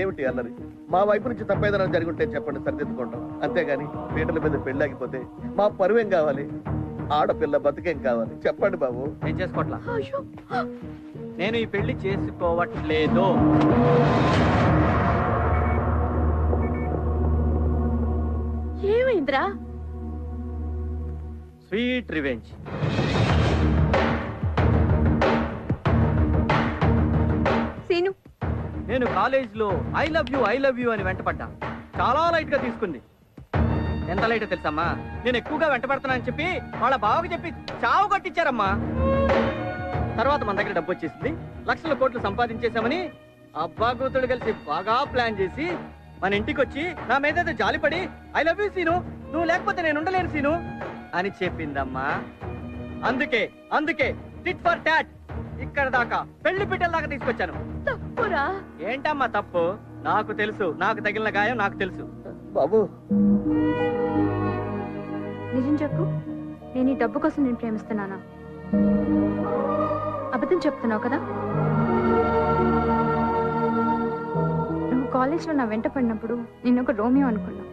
ఏమిటి అన్నది? మా వైపు నుంచి తప్పేదైనా జరిగి ఉంటే చెప్పండి, సరిదిద్దుకుంటాం. అంతేగాని పీటల మీద పెళ్ళాగిపోతే మా పరువేం కావాలి? ఆడపిల్ల బతుకేం కావాలి? చెప్పండి బాబు. నేను చేసుకోవట్లా. నేను ఈ పెళ్లి చేసుకోవట్లేదు. ఏమైందిరా? Sweet revenge. సీను, నేను కాలేజీలో ఐ లవ్ యూ అని వెంటపడ్డా. చాలా లైట్ గా తీసుకుంది. ఎంత లైట్ తెలుసమ్మా? నేను ఎక్కువగా వెంటపడుతున్నానని చెప్పి వాళ్ళ బావకి చెప్పి చావు కొట్టించారమ్మా. తర్వాత మన దగ్గర డబ్బు వచ్చేసింది, లక్షల కోట్లు సంపాదించేశామని అబ్బా కూతుడు కలిసి బాగా ప్లాన్ చేసి మన ఇంటికి వచ్చి నా మీద జాలిపడి ఐ లవ్ యూ సీను, నువ్వు లేకపోతే నేను ఉండలేను సీను అని చెప్పిందమ్మా. అందుకే టిట్ ఫర్ టాట్ ఇక్కడ దాకా, పెళ్లి పిట్టల దాకా తీసుకొచ్చాను. తప్పురా. ఏంటమ్మా తప్పు? నాకు తెలుసు, నాకు తగిలిన గాయం నాకు తెలుసు. బాబు నిజం చెప్పు, నేను ఈ డబ్బు కోసం నేను ప్రేమిస్తున్నానా? అబద్ధం చెప్తున్నావు కదా? నువ్వు కాలేజ్లో నా వెంట పడినప్పుడు నేను ఒక రోమియో అనుకున్నా.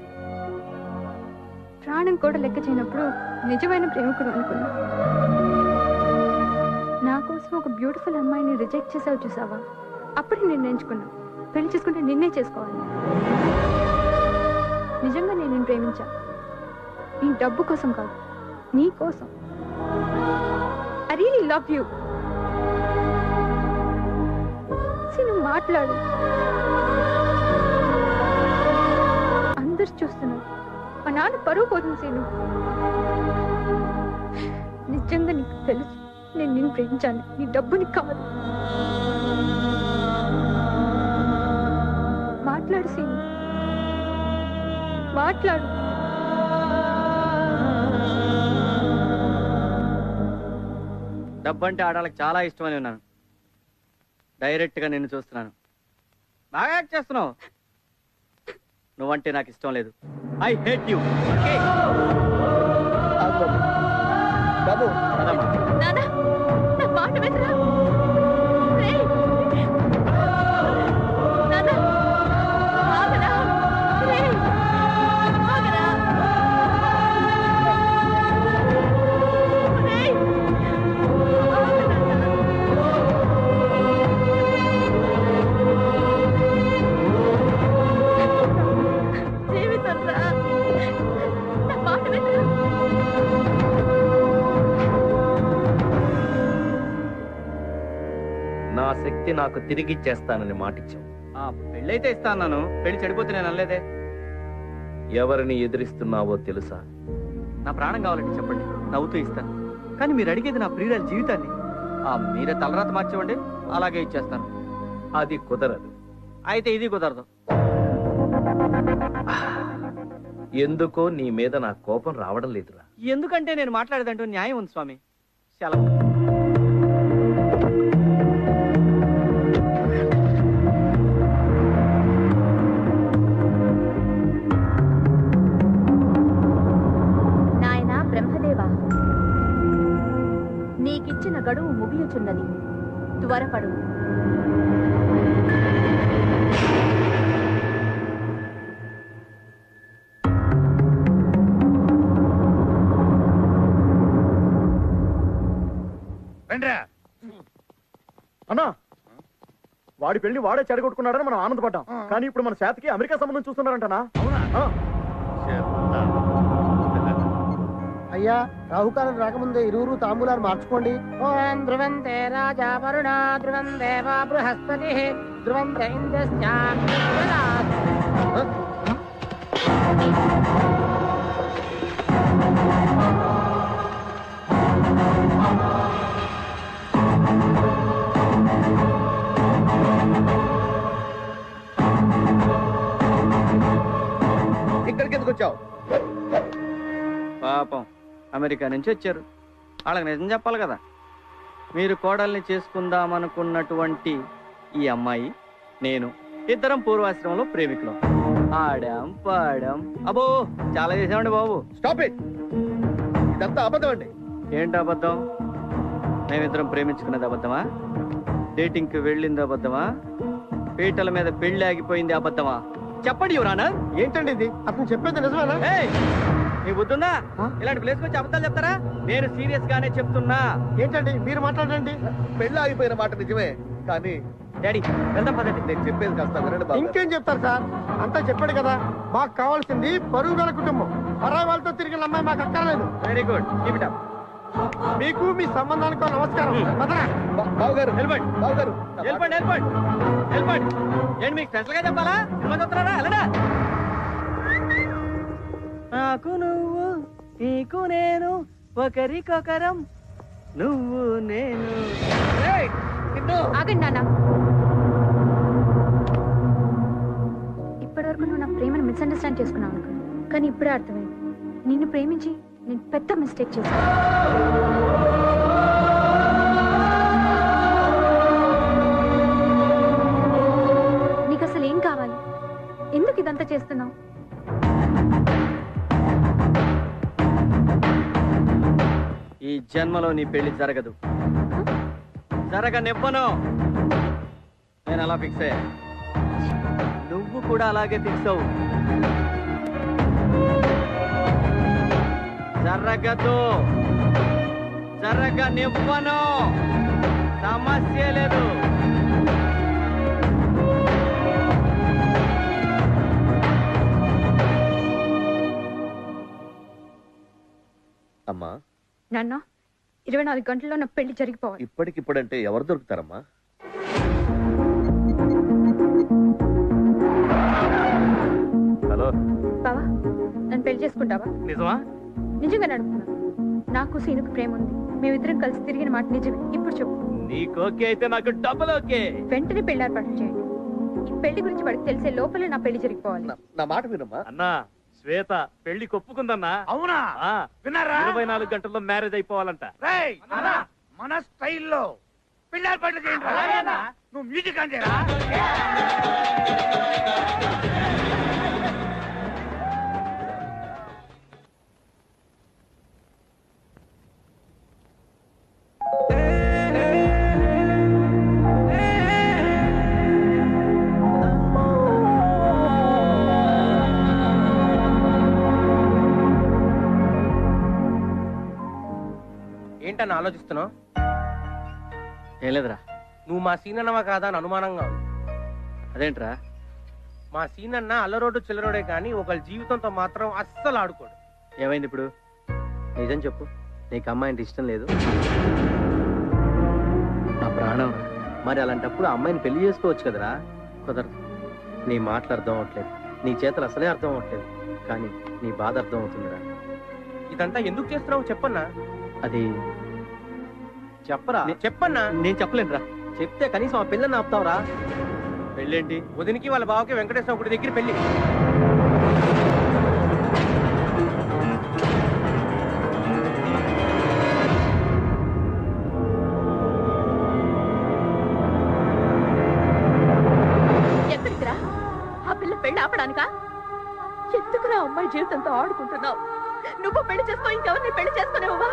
ప్రాణం కూడా లెక్క చేయనప్పుడు నిజమైన ప్రేమికుడు అనుకున్నా. నా కోసం ఒక బ్యూటిఫుల్ అమ్మాయిని రిజెక్ట్ చేసావు చూసావా? అప్పుడు నేను ఎంచుకున్నా, పెళ్లి చేసుకుంటే నిన్నే చేసుకోవాలి. నిజంగా నేను నిన్ను ప్రేమించా. నీ డబ్బు కోసం కాదు, నీ కోసం. I really love you. నువ్వు మాట్లాడు. అందరు చూస్తున్నారు, మా నాన్న పరువు పోతుంది సీను. నిజంగా నీకు తెలుసు నేను నిన్ను ప్రేమించాను, నీ డబ్బుని కాదు. మాట్లాడు సీను, మాట్లాడు. డబ్బు అంటే ఆడాలకు చాలా ఇష్టం అని ఉన్నాను. డైరెక్ట్ గా నిన్ను చూస్తున్నాను, బాగా యాక్ట్ చేస్తున్నావు. నువ్వంటే నాకు ఇష్టం లేదు. I hate you. బాబు నానా, నా మాట వినరా? రేయ్! నానా, ఆగరా! రేయ్! ఆగరా! రేయ్! జీవితం రా, నా మాట వినరా? నా శక్తి నాకు తిరిగిచ్చేస్తానని మాటిచ్చావు. పెళ్ళైతే ఇస్తాను, పెళ్లి చెడిపోతే నేను అనలేదే. ఎవరిని ఎదిరిస్తున్నావో తెలుసా? నా ప్రాణం కావాలంటే చెప్పండి, నవ్వుతూ ఇస్తాను. కానీ మీరు అడిగేది నా ప్రియురాలి జీవితాన్ని. మీరే తలరాత మార్చేవండి, అలాగే ఇచ్చేస్తాను. అది కుదరదు. అయితే ఇది కుదరదు. ఎందుకో నీ మీద నా కోపం రావడం లేదురా. ఎందుకంటే నేను మాట్లాడేదంటూ న్యాయం ఉంది స్వామి. సెలవు. నాయనా బ్రహ్మదేవా, నీకిచ్చిన గడువు ముగియుచున్నది, త్వరపడు. అన్నా, వాడి పెళ్లి వాడే చెడగొట్టుకున్నాడని మనం ఆనందపడ్డాం. కానీ ఇప్పుడు మన శాతకి అమెరికా సంబంధం చూస్తున్నారంటనా? అయ్యా, రాహుకాలం రాకముందే ఇరువురు తాంబూలాలు మార్చుకోండి. ఓం ధ్రువంతే రాజా వరుణ, ధ్రువం దేవా బృహస్పతి, ధ్రువం ఇక్కడికి ఎందుకు వచ్చావు? పాపం అమెరికా నుంచి వచ్చారు, వాళ్ళకి నిజం చెప్పాలి కదా. మీరు కోడల్ని చేసుకుందామనుకున్నటువంటి ఈ అమ్మాయి నేను ఇద్దరం పూర్వాశ్రమంలో ప్రేమికులం. ఆడాం పాడాం, అబ్బో చాలా చేసామండి బాబు. స్టాప్ ఇట్, ఇదంతా అబద్ధం అండి. ఏంటి అబద్ధం? మేమిద్దరం ప్రేమించుకున్నది అబద్ధమా? డేటింగ్కి వెళ్ళింది అబద్ధమా? పీటల మీద పెళ్లి ఆగిపోయింది అబద్ధమా? చెప్పండి యువరానా. ఏంటండి ఇది? అతను చెప్పేది నిజమేనా? నీ బుద్ధుందా? ఇలాంటి ప్లేస్ వచ్చి అబద్ధాలు చెప్తారా? నేను సీరియస్ గానే చెప్తున్నా. ఏంటండి మీరు మాట్లాడండి. పెళ్లి ఆగిపోయిన మాట నిజమే, కానీ డాడీ వెళ్దాం పదండి. నేను చెప్పేది కాస్త వినండి బాబు. ఇంకేం చెప్తారు సార్? అంతా చెప్పాడు కదా. మాకు కావాల్సింది పరువు గల కుటుంబం. పరాయి వాళ్ళతో తిరిగిన అమ్మాయి మాకు అక్కర్లేదు. Very good, keep it up. మీకు మీ సంబంధానికి నమస్కారం. బావగారు వెళ్ళిపోండి, బావగారు వెళ్ళిపోండి, వెళ్ళిపోండి, వెళ్ళిపోండి. ఏంటి మీకు స్పెషల్ గా చెప్పాలా? సినిమా చూస్తున్నారా? వెళ్ళడా. నాకు నువ్వు, నీకు నేను, ఒకరికొకరం, నువ్వు నేను. ఆగండి నాన్న. ఇప్పటివరకు నువ్వు నా ప్రేమను మిస్అండర్స్టాండ్ చేసుకున్నావు అనుకున్నా, కానీ ఇప్పుడే అర్థమైంది. నిన్ను ప్రేమించి నేను పెద్ద మిస్టేక్ చేశాను. నీకు అసలు ఏం కావాలి? ఎందుకు ఇదంతా చేస్తున్నావు? ఈ జన్మలో నీ పెళ్లి జరగదు, జరగనివ్వను. నేను అలా ఫిక్స్ అయ్యా, నువ్వు కూడా అలాగే ఫిక్స్ అవ్వు. జరగదు, జరగనివ్వను. సమస్య లేదు. అమ్మా, నాన్న 24 గంటల్లో నా పెళ్లి జరిగిపోవాలి. ఇప్పటికిప్పుడంటే ఎవరు దొరుకుతారమ్మా? హలో బావా, నన్ను పెళ్లి చేసుకుంటావా? నిజమా? నిజంగా అడుగుతున్నా. నాకు సీనుకు ప్రేమ ఉంది. మేమిద్దరం కలిసి తిరిగిన మాట నిజమే. ఇప్పుడు చెప్పు. నీకు ఓకే అయితే నాకు డబుల్ ఓకే. వెంటనే పెళ్లి ఏర్పాటు చేయండి. ఈ పెళ్లి గురించి వాడికి తెలిసే లోపలే నా పెళ్లి జరిగిపోవాలి. నా మాట వినమ్మా. అన్నా, శ్వేత పెళ్లి ఒప్పుకుందన్నా. అవునా? విన్నారా? 24 గంటల్లో మ్యారేజ్ అయిపోవాలంట. రేయ్, మన స్టైల్లో పెళ్లి ఏర్పాట్లు చేయండి. నువ్వు మ్యూజిక్ అంటేరా? ఏంటని ఆలోచిస్తున్నావు? ఏం లేదురా. నువ్వు మా సీనన్నవా కాదా అని అనుమానంగా ఉంది. అదేంట్రా? మా సీనన్న అల్లరోడు చిల్లరోడే కానీ ఒకళ్ళ జీవితంతో మాత్రం అస్సలు ఆడుకోడు. ఏమైంది ఇప్పుడు? నిజం చెప్పు. నీకు అమ్మాయి అంటే ఇష్టం లేదు? నా ప్రాణం. మరి అలాంటప్పుడు అమ్మాయిని పెళ్లి చేసుకోవచ్చు కదరా. కుదరదు. నీ మాటలు అర్థం అవట్లేదు, నీ చేతలు అసలే అర్థం అవట్లేదు, కానీ నీ బాధ అర్థం అవుతుందిరా. ఇదంతా ఎందుకు చేస్తున్నావు చెప్పన్నా? అది చెప్పరా? చెప్పన్నా. నేను చెప్పలేనురా. చెప్తే కనీసం ఆ పిల్లని ఆపుతావురా? పెళ్ళేంటి? వదినికి వాళ్ళ బావకి వెంకటేశ్వర గుడి దగ్గర పెళ్లి. ఎక్కడికిరా? ఆ పిల్ల పెళ్లి ఆపడానికా? ఎందుకు నా అమ్మాయి జీవితంతో ఆడుకుంటున్నావు? నువ్వు పెళ్లి చేసుకో, ఇంకెవరిని పెళ్లి చేసుకునేవా?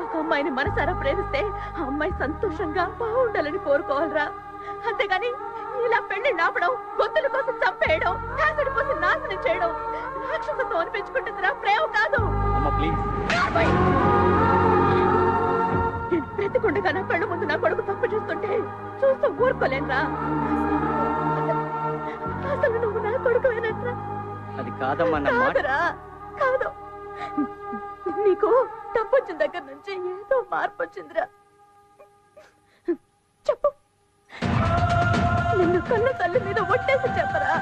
ఒక అమ్మాయిని మనసారా ప్రేమిస్తే ఆ అమ్మాయి సంతోషంగా బాగుండాలని కోరుకోవాలరా. అంతేగాని ఇలా పెళ్లి నాపడం, గొంతుల కోసం చంపేయడం, యాసిడ్ పోసి నాశనం చేయడం రాక్షసత్వం అనిపించుకుంటుందిరా, ప్రేమ కాదు. నేను బ్రతికుండగా నా కళ్ళు ముందు నా కొడుకు తప్పు చూస్తుంటే చూస్తూ ఊరుకోలేనురా. అసలు నువ్వు నా కొడుకువేనట్రా? అది కాదమ్మా నా మాట. కాదురా, కాదు. నీకు తప్పు వచ్చిన దగ్గర నుంచి ఏదో మార్పు వచ్చిందిరా. చెప్పు. నిన్ను కన్న తల్లి మీద ఒట్టేసి చెప్పరా?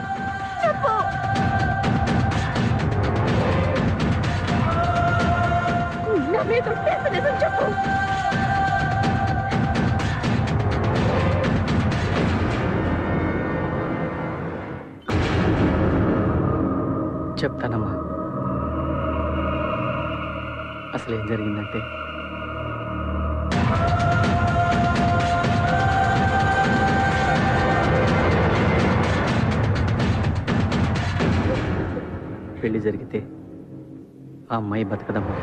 చెప్పు. నా మీద ఒట్టేసి నిజం చెప్పు. చెప్తానమ్మా. అసలు ఏం జరిగిందంటే, పెళ్లి జరిగితే ఆ అమ్మాయి బతకదమ్మా.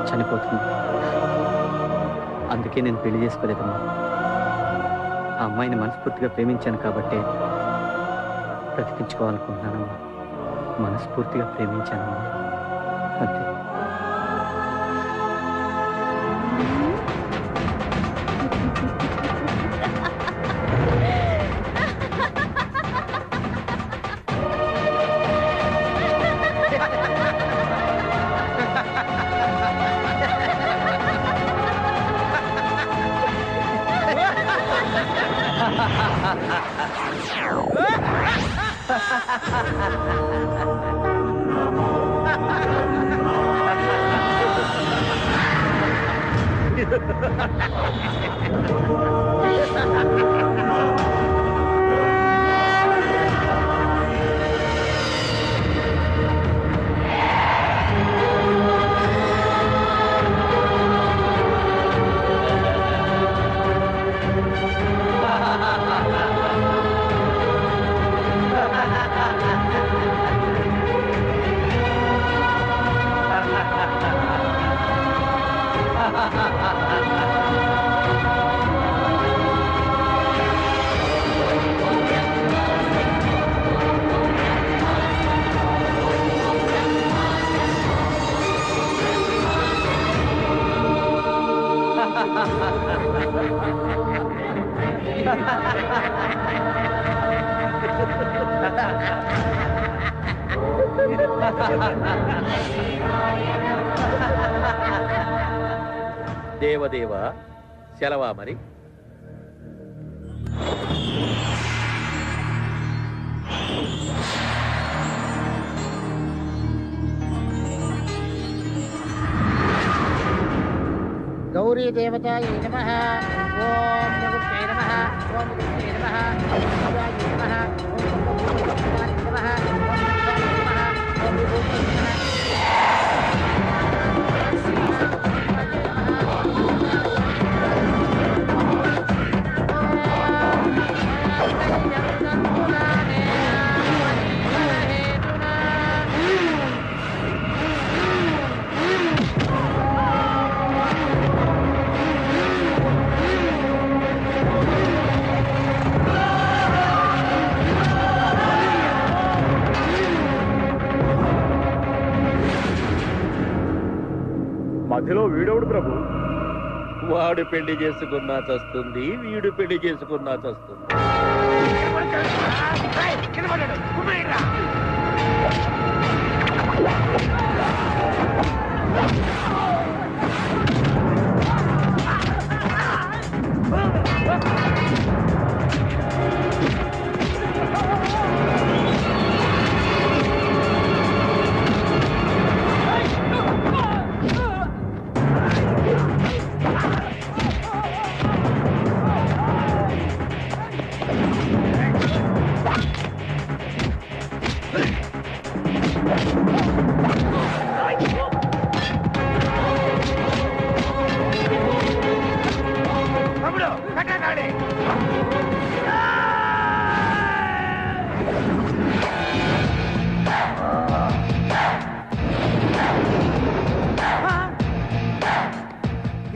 చనిపోతుంది. అందుకే నేను పెళ్లి చేసుకోలేదమ్మా. ఆ అమ్మాయిని మనస్ఫూర్తిగా ప్రేమించాను కాబట్టే బ్రతికించుకోవాలనుకుంటున్నానమ్మా. మనస్ఫూర్తిగా ప్రేమించానమ్మా, అంతే. దేవదేవా, సెలవా మరి? గౌరీ దేవతాయై నమః. ఓం నమస్తే నమః. ఓం నమస్తే నమః. ఓం శివాయ నమః. ఓం శివాయ నమః. ఓం శివాయ నమః. ఓం విభూతే నమః. మధ్యలో వీడవుడు ప్రభు. వాడు పెళ్లి చేసుకున్నా చస్తుంది, వీడు పెళ్లి చేసుకున్నా చస్తుంది.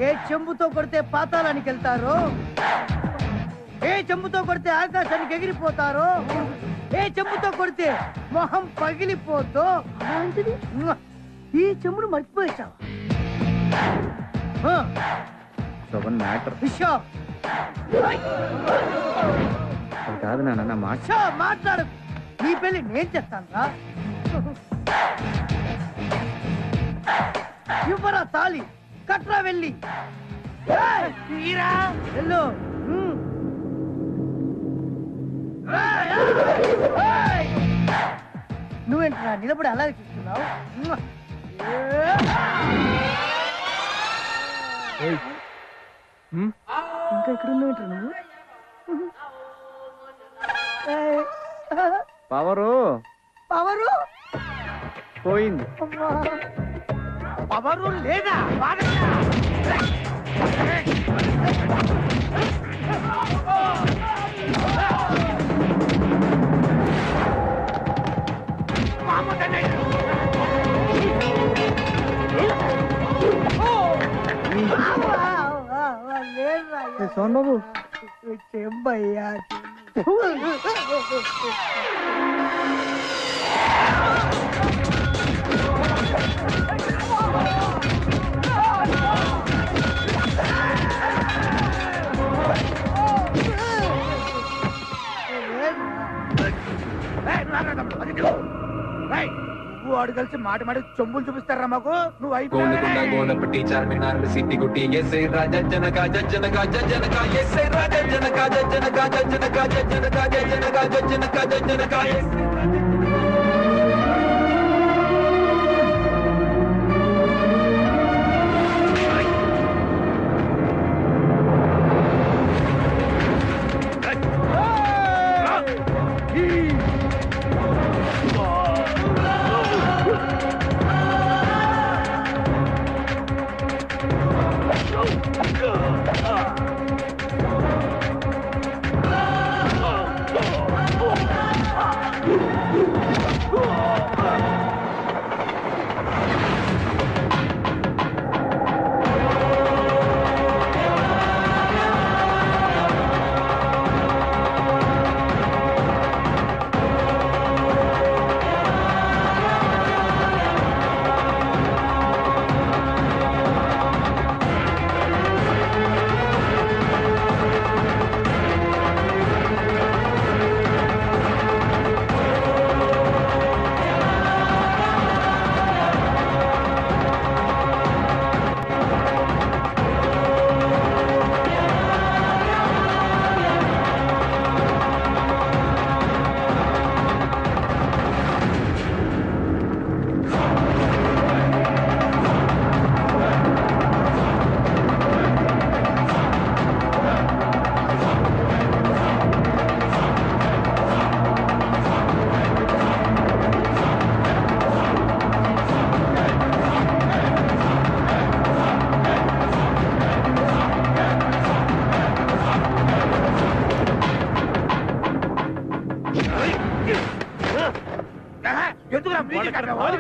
ఏ చెంబుతో కొడితే పాతాళానికి వెళ్తారో, ఏ చెంబుతో కొడితే ఆకాశానికి ఎగిరిపోతారో, ఏ చెంబుతో కొడితే మొహం పగిలిపోతో, ఈ చెంబును మర్చిపోయేసావా? మ్యాటర్ విషయం కాదు నాన్న, మాట మాట్లాడు. నీ పెళ్లి నేను చేస్తాను రా. ఇవ్వరా తాళి, కట్రా వెళ్ళి. వెళ్ళు. నువ్వేంట్రా నిలబడి అలాగే చూస్తున్నావు? ఇంకా ఇక్కడ ఉన్నావేంట్రా నువ్వు? పవరు పవరు పోయింది. పవరు లేదా? సోన్ బాబు చెంబయ్యా వాడు కలిసి మాట మాట చొంబులు చూపిస్తారా మాకు నువ్వు గోనకొండ గోనపట్టి చార్మినార్ సిట్టి గుట్టి ఎస్ఐ రాజా జనక జనక జనక ఎస్ఐ రాజా జనక జనక జనక జనక జనక జనక జనక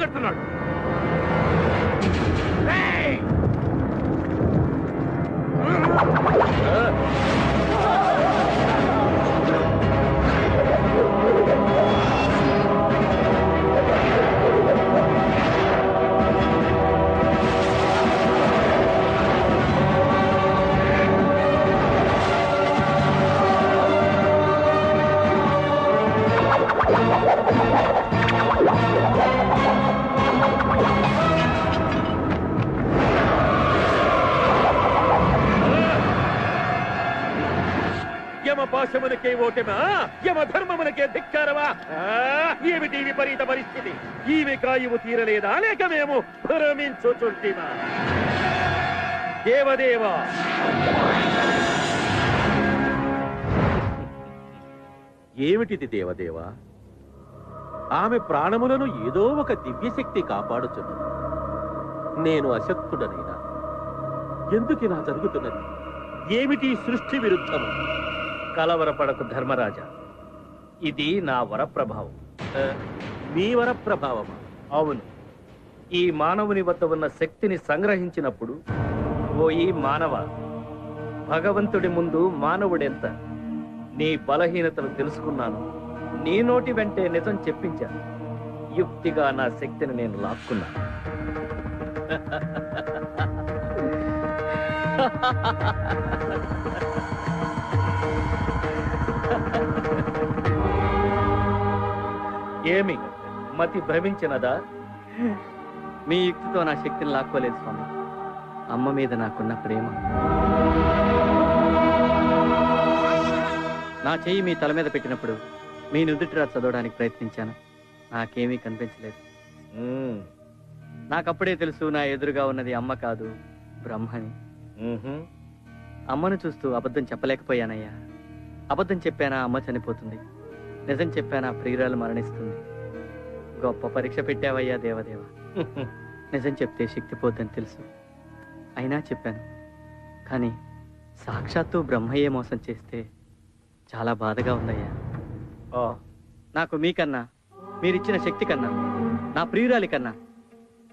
కడుతున్నాడు పాశమునకే ఓటమా యమ ధర్మమునకే ధిక్కారమా ఏమిటి విపరీత పరిస్థితి ఈమె కాయువు తీరలేదా లేక మేము భ్రమించుచుంటిమా దేవదేవా ఏమిటిది దేవదేవా ఆమె ప్రాణములను ఏదో ఒక దివ్యశక్తి కాపాడుచున్నది నేను అశక్తుడనైనా ఎందుకిలా జరుగుతున్నది ఏమిటి సృష్టి విరుద్ధము కలవరపడకు ధర్మరాజా ఇది నా వరప్రభావం మీ వరప్రభావమా అవును ఈ మానవుని వద్ద ఉన్న శక్తిని సంగ్రహించినప్పుడు ఓ ఈ మానవ భగవంతుడి ముందు మానవుడెంత నీ బలహీనతను తెలుసుకున్నాను నీ నోటి వెంటే నిజం చెప్పించాను యుక్తిగా నా శక్తిని నేను లాక్కున్నాను ఏమి మతి భ్రమించినదా మీ యుక్తితో నా శక్తిని లాక్కోలేదు స్వామి అమ్మ మీద నాకున్న ప్రేమ నా చెయ్యి మీ తల మీద పెట్టినప్పుడు మీ నుదుటిరా చదవడానికి ప్రయత్నించాను నాకేమీ కనిపించలేదు నాకప్పుడే తెలుసు నా ఎదురుగా ఉన్నది అమ్మ కాదు బ్రహ్మని అమ్మను చూస్తూ అబద్ధం చెప్పలేకపోయానయ్యా అబద్ధం చెప్పానా అమ్మ చనిపోతుంది నిజం చెప్పానా ప్రియురాలు మరణిస్తుంది గొప్ప పరీక్ష పెట్టావయ్యా దేవదేవ నిజం చెప్తే శక్తి పోద్దని తెలుసు అయినా చెప్పాను కానీ సాక్షాత్తు బ్రహ్మయ్యే మోసం చేస్తే చాలా బాధగా ఉందయ్యా నాకు మీకన్నా మీరిచ్చిన శక్తి కన్నా నా ప్రియురాలి కన్నా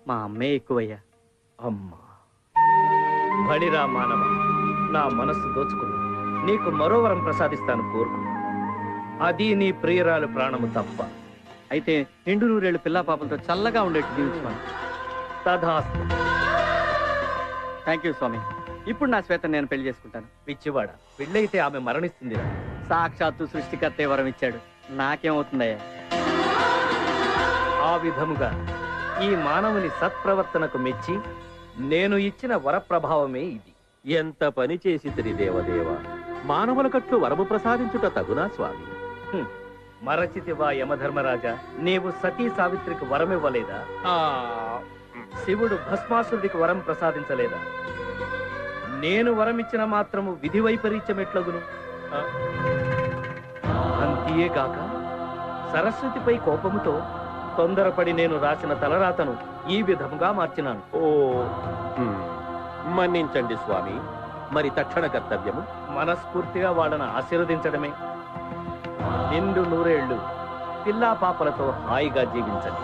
మా అమ్మే ఎక్కువయ్యా అమ్మా బడిరా మానవ నా మనస్సు దోచుకున్నా నీకు మరో వరం ప్రసాదిస్తాను, కోరుకు. అది నీ ప్రియురాలు ప్రాణము తప్ప. అయితే నిండు నూరేళ్ళు పిల్లా పాపలతో చల్లగా ఉండేట్టు దీవించుకోండి. తథాస్తు. థ్యాంక్ యూ స్వామి. ఇప్పుడు నా శ్వేత నేను పెళ్లి చేసుకుంటాను. పిచ్చివాడ, పెళ్ళైతే ఆమె మరణిస్తుంది. సాక్షాత్తు సృష్టికర్తే వరం ఇచ్చాడు, నాకేమవుతుందయ్యా? ఆ విధముగా ఈ మానవుని సత్ప్రవర్తనకు మెచ్చి నేను ఇచ్చిన వరప్రభావమే ఇది. ఎంత పని చేసితిరి దేవదేవ, మానవుల కట్లు వరము ప్రసాదించుట తగునా స్వామి? మరచితివా యమధర్మరాజా, నీవు సతీ సావిత్రికి వరమివ్వలేదా? శివుడు భస్మాసురుడికి వరం ప్రసాదించలేదా? నేను వరమిచ్చిన మాత్రము విధి వైపరీత్యం ఎట్లగును? అంతేగాక సరస్వతిపై కోపముతో తొందరపడి నేను రాసిన తలరాతను ఈ విధముగా మార్చినాను. మన్నించండి స్వామి. మరి తక్షణ కర్తవ్యము మనస్ఫూర్తిగా వాళ్ళను ఆశీర్వదించడమే. నిండు నూరేళ్లు పిల్లా పాపలతో హాయిగా జీవించండి.